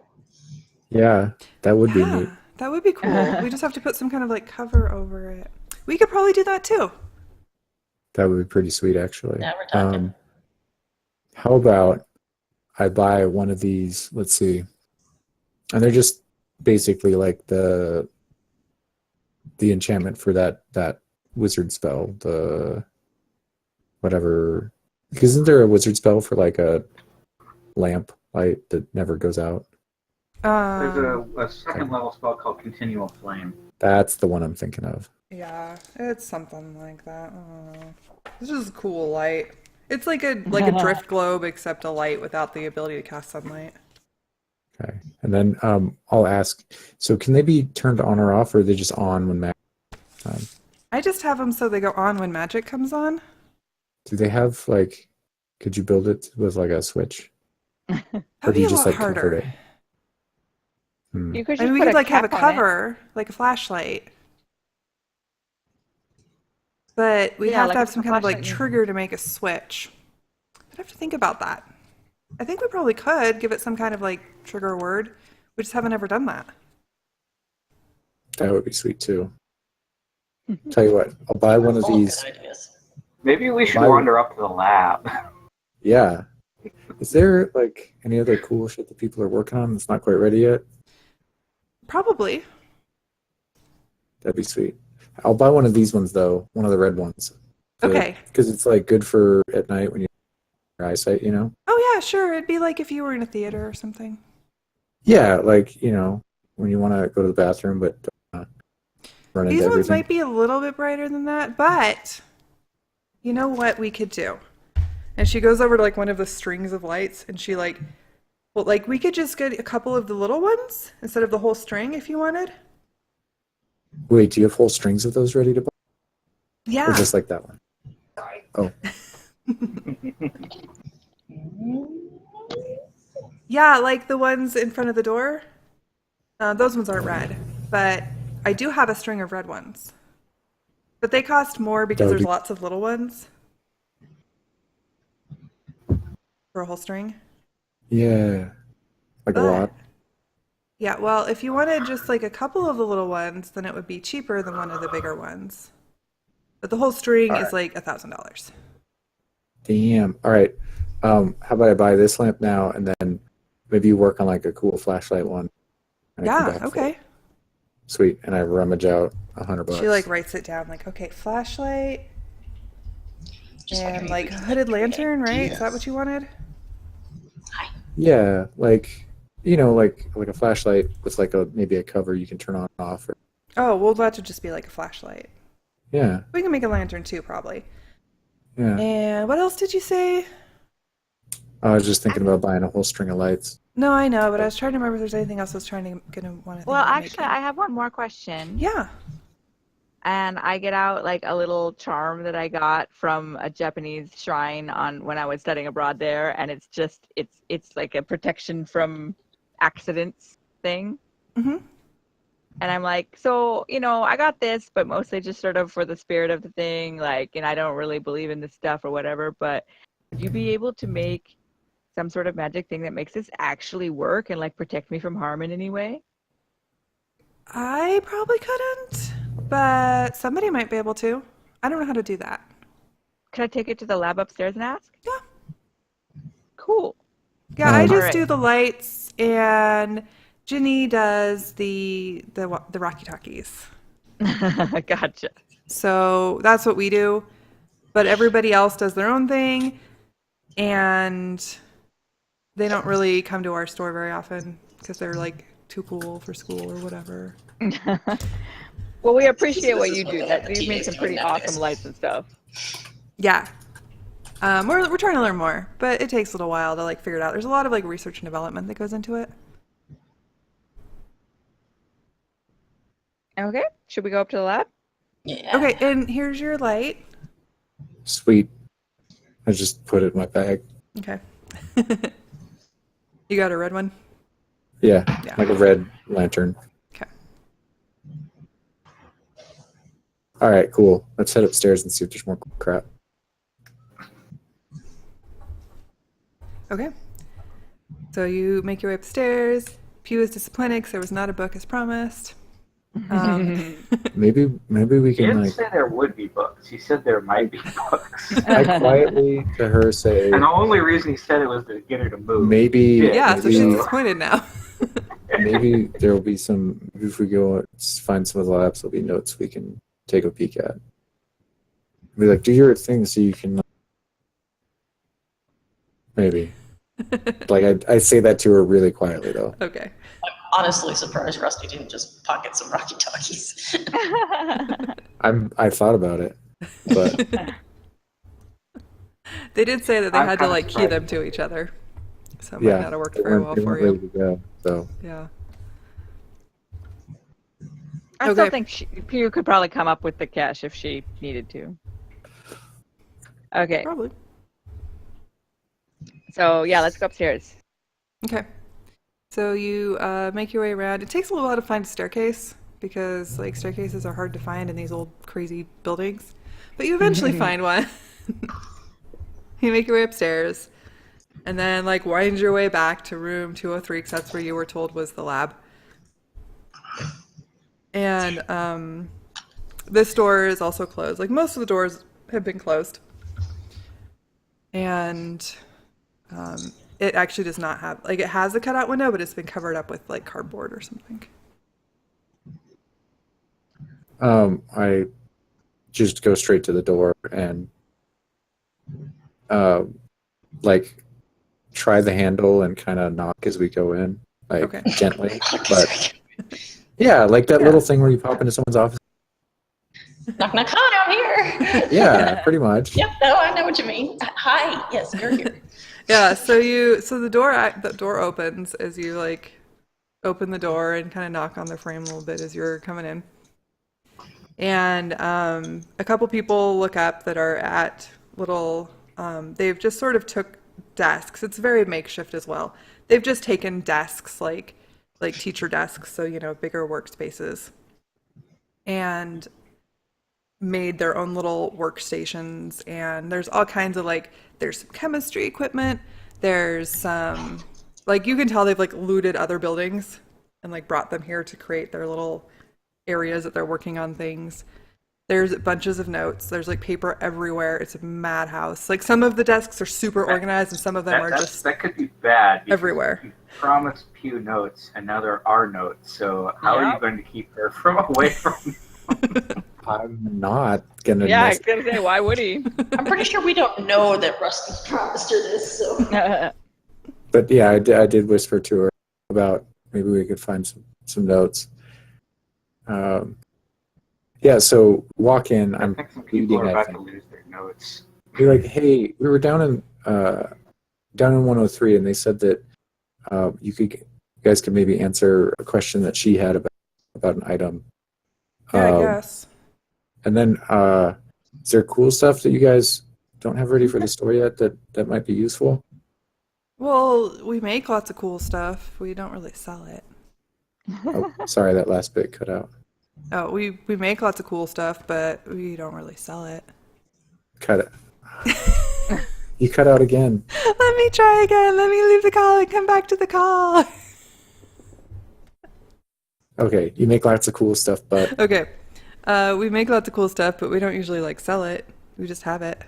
Yeah, that would be neat. Yeah, that would be cool. We just have to put some kind of like cover over it. We could probably do that too. That would be pretty sweet, actually. Now we're talking. How about I buy one of these? Let's see, and they're just basically like the enchantment for that wizard spell, the whatever. Isn't there a wizard spell for like a lamp light that never goes out? There's Um, a second level spell called Continual Flame. That's the one I'm thinking of. yeah, it's something like that. I don't know. This is a cool light. It's like a drift globe except a light without the ability to cast sunlight. Okay, and then I'll ask. So can they be turned on or off, or are they just on when magic time? I just have them so they go on when magic comes on. Do they have like? Could you build it with like a switch, or That'd do you be a just lot like convert harder. it? Hmm. You could I just mean, we put could like have a cap on it. cover, like a flashlight. But we'd Yeah, have like to have a some kind of like flashlight. trigger to make a switch. I'd have to think about that. I think we probably could give it some kind of like trigger word. We just haven't ever done that. That would be sweet too. Tell you what, I'll buy one of All these. good ideas. Maybe we should Why- wander up to the lab. Yeah. Is there like any other cool shit that people are working on that's not quite ready yet? Probably. That'd be sweet. I'll buy one of these ones though, one of the red ones. Okay. Because it's like good for at night when you your eyesight, you know? Oh yeah, sure. It'd be like if you were in a theater or something. Yeah, like, you know, when you want to go to the bathroom but don't run These into ones everything. might be a little bit brighter than that, but you know what we could do? And she goes over to like one of the strings of lights and she like, well, like we could just get a couple of the little ones instead of the whole string if you wanted. Wait, do you have whole strings of those ready to buy? Or Yeah. just like that one? Oh, Yeah, like the ones in front of the door. Those ones aren't red, but I do have a string of red ones. But they cost more because That would there's be- lots of little ones for a whole string. yeah. Like a But lot. yeah, well, if you wanted just like a couple of the little ones, then it would be cheaper than one of the bigger ones. But the whole string is like $1,000. Damn. All right. How about I buy this lamp now and then maybe you work on like a cool flashlight one. and I come Yeah, back for okay. it. Sweet. And I rummage out $100. She like writes it down like, okay, flashlight Just and wondering like if we could hooded have good lantern, right? Is that ideas. what you wanted? Yeah, like you know, like a flashlight with like a maybe a cover you can turn on and off. Or, Oh, well, that should just be like a flashlight. yeah, We can make a lantern too, probably. yeah. And what else did you say? I was just thinking about buying a whole string of lights. No, I know, but I was trying to remember if there's anything else I was gonna want to. Well, actually, I have one more question. Yeah. And I get out like a little charm that I got from a Japanese shrine on when I was studying abroad there, and it's just it's like a protection from accidents thing. Mhm. And I'm like, so, I got this, but mostly just sort of for the spirit of the thing, like, and I don't really believe in this stuff or whatever, but would you be able to make some sort of magic thing that makes this actually work and like protect me from harm in any way? I probably couldn't, but somebody might be able to. I don't know how to do that. Could I take it to the lab upstairs and ask? Yeah. Cool. Yeah, I just Alright. do the lights, and Ginny does the Rocky Talkies. Gotcha. So that's what we do. But everybody else does their own thing, and they don't really come to our store very often because they're like too cool for school or whatever. Well, we appreciate what This is you what do. they have That the you made TAs some doing pretty nowadays. awesome lights and stuff. Yeah. We're trying to learn more, but it takes a little while to like figure it out. There's a lot of like research and development that goes into it. Okay, should we go up to the lab? Yeah. Okay, and here's your light. Sweet. I just put it in my bag. Okay. You got a red one? Yeah, Yeah. like a red lantern. Okay. All right, cool. Let's head upstairs and see if there's more crap. Okay. So you make your way upstairs. Pew is disappointed because there was not a book as promised. Maybe we He can didn't like. say there would be books. He said there might be books. I quietly to her say, And the only reason he said it was to get her to move. maybe. Yeah, so maybe, she's disappointed now. maybe there will be some. If we go find some of the labs, there'll be notes we can take a peek at. Be like, do your thing so you can. Maybe. Like I say that to her really quietly though. Okay. I'm honestly surprised Rusty didn't just pocket some Rocky Talkies. I thought about it, but They did say that they I'm had to kinda like key surprised. them to each other. So it yeah, might not have worked they very weren't- well they for weren't you. ready to go, so Yeah. I still Okay. think Pew could probably come up with the cash if she needed to. Okay, Probably. so yeah, let's go upstairs. Okay. So you make your way around. It takes a little while to find a staircase because like staircases are hard to find in these old crazy buildings. But you eventually find one. You make your way upstairs and then like wind your way back to room 203 because that's where you were told was the lab. And This door is also closed. Like most of the doors have been closed. And it actually does not have, like, it has a cutout window, but it's been covered up with like cardboard or something. I just go straight to the door and like try the handle and kind of knock as we go in, like Okay. gently. But yeah, like that little thing where you pop into someone's office. Knock, knock, hi, I'm here. Yeah, pretty much. Yep, oh, I know what you mean. Hi, yes, you're here. Yeah, so the door opens as you like open the door and kind of knock on the frame a little bit as you're coming in. And a couple people look up that are at little they've just sort of took desks. It's very makeshift as well. They've just taken desks like teacher desks, so bigger workspaces. And made their own little workstations, and there's all kinds of there's some chemistry equipment, there's some you can tell they've looted other buildings and brought them here to create their little areas that they're working on things. There's bunches of notes, there's paper everywhere. It's a madhouse. Some of the desks are super organized and some of them are just that could be bad everywhere. You promised Pew notes and now there are notes, so how are you going to keep her away from I'm not gonna. Yeah, I was gonna say, why would he? I'm pretty sure we don't know that Rusty's promised her this, so. But yeah, I did whisper to her about maybe we could find some notes. Yeah, so walk in. I think some people are about to lose their notes. You're like, hey, we were down in 103, and they said that you guys could maybe answer a question that she had about an item. Yeah, I guess. And then, is there cool stuff that you guys don't have ready for the store yet that might be useful? Well, we make lots of cool stuff. We don't really sell it. Oh, sorry, that last bit cut out. Oh, we make lots of cool stuff, but we don't really sell it. Cut it. You cut out again. Let me try again. Let me leave the call and come back to the call. Okay, you make lots of cool stuff, but Okay. We make lots of cool stuff, but we don't usually sell it. We just have it.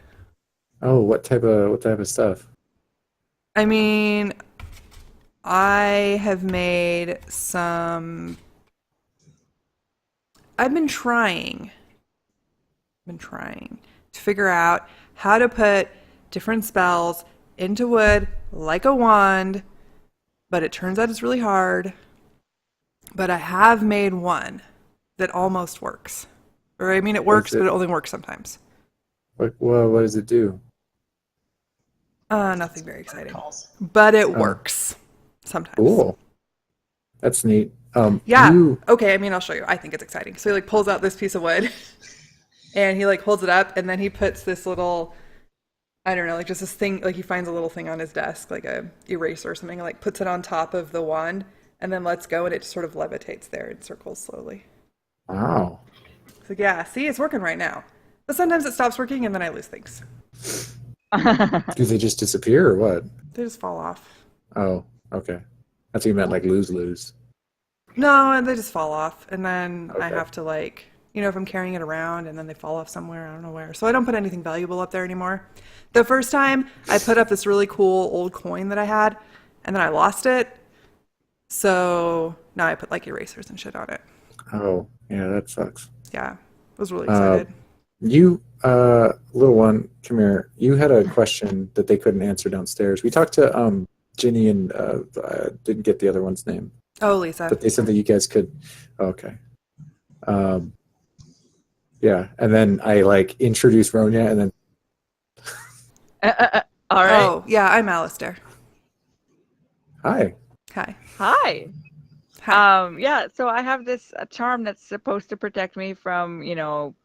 oh, what type of stuff? I mean, I have made some. I've been trying to figure out how to put different spells into wood like a wand, but it turns out it's really hard. But I have made one that almost works. Or I mean, it works, but it only works sometimes. What does it do? Nothing very exciting. But it works sometimes. Cool. That's neat. Yeah. Okay, I mean, I'll show you. I think it's exciting. So he pulls out this piece of wood and he holds it up, and then he puts this little, I don't know, just this thing, he finds a little thing on his desk, like a eraser or something, and puts it on top of the wand and then lets go, and it just sort of levitates there and circles slowly. Wow. So yeah, see, it's working right now. But sometimes it stops working and then I lose things. Do they just disappear or what? They just fall off. Oh, okay. That's what you meant, lose. No, they just fall off, and then I Okay. have to if I'm carrying it around and then they fall off somewhere, I don't know where. So I don't put anything valuable up there anymore. The first time I put up this really cool old coin that I had, and then I lost it. So now I put erasers and shit on it. Oh, yeah, that sucks. Yeah, I was really excited. You, little one, come here. You had a question that they couldn't answer downstairs. We talked to Ginny and didn't get the other one's name. Oh, Lisa. But they said that you guys could. Okay. Yeah, and then I introduced Ronya, and then. All right. Oh, yeah, I'm Alistair. Hi. Hi. Hi. Hi. Yeah, so I have this charm that's supposed to protect me from,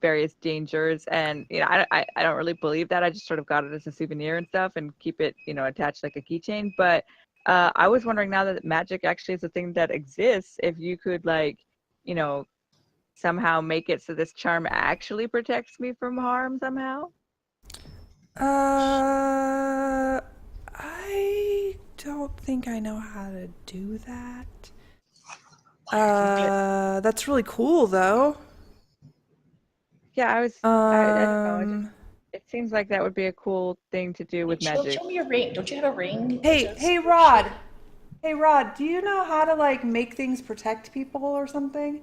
various dangers, and I don't really believe that. I just sort of got it as a souvenir and stuff, and keep it, attached like a keychain. But I was wondering, now that magic actually is a thing that exists, if you could somehow make it so this charm actually protects me from harm somehow. I don't think I know how to do that. That's really cool, though. Yeah, I don't know. Um. It seems like that would be a cool thing to do with magic. Show me your ring. Don't you have a ring? Hey, Rod. Hey, Rod. Do you know how to like make things protect people or something?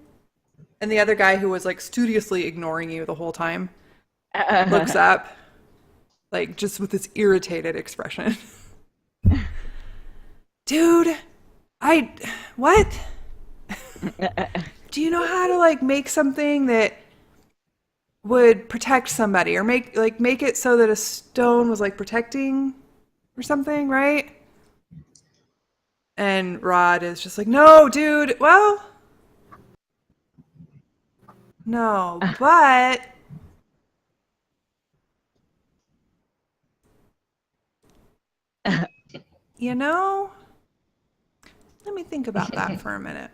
And the other guy who was like studiously ignoring you the whole time looks up, like just with this irritated expression. Dude, what? Do you know how to like make something that would protect somebody or make it so that a stone was like protecting or something, right? And Rod is just like, "No, dude. Well, no, but you know, let me think about that for a minute."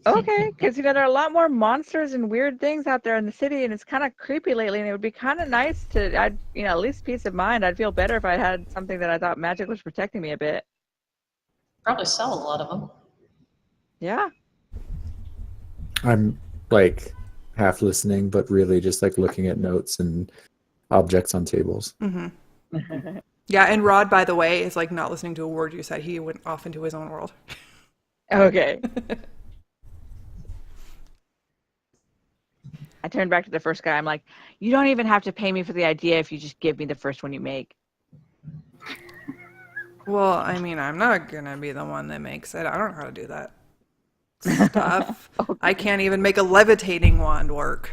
Okay, because there are a lot more monsters and weird things out there in the city, and it's kind of creepy lately. And it would be kind of nice to, at least peace of mind. I'd feel better if I had something that I thought magic was protecting me a bit. Probably sell a lot of them. Yeah. I'm like half listening, but really just like looking at notes and objects on tables. Mm-hmm. Yeah, and Rod, by the way, is like not listening to a word you said. He went off into his own world. Okay. I turned back to the first guy. I'm like, you don't even have to pay me for the idea if you just give me the first one you make. Well, I mean, I'm not gonna be the one that makes it. I don't know how to do that stuff. Okay. I can't even make a levitating wand work.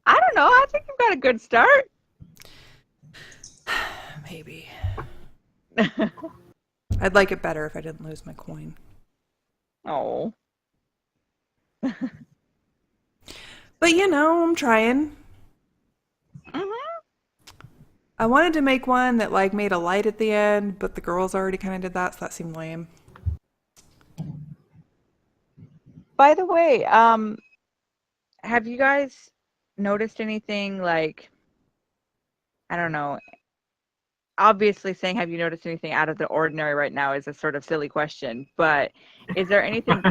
I don't know. I think you've got a good start. Maybe. I'd like it better if I didn't lose my coin. Oh. But you know, I'm trying. I wanted to make one that like made a light at the end, but the girls already kind of did that, so that seemed lame. By the way, have you guys noticed anything like, I don't know, obviously saying have you noticed anything out of the ordinary right now is a sort of silly question, but is there anything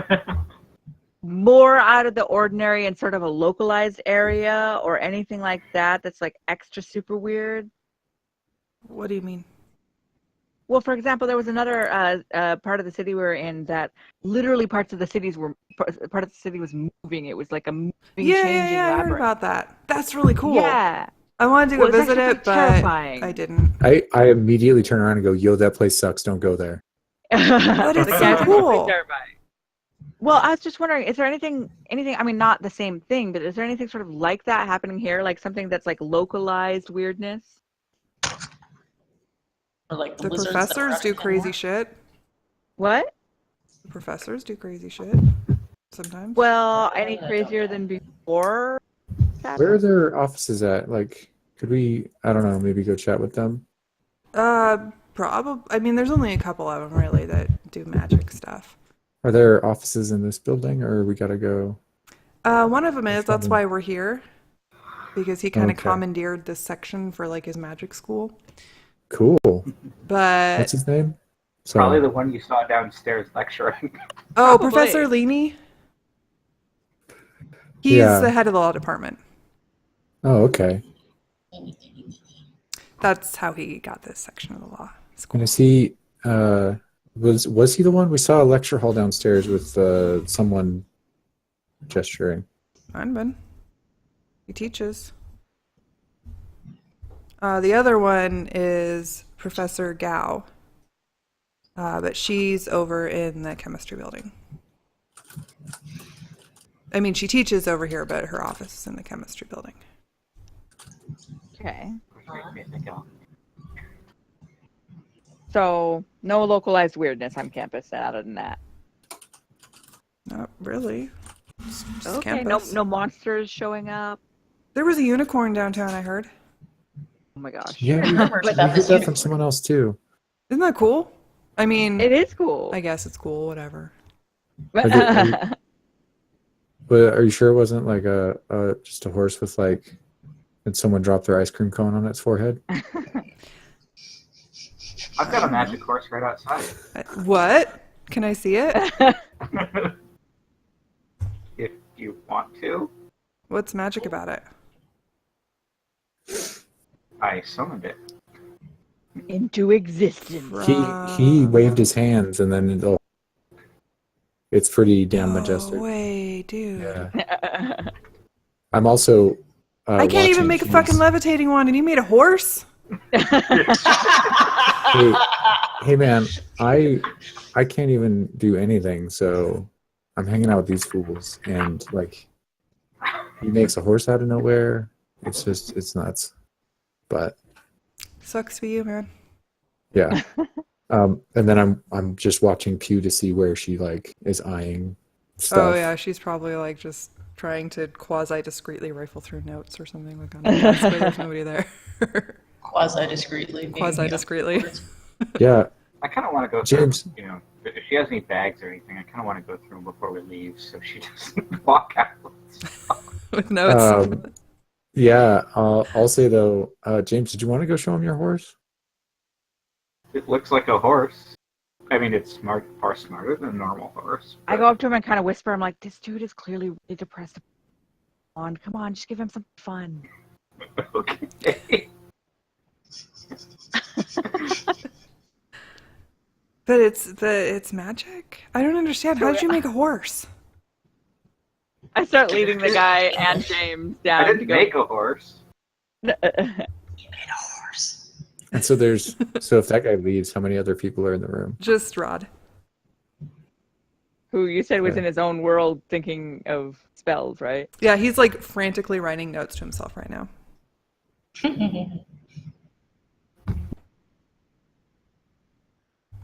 more out of the ordinary in sort of a localized area or anything like that that's like extra super weird? What do you mean? Well, for example, there was another part of the city we were in that literally part of the city was moving. It was like a moving, changing I heard labyrinth. about that. That's really cool. Yeah. I wanted to go Well, it's visit actually it, but terrifying. I didn't. I immediately turn around and go, yo, that place sucks. Don't go there. But it's The so guy's cool. completely terrifying. Well, I was just wondering, is there anything, I mean, not the same thing, but is there anything sort of like that happening here? Like something that's like localized weirdness? Or like The lizards that are professors out do of crazy Kenmore. shit. What? The professors do crazy shit sometimes. Well, any crazier than before? Where are their offices at? Like, could we, I don't know, maybe go chat with them? Probably. I mean, there's only a couple of them really that do magic stuff. Are there offices in this building, or we gotta go? One of them is. Which That's one? why we're here, because he kind of Okay. commandeered this section for like his magic school. Cool. But What's his name? Probably the one you saw downstairs lecturing. oh, Probably. Professor Leaney. He's Yeah. the head of the law department. Oh, okay. That's how he got this section of the law school. And is he, was he the one? We saw a lecture hall downstairs with someone gesturing. I've been. He teaches. The other one is Professor Gao, but she's over in the chemistry building. I mean, she teaches over here, but her office is in the chemistry building. Okay. So no localized weirdness on campus other than that. Not really. Just Okay, campus. no monsters showing up. There was a unicorn downtown, I heard. Oh my gosh. Yeah, we Rumors we about heard this that from unicorn. someone else too. Isn't that cool? I mean, It is cool. I guess it's cool, whatever. But are you sure it wasn't like just a horse with like, did someone drop their ice cream cone on its forehead? I've got a magic horse right outside. What? Can I see it? If you want to. What's magic about it? I summoned it. Into existence. He waved his hands and then it's pretty damn No majestic. way, dude. Yeah. I'm also I can't even watching make a Hughes. fucking levitating one, and you made a horse? Hey man, I can't even do anything, so I'm hanging out with these fools, and like he makes a horse out of nowhere. It's nuts. But Sucks for you, man. yeah. And then I'm just watching Pew to see where she like is eyeing stuff. Oh yeah, she's probably like just trying to quasi discreetly rifle through notes or something like on a desk where there's nobody there. Quasi discreetly. Quasi discreetly. Yeah, I kind of want to go through, James. you know, if she has any bags or anything, I kind of want to go through them before we leave so she doesn't walk out. With notes. Yeah, I'll say though, James, did you want to go show him your horse? It looks like a horse. I mean, it's far smarter than a normal horse. I go up to him and kind of whisper, I'm like, this dude is clearly really depressed. Come on, just give him some fun. Okay. But it's magic? I don't understand. How did you make a horse? I start leading the guy and James down. I didn't make a horse. You made a horse. And so so if that guy leaves, how many other people are in the room? Just Rod. Who you said was Okay. in his own world thinking of spells, right? Yeah, he's like frantically writing notes to himself right now.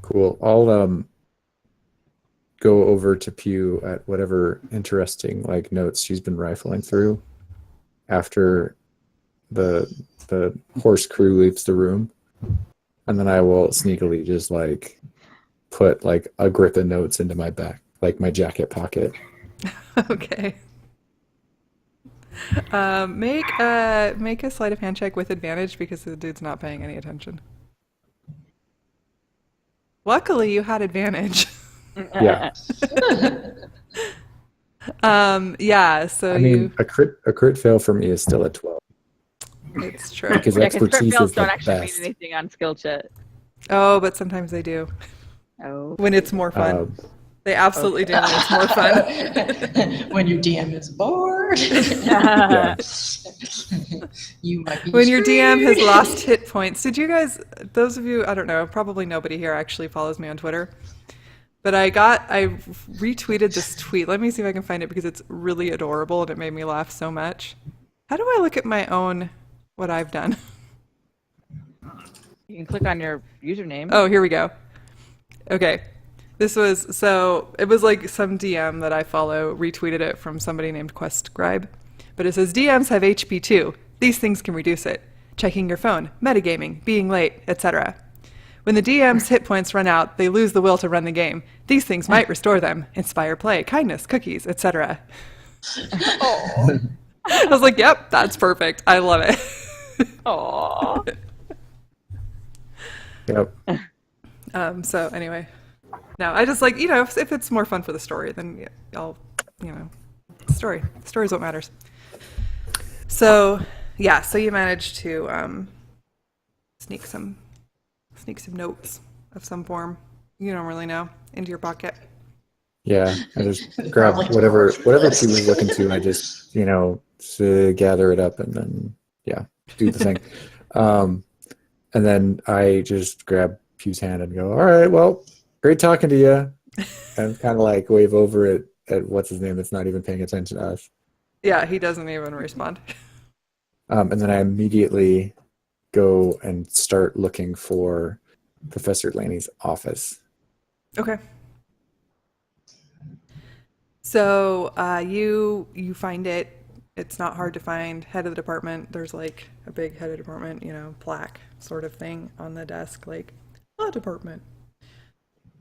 Cool. I'll go over to Pew at whatever interesting like notes she's been rifling through after the horse crew leaves the room, and then I will sneakily just like put like a grip of notes into my back, like my jacket pocket. Okay. Make a sleight of hand check with advantage because the dude's not paying any attention. Luckily, you had advantage. Yeah. Yeah. So I mean, a crit fail for me is still a 12 it's true. because Yeah, because crit expertise fails is the don't actually best. mean anything on skill check. Oh, but sometimes they do Oh. when it's more fun. Um, They absolutely do when it's more fun. When your DM is bored. yeah. You might be When your DM has screwed. lost hit points. Did you guys, those of you, I don't know, probably nobody here actually follows me on Twitter. But I retweeted this tweet. Let me see if I can find it because it's really adorable and it made me laugh so much. How do I look at my own, what I've done? You can click on your username. Oh, here we go. Okay. It was like some DM that I follow retweeted it from somebody named QuestScribe. But it says, DMs have HP too. These things can reduce it. Checking your phone, metagaming, being late, etc. When the DM's hit points run out, they lose the will to run the game. These things might restore them, inspire play, kindness, cookies, etc. Oh. I was like, yep, that's perfect. I love it. Aw. Yep. So anyway, no, I just like, if it's more fun for the story, then yeah, I'll, story. Story's what matters. So yeah, so you managed to sneak some notes of some form. You don't really know into your pocket. Yeah, I just grab Probably whatever dwarf she was list. looking to. I just gather it up and then do the thing. And then I just grab Pew's hand and go, all right, well, great talking to you, and kind of like wave over it at what's his name that's not even paying attention to us. Yeah, he doesn't even respond. And then I immediately go and start looking for Professor Laney's office. Okay. So you find it. It's not hard to find. Head of the department. There's like a big head of department, plaque sort of thing on the desk, like a department.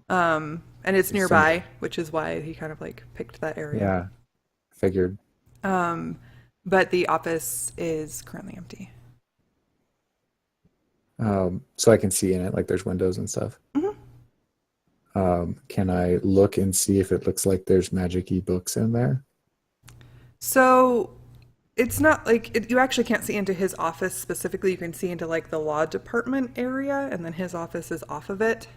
And it's nearby, which is why he kind of like picked that area. Yeah, figured. But the office is currently empty. So I can see in it, like there's windows and stuff. Mm-hmm. Can I look and see if it looks like there's magic-y books in there? So It's not like you actually can't see into his office specifically. You can see into like the law department area, and then his office is off of it.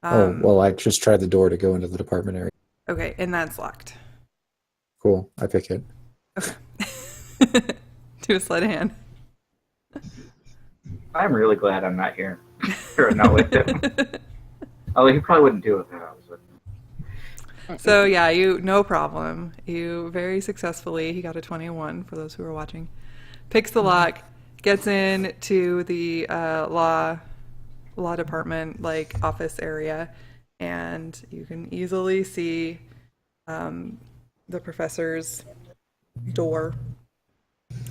Oh, well, I just tried the door to go into the department area. Okay, and that's locked. Cool. I pick it. Okay. Do a sleight of hand. I'm really glad I'm not here. Or not with him. Although he probably wouldn't do it if I was with him. So yeah, no problem. You very successfully, he got a 21 for those who are watching. Picks the lock, gets in to the law department like office area, and you can easily see the professor's door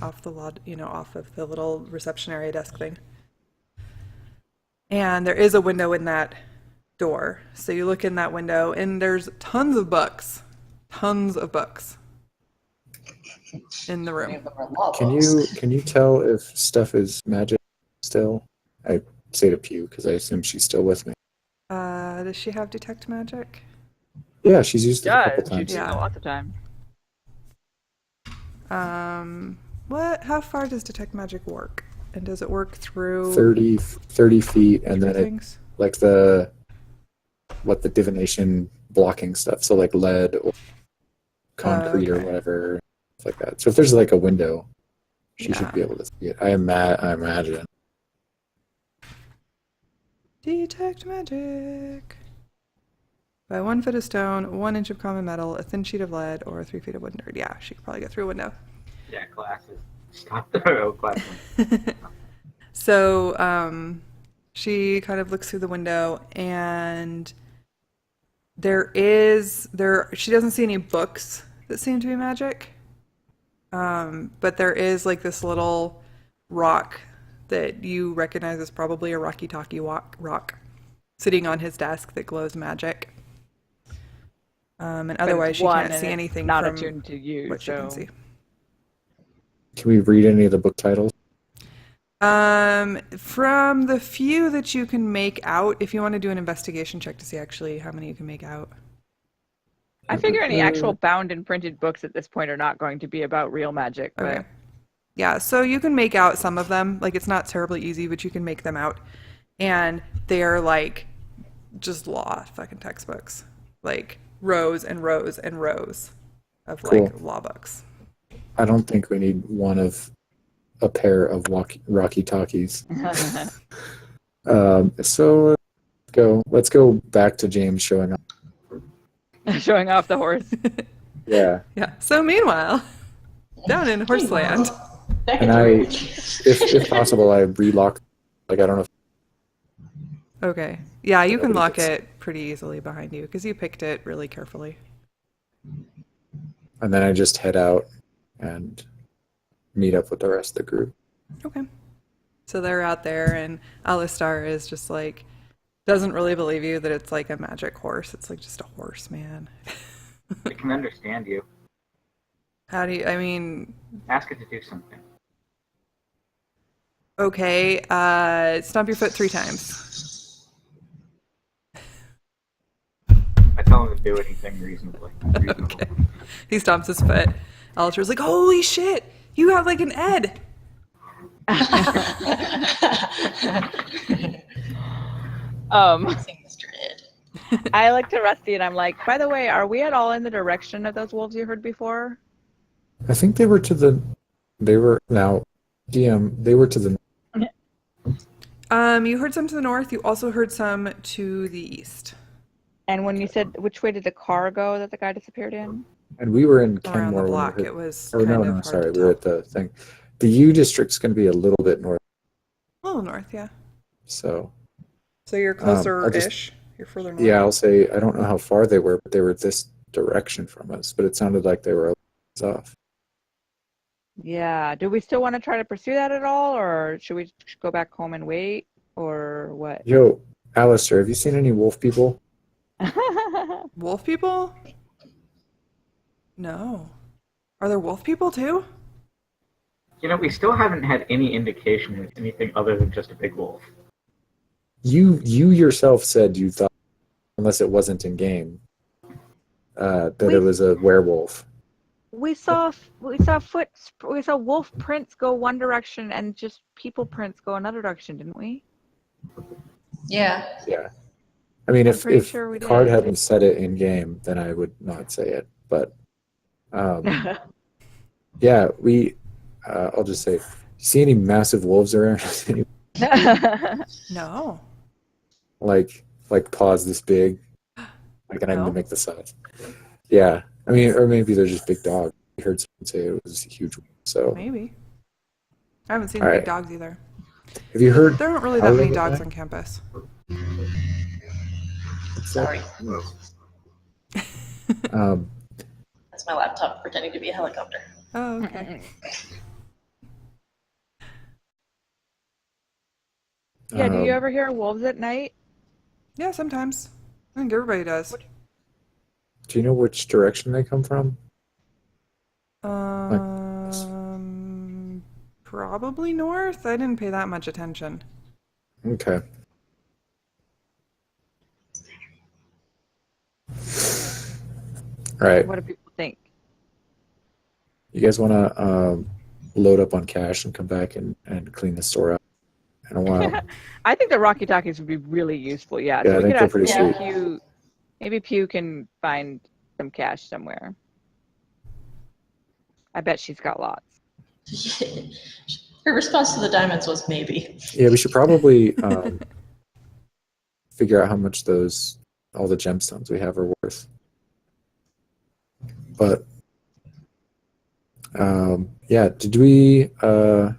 off the off of the little reception area desk thing. And there is a window in that door. So you look in that window and there's tons of books in the room. Can you tell if stuff is magic still? I say to Pew because I assume she's still with me. Does she have detect magic? Yeah, she's used it a couple She times. does Yeah. lots of time. How far does detect magic work? And does it work through 30 feet, and then things? like the divination blocking stuff. So like lead or concrete or okay. whatever, stuff like that. So if there's like a window, she Yeah. should be able to see it. I imagine. Detect magic. By 1 foot of stone, 1 inch of common metal, a thin sheet of lead, or 3 feet of wood nerd. Yeah, she could probably get through a window. Yeah, glasses. Stop the glasses. So she kind of looks through the window, and she doesn't see any books that seem to be magic. But there is like this little rock that you recognize as probably a Rocky Talkie rock sitting on his desk that glows magic. And otherwise, she One, can't and see it's anything not from attuned to you, what she so can see. Can we read any of the book titles? From the few that you can make out, if you want to do an investigation check to see actually how many you can make out. I figure any actual bound and printed books at this point are not going to be about real magic. But Okay. Yeah, so you can make out some of them. Like, it's not terribly easy, but you can make them out. And they're like just law fucking textbooks. Like rows and rows and rows of like Cool. law books. I don't think we need one of a pair of Rocky Talkies. So let's go back to James showing up. showing off the horse. Yeah. Yeah. So meanwhile, down in Horseland. And if possible, I relock. Like, I don't know. Okay. Yeah, you can Nobody lock gets- it pretty easily behind you because you picked it really carefully. And then I just head out and meet up with the rest of the group. Okay. So they're out there, and Alistar is just like, doesn't really believe you that it's like a magic horse. It's like just a horse, man. It can understand you. How do you, I mean, Ask it to do something. okay, stomp your foot 3 times. I tell him to do anything reasonably. Okay. He stomps his foot. Alistar's like, holy shit, you got like an Ed. Mr. Ed. I like to Rusty, and I'm like, by the way, are we at all in the direction of those wolves you heard before? I think they were now DM. They were to the. You heard some to the north. You also heard some to the east. And when you said which way did the car go that the guy disappeared in? And we were in Around Kenmore the when we block, heard- it was Oh kind no, of no, hard sorry, to we were tell. at the thing. The U district's going to be a little bit north, A little north, yeah. so So you're I'll closer-ish. You're further north. yeah, I'll say I don't know how far they were, but they were this direction from us. But it sounded like they were a ways off. Yeah. Do we still want to try to pursue that at all, or should we go back home and wait, or what? Yo, Alistair, have you seen any wolf people? Wolf people? No. Are there wolf people too? You know, we still haven't had any indication of anything other than just a big wolf. You yourself said you thought, unless it wasn't in game, that it was a werewolf. we saw wolf prints go one direction and just people prints go another direction, didn't we? Yeah. Yeah. I mean, I'm if pretty sure we Card did. hadn't said it in game, then I would not say it. But yeah, I'll just say, see any massive wolves around? No. like paws this big? Like, and I need No. to make the size. Yeah, I mean, or maybe they're just big dogs. I heard someone say it was a huge one. So Maybe. I haven't seen All big right. dogs either. have you heard? There aren't really that howling many at dogs night? on campus. Sorry. Um, That's my laptop pretending to be a helicopter. Oh, okay. Yeah, do you um, ever hear wolves at night? Yeah, sometimes. I think everybody does. do you know which direction they come from? Probably north. I didn't pay that much attention. Okay. All right. What do people think? You guys want to load up on cash and come back and clean the store out in a while? I think the Rocky Talkies would be really useful. Yeah, Yeah, so I we think could they're ask pretty maybe sweet. Pew. Maybe Pew can find some cash somewhere. I bet she's got lots. Her response to the diamonds was maybe. Yeah, we should probably figure out how much all the gemstones we have are worth. But yeah, did we want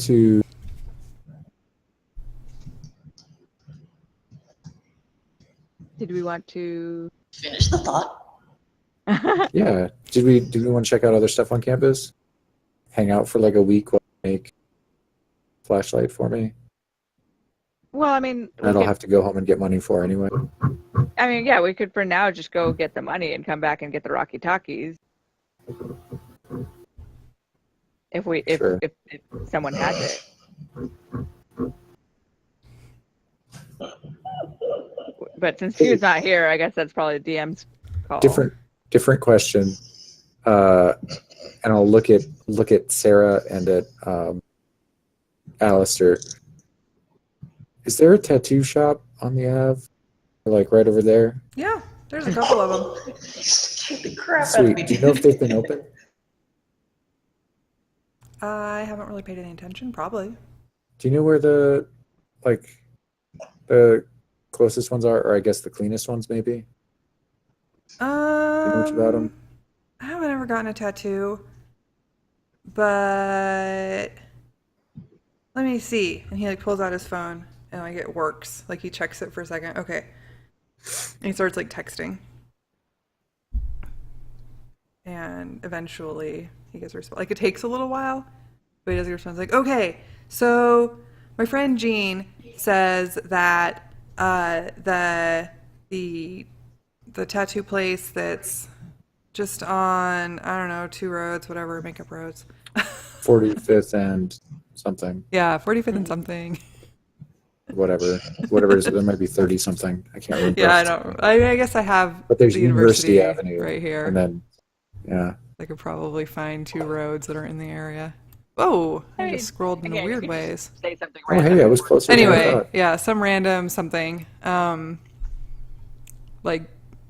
to? Did we want to? Finish the thought. Yeah, did we want to check out other stuff on campus? Hang out for like a week while I make flashlight for me. Well, I mean, I don't have to go home and get money for anyway. yeah, we could for now just go get the money and come back and get the Rocky Talkies. If Sure. if someone has it. But since Pew's not here, I guess that's probably DM's call. Different question. And I'll look at Sarah and at Alistair. Is there a tattoo shop on the Ave? Like right over there? Yeah, there's a couple of them. Scared the crap out of Sweet. me. Do you know if they've been open? I haven't really paid any attention, probably. Do you know where the closest ones are, or I guess the cleanest ones maybe? Do you know much about them? I haven't ever gotten a tattoo, but let me see. And he like pulls out his phone and like it works. Like he checks it for a second. Okay. And he starts like texting. And eventually he gets a response. Like it takes a little while, but he does get a response. Like, okay, so my friend Jean says that the tattoo place that's just on, I don't know, 2 roads, whatever, makeup roads. 45th and something, Yeah, 45th and something. whatever it is. There might be 30 something. I can't remember. Yeah, I don't. I guess I have But there's the University Avenue right here. and then yeah. I could probably find 2 roads that are in the area. Oh, I just scrolled in again, you weird could ways. Say something Oh random. hey, I was closer than I Anyway, thought. yeah, some random something. Like,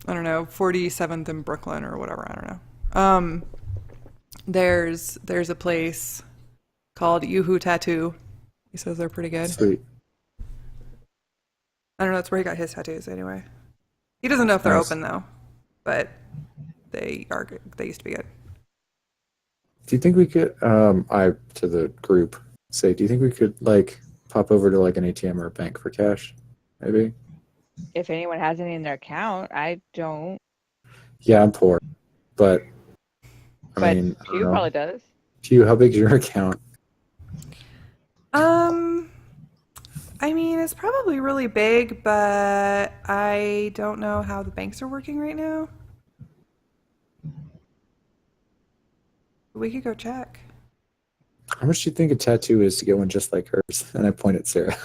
I don't know, 47th in Brooklyn or whatever, I don't know. There's a place called Yoo-Hoo Tattoo. He says they're pretty good. Sweet. I don't know, that's where he got his tattoos anyway. He doesn't know if they're Nice. open though, but they are good. They used to be good. Do you think we could to the group say, do you think we could like pop over to like an ATM or a bank for cash? Maybe? If anyone has any in their account, I don't. Yeah, I'm poor. But I But mean, I don't Pew know. probably does. Pew, how big's your account? I mean, it's probably really big, but I don't know how the banks are working right now. We could go check. How much do you think a tattoo is to get one just like hers? And I point at Sarah.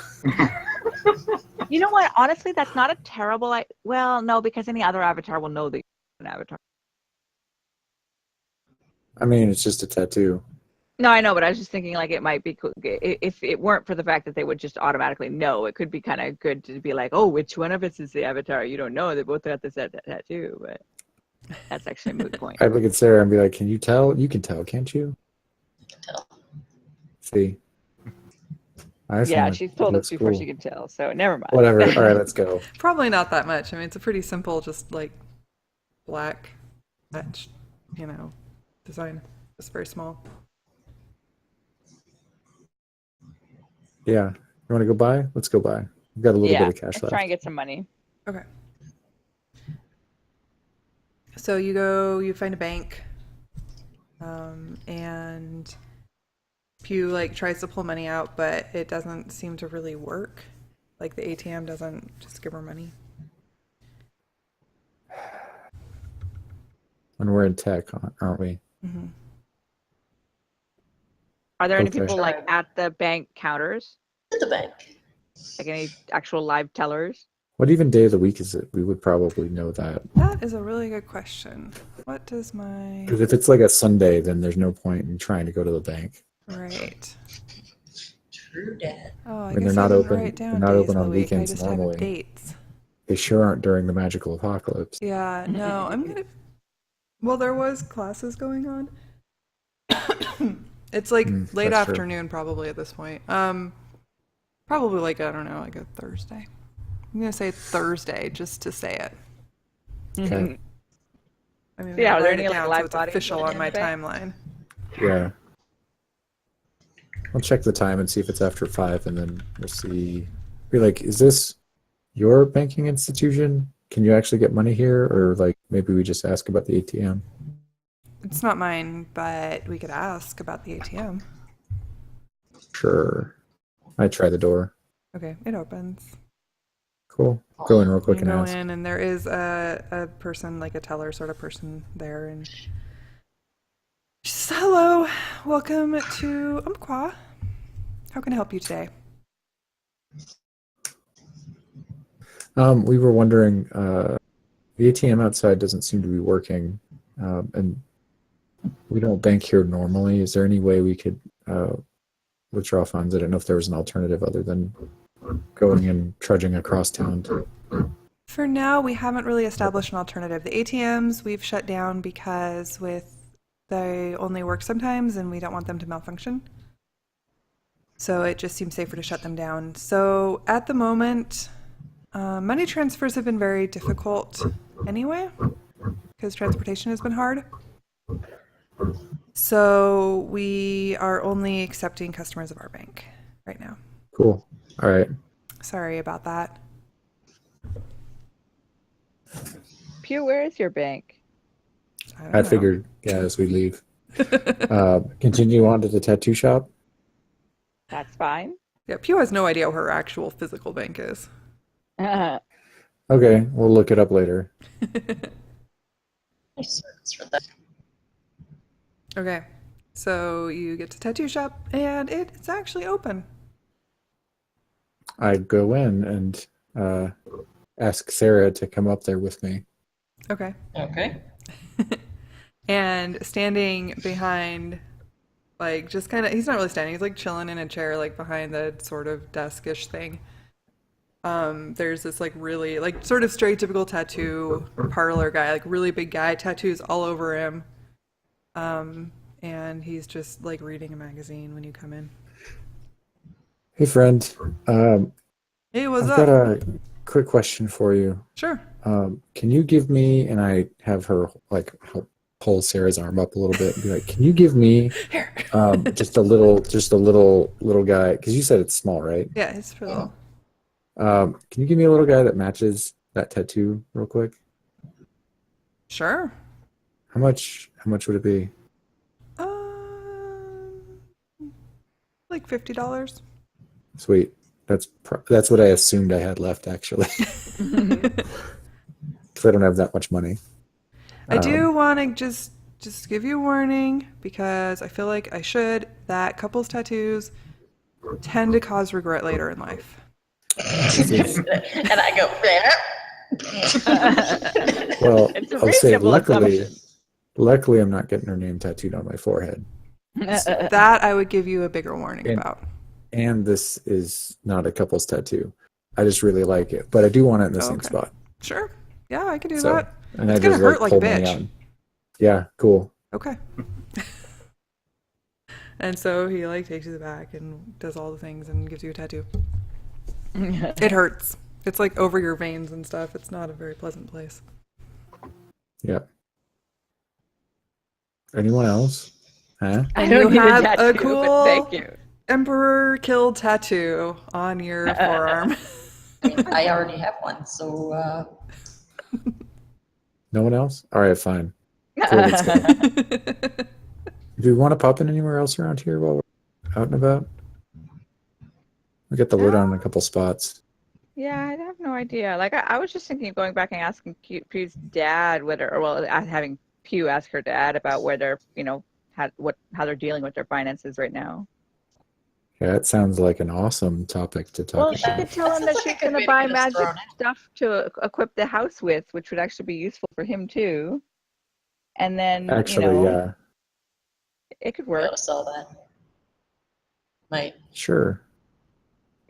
You know what? Honestly, that's not a terrible. Well, no, because any other avatar will know that you're an avatar. I mean, it's just a tattoo. No, I know, but I was just thinking like it might be cool if it weren't for the fact that they would just automatically know. It could be kind of good to be like, oh, which one of us is the avatar? You don't know. They both got this tattoo, but that's actually a moot point. I'd look at Sarah and be like, "Can you tell? You can tell, can't you?" I can tell. See, I just Yeah, wanna- she's told it us looks before cool. she could tell, so never mind. Whatever. All right, let's go. Probably not that much. I mean, it's a pretty simple, just like black etched, design. It's very small. Yeah, you want to go buy? Let's go buy. We've got a little Yeah, bit of cash let's try left. and get some money. Okay. So you go, you find a bank, and Pew like tries to pull money out, but it doesn't seem to really work. Like the ATM doesn't just give her money. And we're in tech, aren't we? Mm-hmm. Are there any Okay. people like at the bank counters, At the bank. like any actual live tellers? What even day of the week is it? We would probably know that. That is a really good question. What does my Because if it's like a Sunday, then there's no point in trying to go to the bank. right? True dat. Oh, I When guess they're I not didn't open- write down they're not days open of on the week. weekends I just normally. have dates. They sure aren't during the magical apocalypse. Yeah, no, I'm gonna. Well, there was classes going on. It's like late that's true. afternoon, probably at this point. Probably like I don't know, like a Thursday. I'm gonna say Thursday just to say it. Okay. I mean, Yeah, I are there write any, it like, down live so it's bodies official living on in my the bank? timeline. Yeah. I'll check the time and see if it's after 5, and then we'll see. Be like, is this your banking institution? Can you actually get money here? Or like maybe we just ask about the ATM. It's not mine, but we could ask about the ATM. Sure. I try the door. Okay, it opens. Cool. Go in real quick You and go ask. in, and there is a person, like a teller sort of person there, and she says, "Hello, welcome to Umpqua. How can I help you today?" We were wondering, the ATM outside doesn't seem to be working, and we don't bank here normally. Is there any way we could withdraw funds? I don't know if there was an alternative other than going and trudging across town to. For now, we haven't really established an alternative. The ATMs we've shut down because they only work sometimes, and we don't want them to malfunction. So it just seems safer to shut them down. So at the moment, money transfers have been very difficult anyway, because transportation has been hard. So we are only accepting customers of our bank right now. Cool. All right. Sorry about that. Pew, where is your bank? don't I know. figured, yeah, as we leave. Continue on to the tattoo shop. That's fine. Yeah, Pew has no idea where her actual physical bank is. Okay, we'll look it up later. Nice service for that. Okay, so you get to tattoo shop, and it's actually open. I go in and ask Sarah to come up there with me. Okay. Okay. And standing behind, like, just kind of, he's not really standing, he's like chilling in a chair, like behind the sort of desk-ish thing. There's this like really, like sort of stereotypical tattoo parlor guy, like really big guy, tattoos all over him. And he's just like reading a magazine when you come in. Hey, friend. Hey, what's I've got up? a quick question for you. Sure. Can you give me, and I have her like help pull Sarah's arm up a little bit and be like, can you give me Here. just a little guy? Because you said it's small, right? Yeah, it's for little. Can you give me a little guy that matches that tattoo real quick? Sure. How much would it be? Like $50. Sweet. That's what I assumed I had left, actually. Because I don't have that much money. I do want to just give you a warning because I feel like I should, that couples tattoos tend to cause regret later in life. And I go, Well, It's a I'll say reasonable assumption. luckily I'm not getting her name tattooed on my forehead. That I would give you a bigger warning And- about. And this is not a couple's tattoo. I just really like it, but I do want it in the same Okay. spot. Sure. Yeah, I could do So, that. and It's I gonna just hurt like a pulled money bitch. out. Yeah, cool. Okay. And so he like takes you to the back and does all the things and gives you a tattoo. It hurts. It's like over your veins and stuff. It's not a very pleasant place. Yeah. Anyone else? Huh? I And don't you need a have tattoo, a but cool thank you. Emperor kill tattoo on your forearm. I already have one, so No one else? All right, fine. Cool, let's go. Do we want to pop in anywhere else around here while we're out and about? We got the word on a couple spots. Yeah, I have no idea. Like I was just thinking of going back and asking Pew's dad whether, or well, having Pew ask her dad about whether, how they're dealing with their finances right now. Yeah, it sounds like an awesome topic to talk Well, about. she could tell him That that sounds like she's a good going way to to buy get us magic thrown out. stuff to equip the house with, which would actually be useful for him too. And then, Actually, yeah, it could we ought work. to sell that. Might. sure.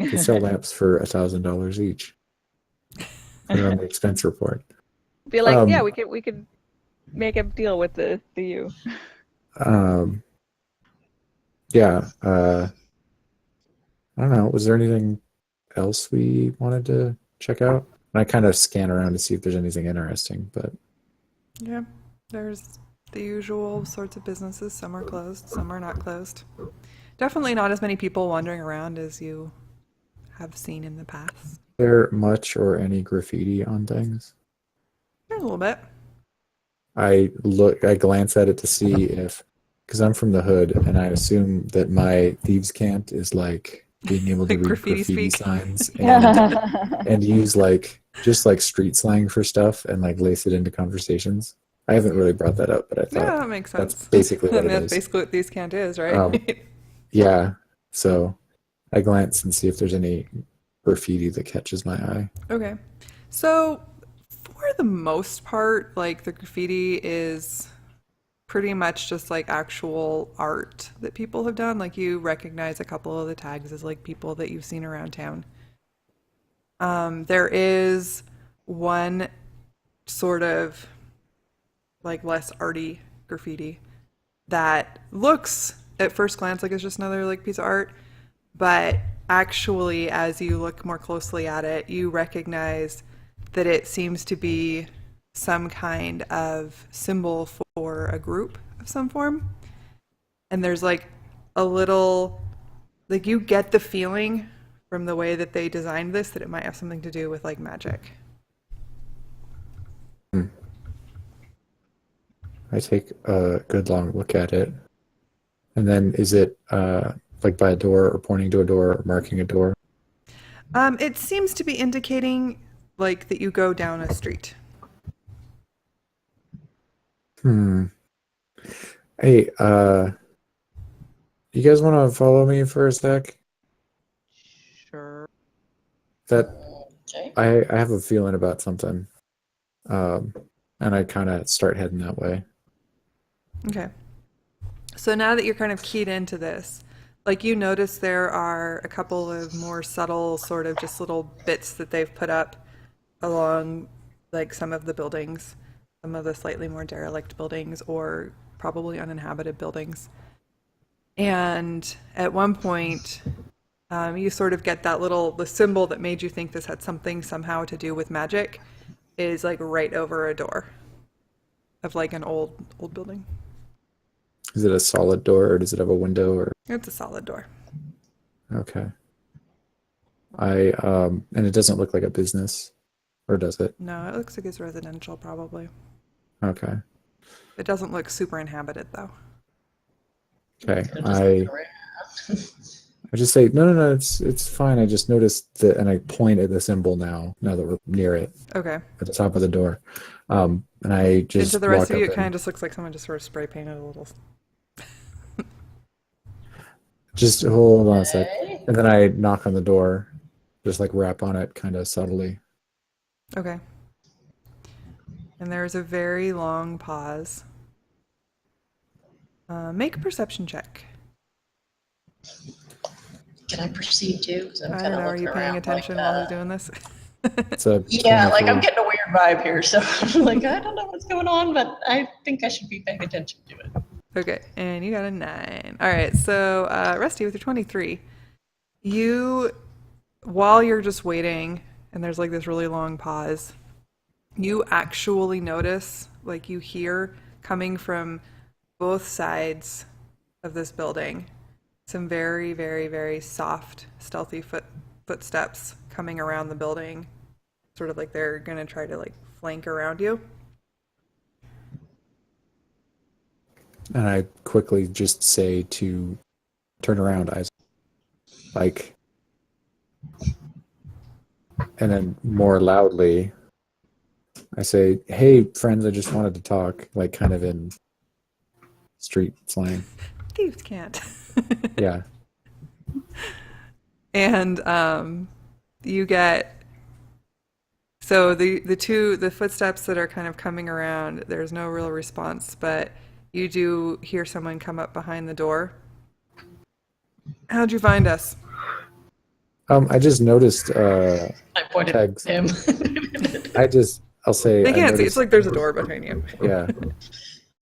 You could sell lamps for $1,000 each. Put it on the expense report. Be like, yeah, Um, we could make a deal with the you. Yeah. I don't know. Was there anything else we wanted to check out? And I kind of scan around to see if there's anything interesting, but Yeah, there's the usual sorts of businesses. Some are closed, some are not closed. Definitely not as many people wandering around as you have seen in the past. is there much or any graffiti on things? There's a little bit. I glance at it to see if, because I'm from the hood, and I assume that my thieves' cant is like being able to Like read graffiti graffiti speak. signs and use just street slang for stuff and like lace it into conversations. I haven't really brought that up, but I Yeah, thought that makes sense. that's basically I what mean, it that's is. basically what these can't is, right? Um, Yeah, so I glance and see if there's any graffiti that catches my eye. Okay. So, for the most part, like the graffiti is pretty much just like actual art that people have done. Like you recognize a couple of the tags as like people that you've seen around town. There is one sort of like less arty graffiti that looks at first glance like it's just another like piece of art, but actually as you look more closely at it, you recognize that it seems to be some kind of symbol for a group of some form. And there's like a little, like you get the feeling from the way that they designed this that it might have something to do with like magic. I take a good long look at it. And then is it like by a door or pointing to a door or marking a door? It seems to be indicating like that you go down a street. Hey, you guys want to follow me for a sec? Sure. That Okay. I have a feeling about something. And I kind of start heading that way. Okay. So now that you're kind of keyed into this, like you notice there are a couple of more subtle sort of just little bits that they've put up along like some of the buildings, some of the slightly more derelict buildings or probably uninhabited buildings. And at one point, you sort of get that the symbol that made you think this had something somehow to do with magic is like right over a door of like an old building. Is it a solid door or does it have a window or It's a solid door. okay. And it doesn't look like a business, or does it? No, it looks like it's residential probably. Okay. It doesn't look super inhabited though. Okay. Could've just looked around. I just say no, it's fine. I just noticed that, and I point at the symbol now that we're near it Okay. at the top of the door. And I just And to the rest walk of you, up it kind of and just looks like someone just sort of spray painted a little. just hold on a sec. Okay. And then I knock on the door just like rap on it kind of subtly. Okay. And there's a very long pause. Make a perception check. Can I proceed too? 'Cause I'm I kind don't of know. Are looking you paying around attention like, while he's doing this? It's a yeah, like I'm 23. getting a weird vibe here. So I'm like, I don't know what's going on, but I think I should be paying attention to it. Okay, and you got a 9. All right, so Rusty with your 23, you, while you're just waiting, and there's like this really long pause, you actually notice, like you hear coming from both sides of this building, some very, very, very soft, stealthy footsteps coming around the building, sort of like they're gonna try to like flank around you. And I quickly just say to turn around, Isaac. Like, and then more loudly, I say, "Hey, friends, I just wanted to talk," like kind of in street slang. Thieves can't. Yeah. And you get, so the footsteps that are kind of coming around, there's no real response, but you do hear someone come up behind the door. How'd you find us? I just noticed I pointed tags. at him. I'll say They I can't see. noticed, It's like there's a door behind you. yeah.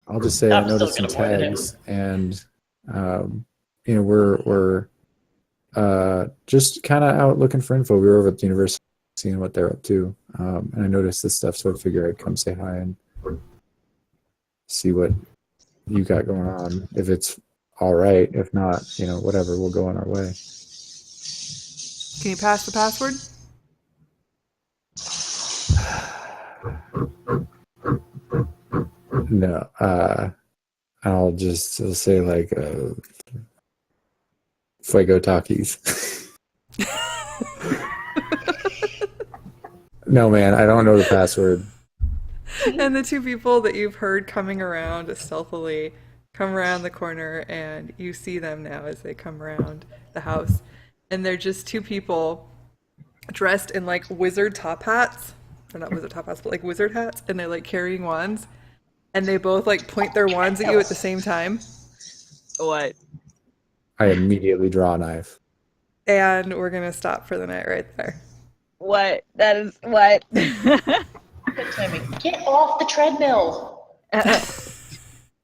I'll just say I I'm still noticed some gonna point at him. tags, and we're just kind of out looking for info. We were over at the university seeing what they're up to, and I noticed this stuff, so I figured I'd come say hi and see what you got going on. If it's all right, if not, whatever, we'll go on our way. Can you pass the password? No, I'll say like Fuego Takis. No, man, I don't know the password. And the two people that you've heard coming around stealthily come around the corner, and you see them now as they come around the house. And they're just two people dressed in like wizard top hats. Or not wizard top hats, but like wizard hats. And they're like carrying wands. And they both like point their wands at you at the same time. What? I immediately draw a knife. And we're going to stop for the night right there. What? That is what? Good timing. Get off the treadmill.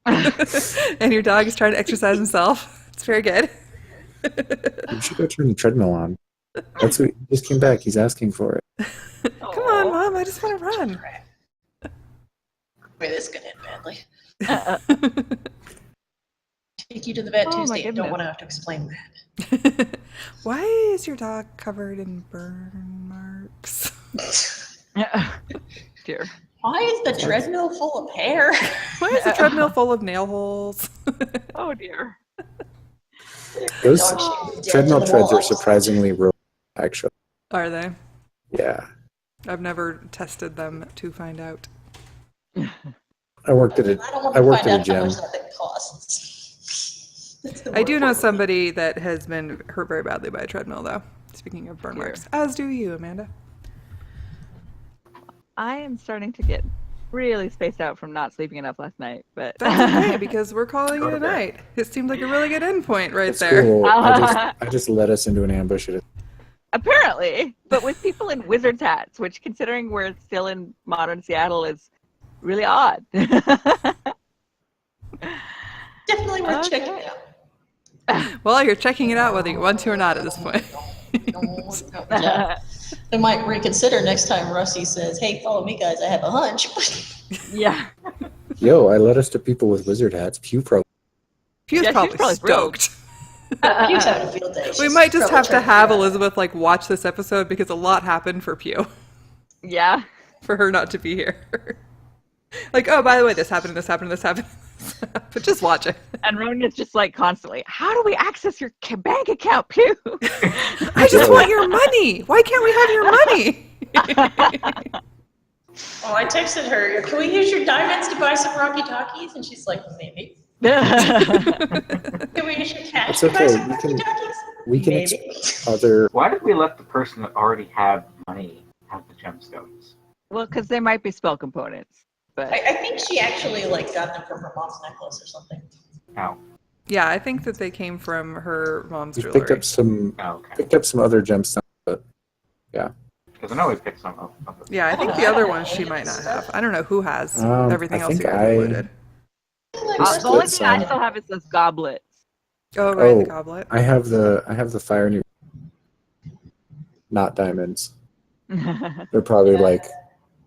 And your dog is trying to exercise himself. It's very good. You should go turn the treadmill on. That's what he just came back. He's asking for it. Come on, Mom. I just want to run. Wait, this is gonna end badly. Take you to the vet Oh, my Tuesday. goodness. Don't want to have to explain that. Why is your dog covered in burn marks? Dear. Why is the treadmill full of hair? Why is the treadmill full of nail holes? Oh dear. Those Dog shit is dead treadmill to the treads are walls. surprisingly real, actually. Are they? Yeah. I've never tested them to find out. I worked at I don't want I to worked find at a out how gym. much that thing costs. That's the I do more know important somebody that has been hurt very badly by a treadmill, though. Speaking of burn Here. marks. As do you, Amanda. I am starting to get really spaced out from not sleeping enough last night, but That's okay, because we're calling it a night. It seemed like a really good endpoint right That's there. cool. I just led us into an ambush at apparently, but with people in wizard's hats, which considering we're still in modern Seattle is really odd. Definitely worth checking Okay. out. Well, you're checking it out whether you want to or not at this point. Yeah. I might reconsider next time Rusty says, "Hey, follow me, guys. I have a hunch." Yeah. Yo, I led us to people with wizard hats. Pew probably. Pew's Yeah, she's probably probably thrilled. stoked. Pew's having a field day. We She's might just probably have to trying have figure out- Elizabeth like watch this episode because a lot happened for Pew Yeah. for her not to be here. Like, oh, by the way, this happened, and this happened, and this happened. But just watch it. And Ronya's just like constantly, how do we access your bank account, Pew? I just want your money. Why can't we have your money? Oh, I texted her, "Can we use your diamonds to buy some Rocky Talkies?" And she's like, "Maybe." "Can we use your cash It's to buy okay, some you Rocky can- Talkies?" We can Maybe. other. Why did we let the person that already had money have the gemstones? Well, because they might be spell components. But I think she actually like got them from her mom's necklace or something. Oh, Yeah, I think that they came from her mom's We jewelry. picked up some okay. picked up some other gemstones, but yeah. Because I know we picked some up. Yeah, I think the other ones she might not have. I don't know who has everything I else think you guys included. the only thing I still have is those goblets. Oh, right, the Oh, goblet. I have the fire new, not diamonds. They're probably like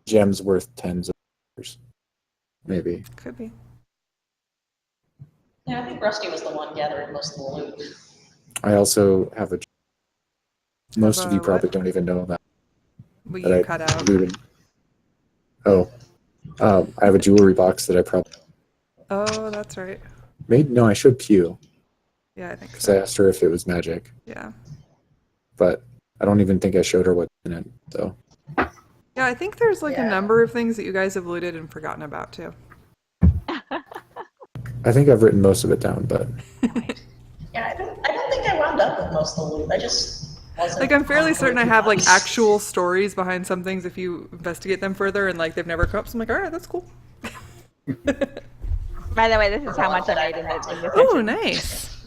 gems worth tens of dollars, maybe. Could be. Yeah, I think Rusty was the one gathering most of the loot. I also have a. Most of you what? probably don't even know that. Will that you I cut out? looted. Oh, I have a jewelry box that I probably Oh, that's right. made. No, I showed Pew Yeah, I think because I so. asked her if it was magic, Yeah. but I don't even think I showed her what's in it. So Yeah, I think there's like a Yeah. number of things that you guys have looted and forgotten about too. I think I've written most of it down, but Yeah, I don't think I wound up with most of the loot. I just wasn't. Like I'm fairly on certain I board have like with actual stories behind some things if you investigate them further and like they've never come up. So I'm like, all right, that's cool. By the way, this is how much I made in this Oh, section. nice.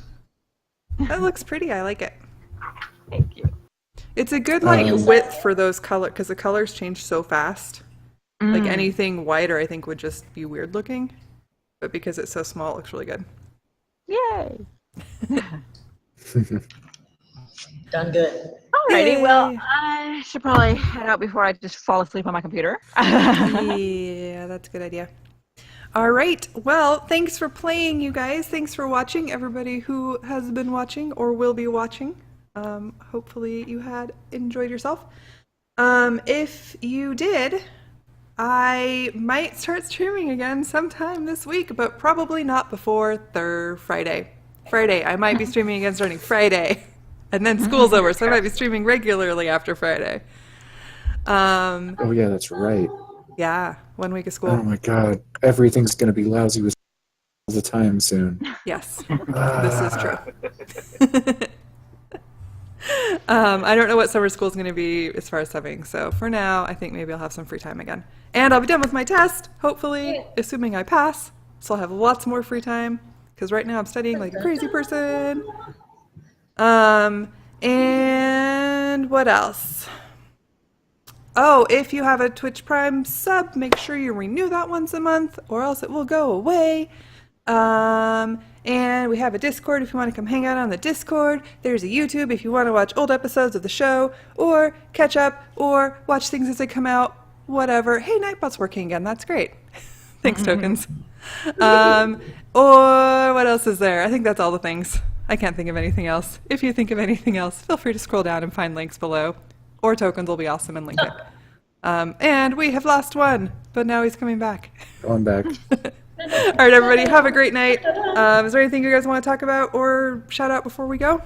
That looks pretty. I like it. Thank you. It's a good like Um, width for those color because the colors change so fast. Like Mm. anything wider, I think would just be weird looking. But because it's so small, it looks really good. Yay. Done good. Alrighty, well, Yay. I should probably head out before I just fall asleep on my computer. Yeah, that's a good idea. All right. Well, thanks for playing, you guys. Thanks for watching, everybody who has been watching or will be watching. Hopefully you had enjoyed yourself. If you did, I might start streaming again sometime this week, but probably not before Friday. Friday. I might be streaming again starting Friday. And then school's over, so I might be streaming regularly after Friday. oh yeah, that's right. Yeah, 1 week of school. Oh my god, everything's gonna be lousy with all the time soon. Yes, this is true. I don't know what summer school is going to be as far as subbing, so for now, I think maybe I'll have some free time again. And I'll be done with my test, hopefully, assuming I pass. So I'll have lots more free time, because right now I'm studying like a crazy person. And what else? Oh, if you have a Twitch Prime sub, make sure you renew that once a month, or else it will go away. And we have a Discord if you want to come hang out on the Discord. There's a YouTube if you want to watch old episodes of the show, or catch up, or watch things as they come out, whatever. Hey, Nightbot's working again. That's great. Thanks, tokens. Or what else is there? I think that's all the things. I can't think of anything else. If you think of anything else, feel free to scroll down and find links below. Or tokens will be awesome and link it. And we have lost one, but now he's coming back. Going back. All right, everybody, have a great night. Is there anything you guys want to talk about or shout out before we go?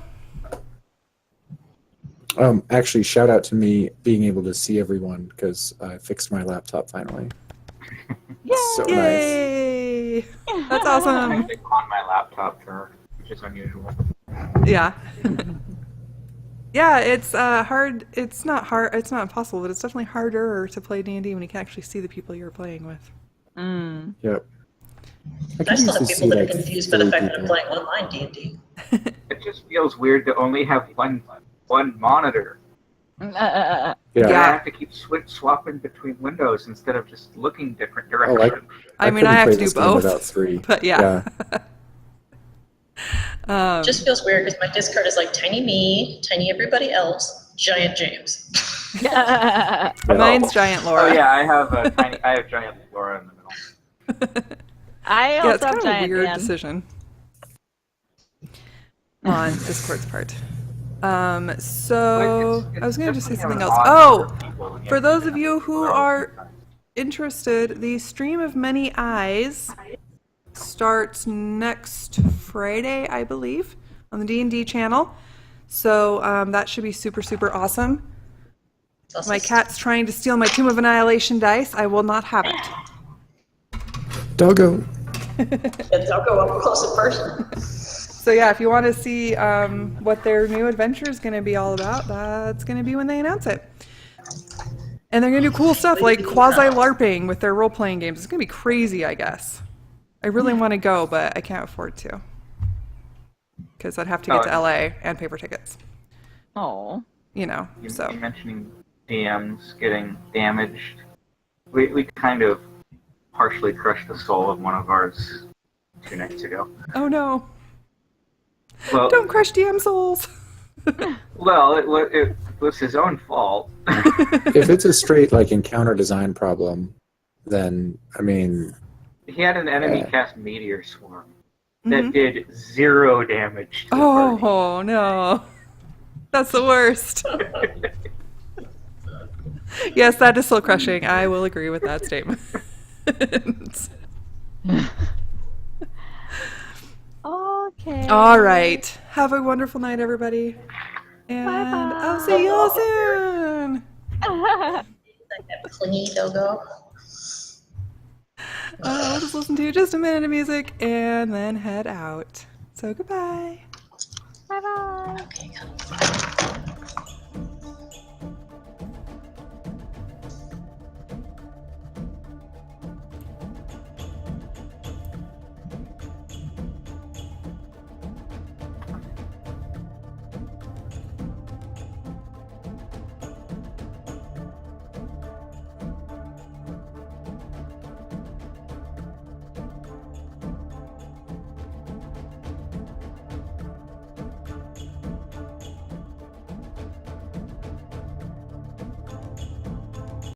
Actually, shout out to me being able to see everyone because I fixed my laptop finally. So nice. Yay! That's I'm awesome. actually on my laptop, which is unusual. Yeah. Yeah, it's hard. It's not hard. It's not impossible, but it's definitely harder to play D&D when you can actually see the people you're playing with. Mm. Yep. I still have usually people see, that are like, confused by the 3 fact that I'm people. playing online D&D. It just feels weird to only have one monitor. Yeah. Yeah. I have to keep swapping between windows instead of just looking different Oh, directions. I mean, couldn't I have play to do this game both. without 3. But yeah. Just feels weird because my Discord is like tiny me, tiny everybody else, giant James. Yeah. Mine's Giant Laura. Oh yeah, I have giant Laura in the middle. I Yeah, it's also have kind of a giant weird Dan. decision on Discord's part. So I was going to just say something else. Oh, for those of you who are interested, the Stream of Many Eyes starts next Friday, I believe, on the D&D channel. So that should be super, super awesome. It's also My cat's trying to steal my Tomb of Annihilation dice. I will not have it. Doggo. I'll go up close in person. So yeah, if you want to see what their new adventure is going to be all about, that's going to be when they announce it. And they're going to do cool stuff like quasi-LARPing with their role-playing games. It's going to be crazy, I guess. I really want to go, but I can't afford to. Because I'd have to get to LA and pay for tickets. Oh. You know, You so. mentioning DMs getting damaged. We kind of partially crushed the soul of one of ours 2 nights ago. Oh no. Well, Don't crush DM souls. well, it was his own fault. If it's a straight like encounter design problem, then I mean, He had an enemy cast meteor swarm that did 0 damage to the party. Oh no. That's the worst. Yes, that is soul crushing. I will agree with that statement. Okay. All right. Have a wonderful night, everybody. And Bye-bye. I'll see you all soon. That clingy logo. We'll just listen to just a minute of music and then head out. So goodbye. Bye bye. Okay, come.